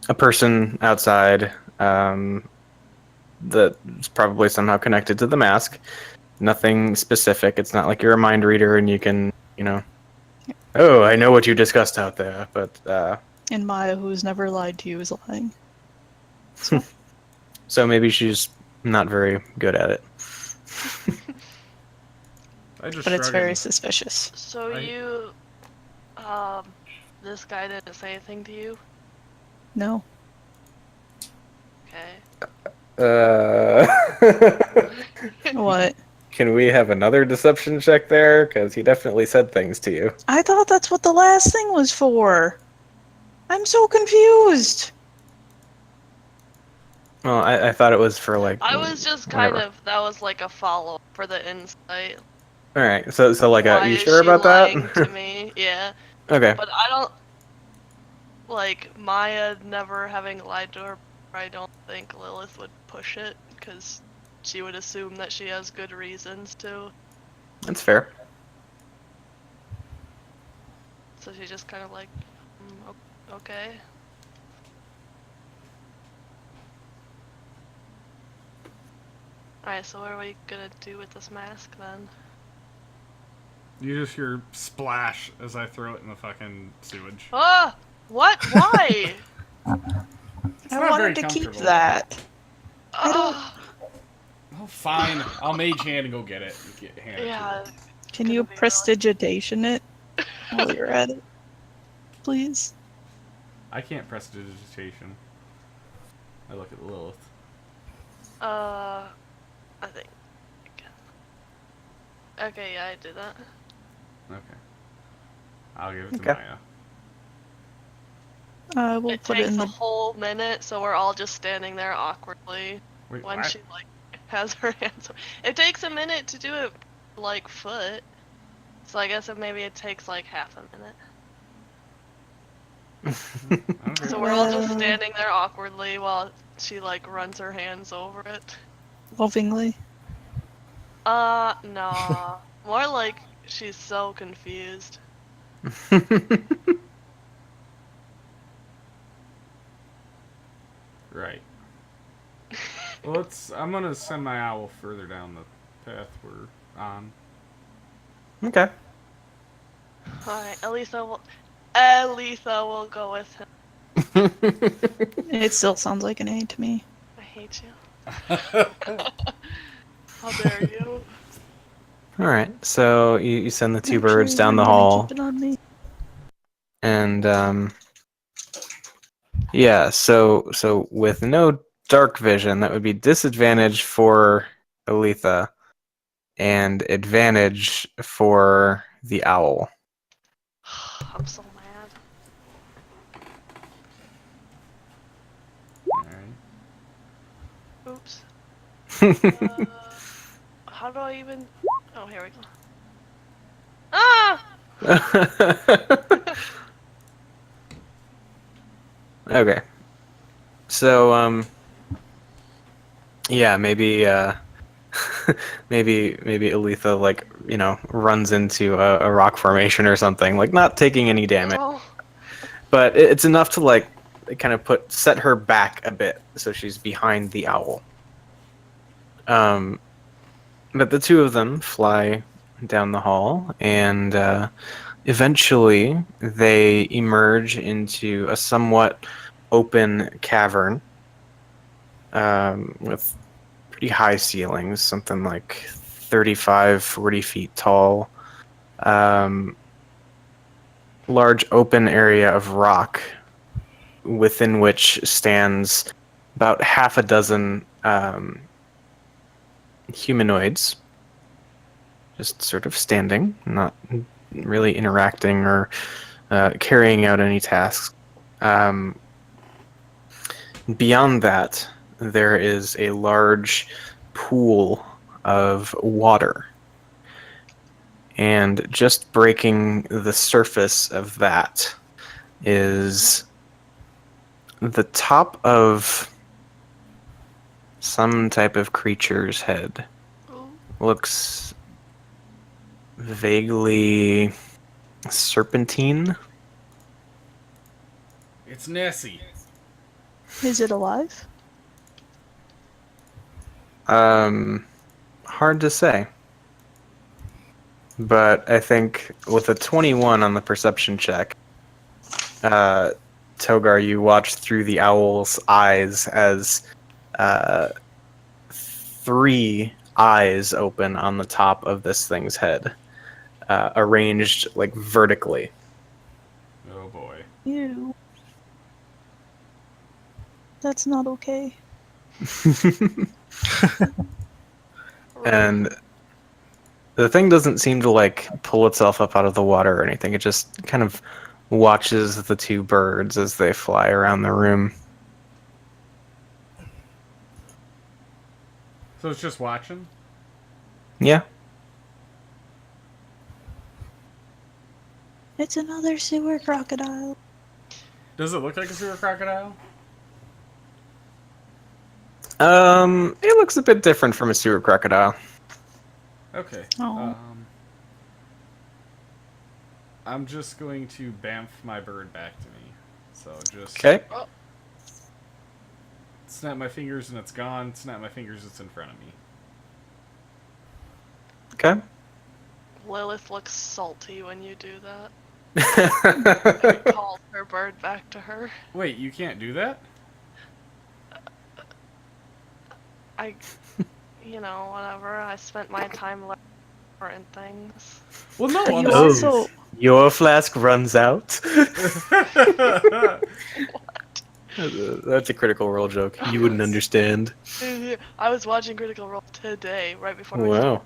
a person outside that's probably somehow connected to the mask. Nothing specific. It's not like you're a mind reader and you can, oh, I know what you discussed out there, but And Maya, who's never lied to you, is lying. so maybe she's not very good at it. I just But it's shrugged very and- suspicious. So I- you. This guy didn't say anything to you? No. Okay. What? Can we have another deception check there? Because he definitely said things to you. I thought that's what the last thing was for. I'm so confused. Well, I thought it was for like. I was just kind whatever. of. That was like a follow for the insight. All right, so like, Why you is sure she about lying that? to me? Yeah. Okay. But I don't. Like, Maya never having lied to her, I don't think Lilith would push it, because she would assume that she has good reasons to. That's fair. So she's just kind of like, okay. Alright, so what are we gonna do with this mask then? You just hear splash as I throw it in the fucking sewage. Ah! What? Why? It's I not very wanted to keep comfortable. that. I don't. Ah, Oh, fine. I'll mage hand and go get it. Hand it to yeah. her. Can Gonna you be really- prestidigitation it while you're at it, please? I can't press digitation. I look at Lilith. I think. Okay, yeah, I did that. Okay. I'll give it to Okay. Maya. We'll It put it takes in a the. whole minute, so we're all just standing there awkwardly Wait, when what? she like has her hands. It takes a minute to do it, like foot. So I guess maybe it takes like half a minute. Okay. So we're all just Well- standing there awkwardly while she like runs her hands over it. Lovingly. Nah. More like she's so confused. Right. Well, I'm gonna send my owl further down the path we're on. Okay. Alright, Elitha will go with him. It still sounds like an A to me. I hate you. How dare you? All right. So you send the two I'm birds sure down the you're gonna hall, keep it on me. and yeah. So with no dark vision, that would be disadvantage for Aletha, and advantage for the owl. I'm so mad. Alright. Oops. How do I even? Oh, here we go. Ah! Okay. So yeah, maybe maybe Aletha, like, runs into a rock formation or something, like not taking any damage, Oh, but it's enough to like kind of set her back a bit so she's behind the owl. But the two of them fly down the hall, and eventually they emerge into a somewhat open cavern with pretty high ceilings, something like 35, 40 feet tall. Large open area of rock within which stands about half a dozen humanoids, just sort of standing, not really interacting or carrying out any tasks. Beyond that, there is a large pool of water. And just breaking the surface of that is the top of some type of creature's head. ooh. Looks vaguely serpentine. It's Nessie. Is it alive? Hard to say. But I think with a 21 on the perception check, Togar, you watched through the owl's eyes as 3 eyes open on the top of this thing's head, arranged like vertically. Oh boy. Ew. That's not okay. And the thing doesn't seem to like pull itself up out of the water or anything. It just kind of watches the 2 birds as they fly around the room. So it's just watching? Yeah. It's another sewer crocodile. Does it look like a sewer crocodile? It looks a bit different from a sewer crocodile. Okay. Oh. I'm just going to bamf my bird back to me. So just Okay. snap my fingers and it's gone. Snap my fingers, it's in front of me. Okay. Lilith looks salty when you do that. It calls her bird back to her. Wait, you can't do that? Whatever. I spent my time learning important things. Well, no, But I'm you serious. also Your flask runs out. That's a Critical Role joke. You wouldn't understand. I was watching Critical Role today, right before we Wow.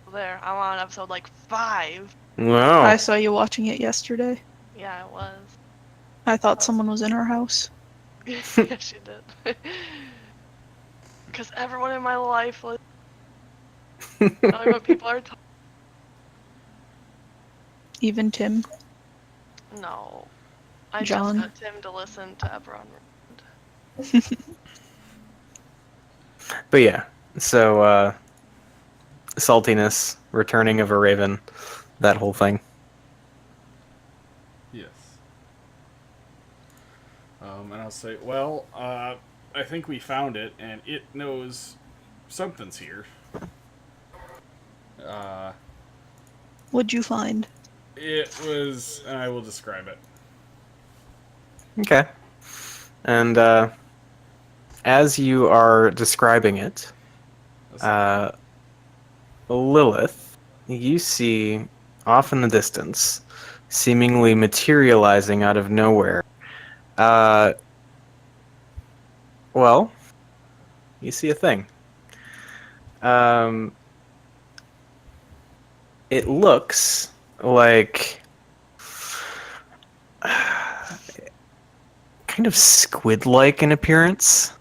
were there. I'm on episode like 5. Wow. I saw you watching it yesterday. Yeah, it was. I thought someone was in our house. Yeah, she did. Because everyone in my life was knowing what people are talking. Even Tim. No. I John. just got Tim to listen to Eberron. But yeah, so saltiness, returning of a raven, that whole thing. Yes. And I'll say, well, I think we found it, and it knows something's here. What'd you find? It was, and I will describe it. Okay. And as you are describing it, Lilith, you see off in the distance, seemingly materializing out of nowhere. Well, you see a thing. It looks like kind of squid-like in appearance.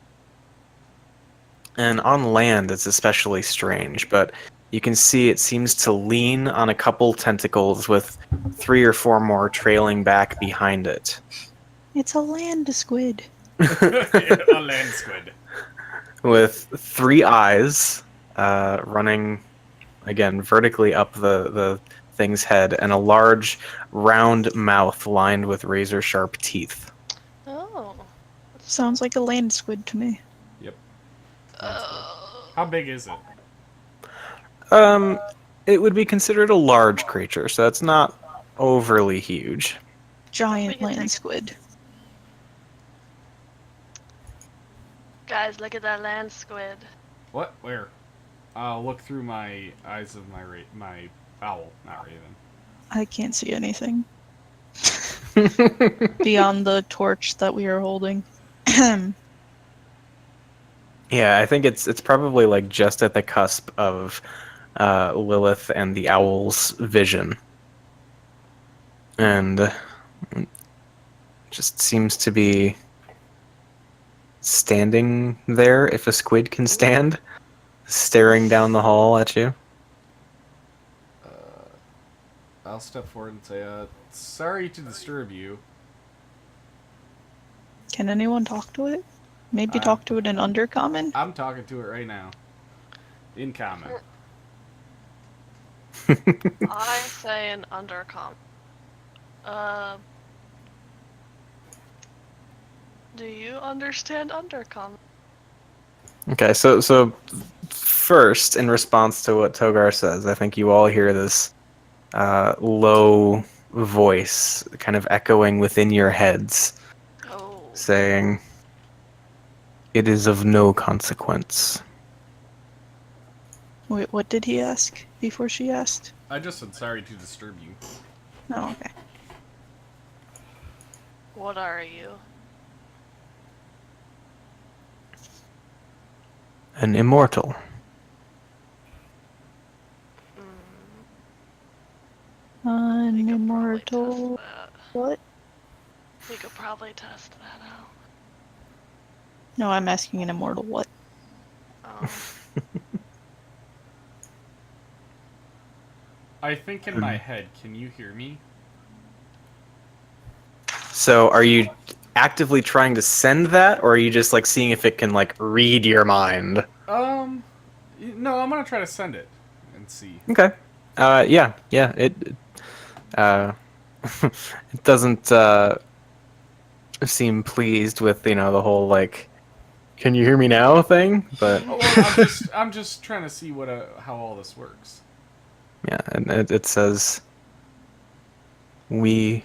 And on land, it's especially strange, but you can see it seems to lean on a couple tentacles with 3 or 4 more trailing back behind it. It's a land squid. A land squid. With 3 eyes running, again, vertically up the thing's head, and a large, round mouth lined with razor-sharp teeth. Oh. Sounds like a land squid to me. Yep. How big is it? It would be considered a large creature, so it's not overly huge. Giant land squid. Guys, look at that land squid. What? Where? I'll look through my eyes of my owl, not raven. I can't see anything beyond the torch that we are holding. Yeah, I think it's probably like just at the cusp of Lilith and the owl's vision, and just seems to be standing there, if a squid can stand, staring down the hall at you. I'll step forward and say, sorry to disturb you. Can anyone talk to it? Maybe talk to it in Undercommon? I'm talking to it right now. In common. I say an undercom. Do you understand undercom? Okay, so first, in response to what Togar says, I think you all hear this low voice kind of echoing within your heads, Oh. saying, "It is of no consequence." Wait, what did he ask before she asked? I just said sorry to disturb you. Oh, okay. What are you? An immortal. An We could probably immortal. test that. What? We could probably test that out. No, I'm asking an immortal what? I think in my head, can you hear me? So, are you actively trying to send that, or are you just like seeing if it can like read your mind? No, I'm gonna try to send it and see. Okay. Yeah. It it doesn't seem pleased with the whole like, "Can you hear me now?" thing, but Oh, well, I'm just trying to see what how all this works. Yeah, and it says, we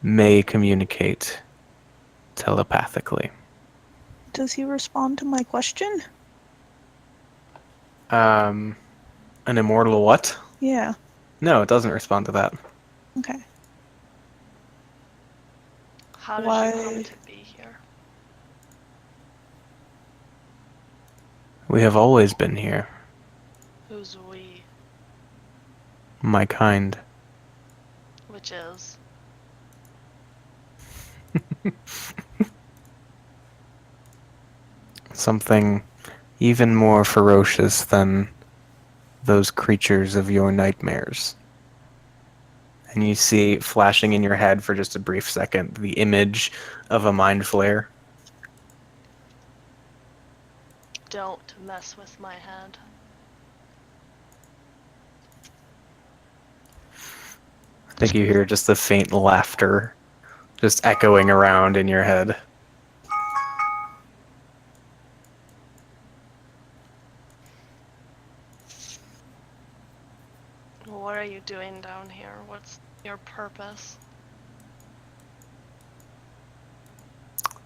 may communicate telepathically. Does he respond to my question? An immortal what? Yeah. No, it doesn't respond to that. Okay. How did you Why- come to be here? We have always been here, Who's we? my kind. Which is? Something even more ferocious than those creatures of your nightmares. And you see, flashing in your head for just a brief second, the image of a mind flare. Don't mess with my head. I think you hear just the faint laughter just echoing around in your head. What are you doing down here? What's your purpose?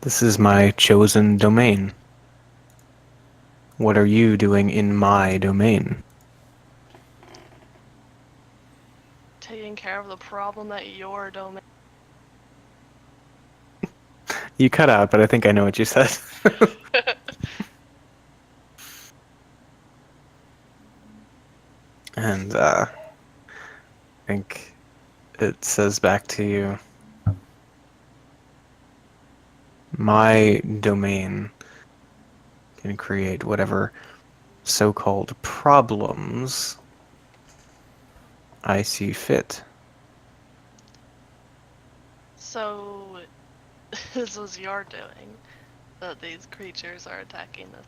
This is my chosen domain. What are you doing in my domain? Taking care of the problem at your domain. You cut out, but I think I know what you said. And I think it says back to you, my domain can create whatever so-called problems I see fit. So, this was your doing that these creatures are attacking us.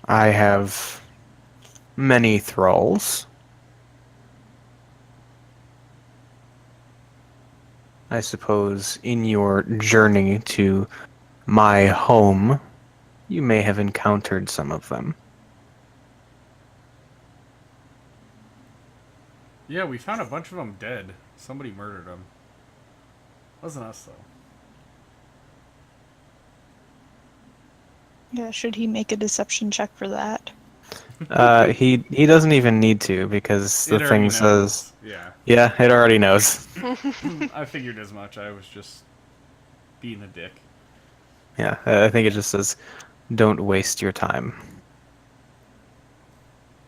I have many thralls. I suppose in your journey to my home, you may have encountered some of them. Yeah, we found a bunch of them dead. Somebody murdered them. Wasn't us, though. Yeah, should he make a deception check for that? He doesn't even need to because the It already thing says, knows. Yeah. yeah, it already knows. I figured as much. I was just being a dick. Yeah, I think it just says, don't waste your time.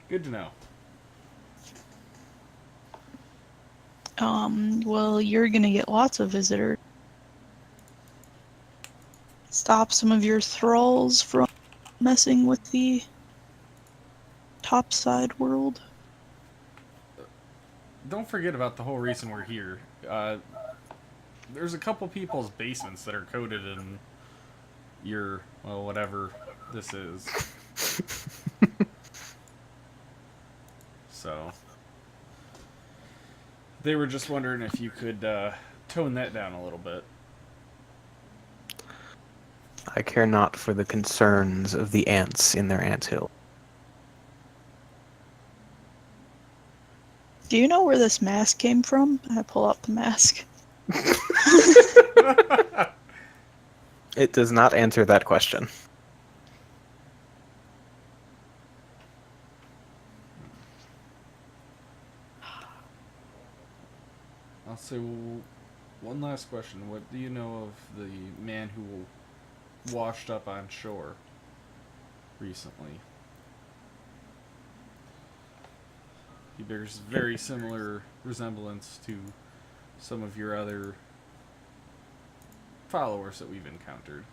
Good to know. Well, you're gonna get lots of visitors. Stop some of your thralls from messing with the topside world. Don't forget about the whole reason we're here. There's a couple people's basements that are coded in your, well, whatever this is. So, they were just wondering if you could tone that down a little bit. I care not for the concerns of the ants in their anthill. Do you know where this mask came from? I pull out the mask. It does not answer that question. I'll say, well, one last question. What do you know of the man who washed up on shore recently? He bears very similar resemblance to some of your other followers that we've encountered.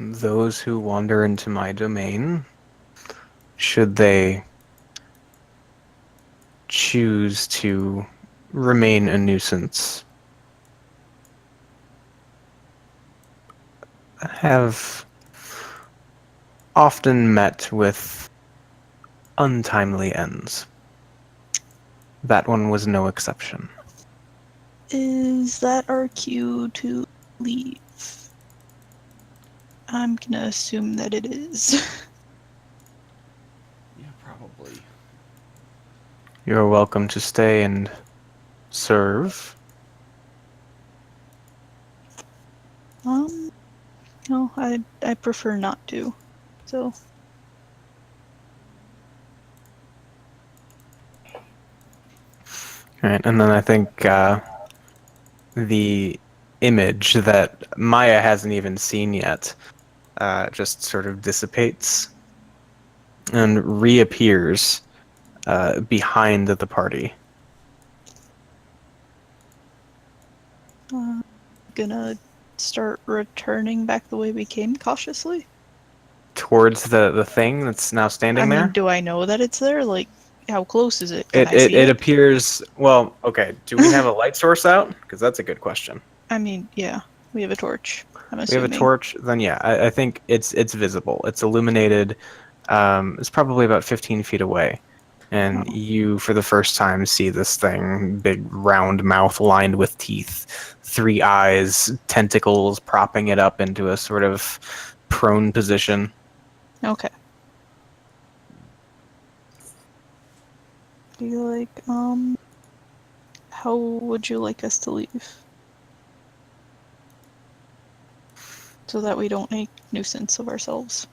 Those who wander into my domain, should they choose to remain a nuisance, have often met with untimely ends. That one was no exception. Is that our cue to leave? I'm gonna assume that it is. Yeah, probably. You're welcome to stay and serve. No, I prefer not to. So, Right, and then I think the image that Maya hasn't even seen yet just sort of dissipates and reappears behind the party. gonna start returning back the way we came cautiously. Towards the thing that's now I standing mean, there. do I know that it's there? Like, how close is it? Can It, I it see it it? appears. Well, okay. Do we have a light source out? Because that's a good question. I mean, yeah, we have a torch. I'm We have a assuming. torch. Then yeah, I think it's visible. It's illuminated. It's probably about 15 feet away, and Oh. you, for the first time, see this thing: big round mouth lined with teeth, 3 eyes, tentacles propping it up into a sort of prone position. Okay. Be like, how would you like us to leave? So that we don't make nuisance of ourselves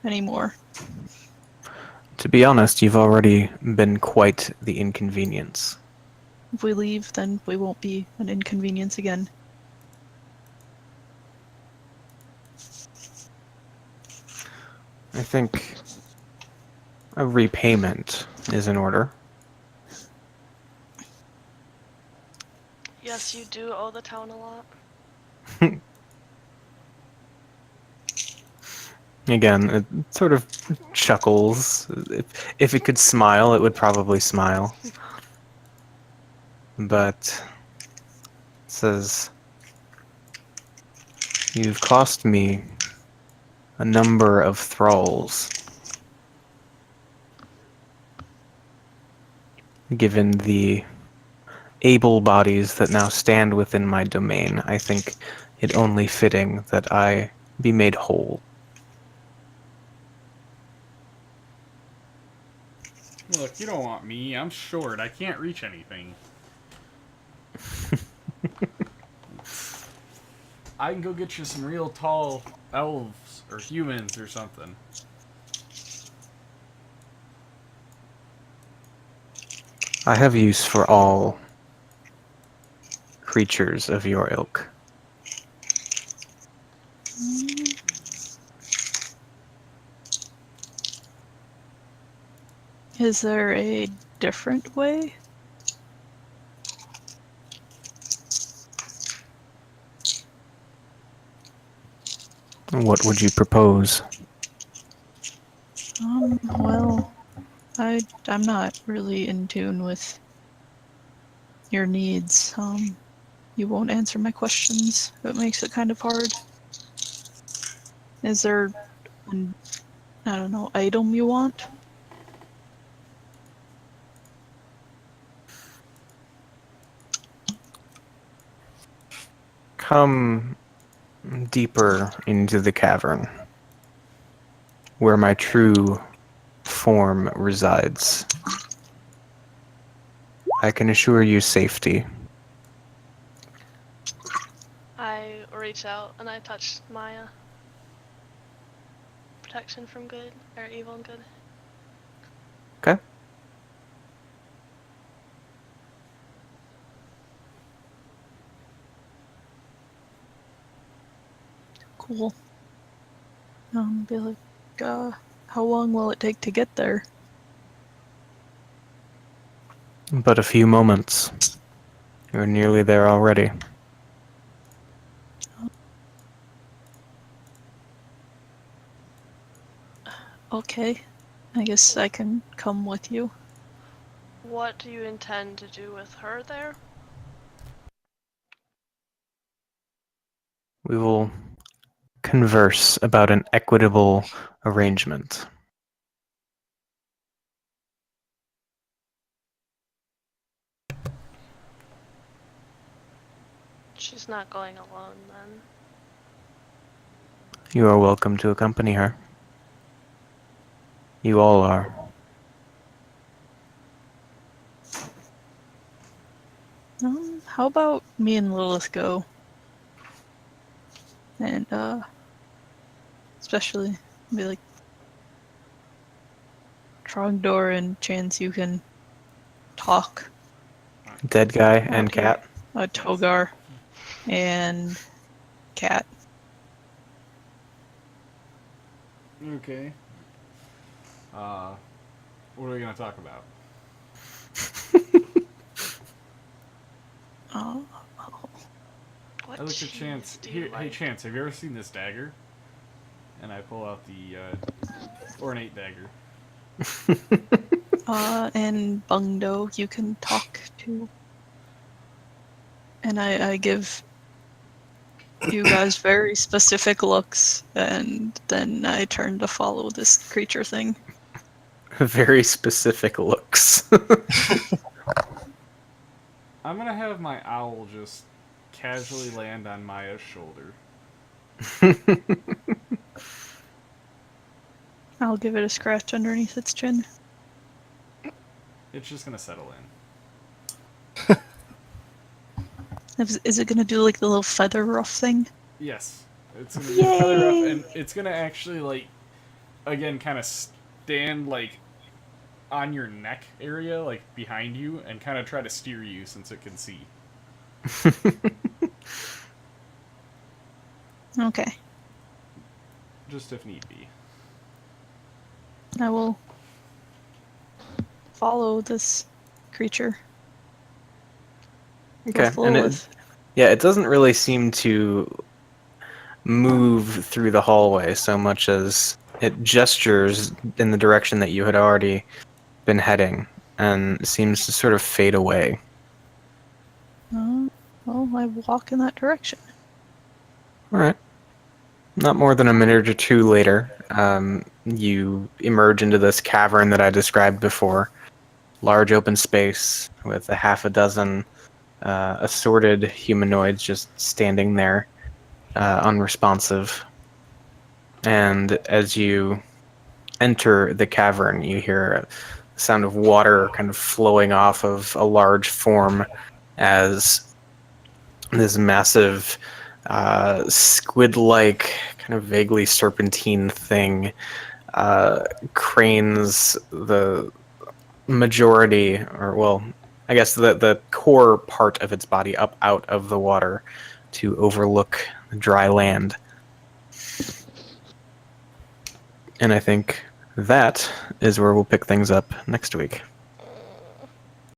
anymore. To be honest, you've already been quite the inconvenience. If we leave, then we won't be an inconvenience again. I think a repayment is in order. Yes, you do owe the town a lot. Again, it sort of chuckles. If it could smile, it would probably smile. But it says, "You've cost me a number of thralls. Given the able bodies that now stand within my domain, I think it only fitting that I be made whole." Look, you don't want me. I'm short. I can't reach anything. I can go get you some real tall elves or humans or something. I have use for all creatures of your ilk. Is there a different way? What would you propose? Well, I'm not really in tune with your needs. You won't answer my questions. It makes it kind of hard. Is there an, I don't know, item you want? Come deeper into the cavern, where my true form resides. I can assure you safety. I reach out and I touch Maya. Protection from good, or evil and good. Okay? Cool. Be like, how long will it take to get there? But a few moments. You're nearly there already. Okay. I guess I can come with you. What do you intend to do with her there? We will converse about an equitable arrangement. She's not going alone then. You are welcome to accompany her. You all are. How about me and Lilith go? And, especially, be like, Trogdor and Chance, you can talk. Dead guy and Okay. cat. Togar and Cat. Okay. What are we gonna talk about? Oh, What I look at cheese Chance. do you Here, hey like? Chance, have you ever seen this dagger? And I pull out the ornate dagger. and Bungdo, you can talk to. And I give you guys very specific looks, and then I turn to follow this creature thing. Very specific looks. I'm gonna have my owl just casually land on Maya's shoulder. I'll give it a scratch underneath its chin. It's just gonna settle in. Is it gonna do like the little feather ruff thing? Yes, it's gonna be feather up, Yay! and it's gonna actually like, again, kind of stand like on your neck area, like behind you, and kind of try to steer you since it can see. Okay, Just if need be. I will follow this creature. Okay, With and Lilith. it doesn't really seem to move through the hallway so much as it gestures in the direction that you had already been heading and seems to sort of fade away. Well, I walk in that direction. Alright. Not more than a minute or two later, you emerge into this cavern that I described before. Large open space with a half a dozen assorted humanoids just standing there, unresponsive. And as you enter the cavern, you hear a sound of water kind of flowing off of a large form as this massive squid-like, kind of vaguely serpentine thing cranes the majority, or well, I guess the core part of its body up out of the water to overlook the dry land. And I think that is where we'll pick things up next week.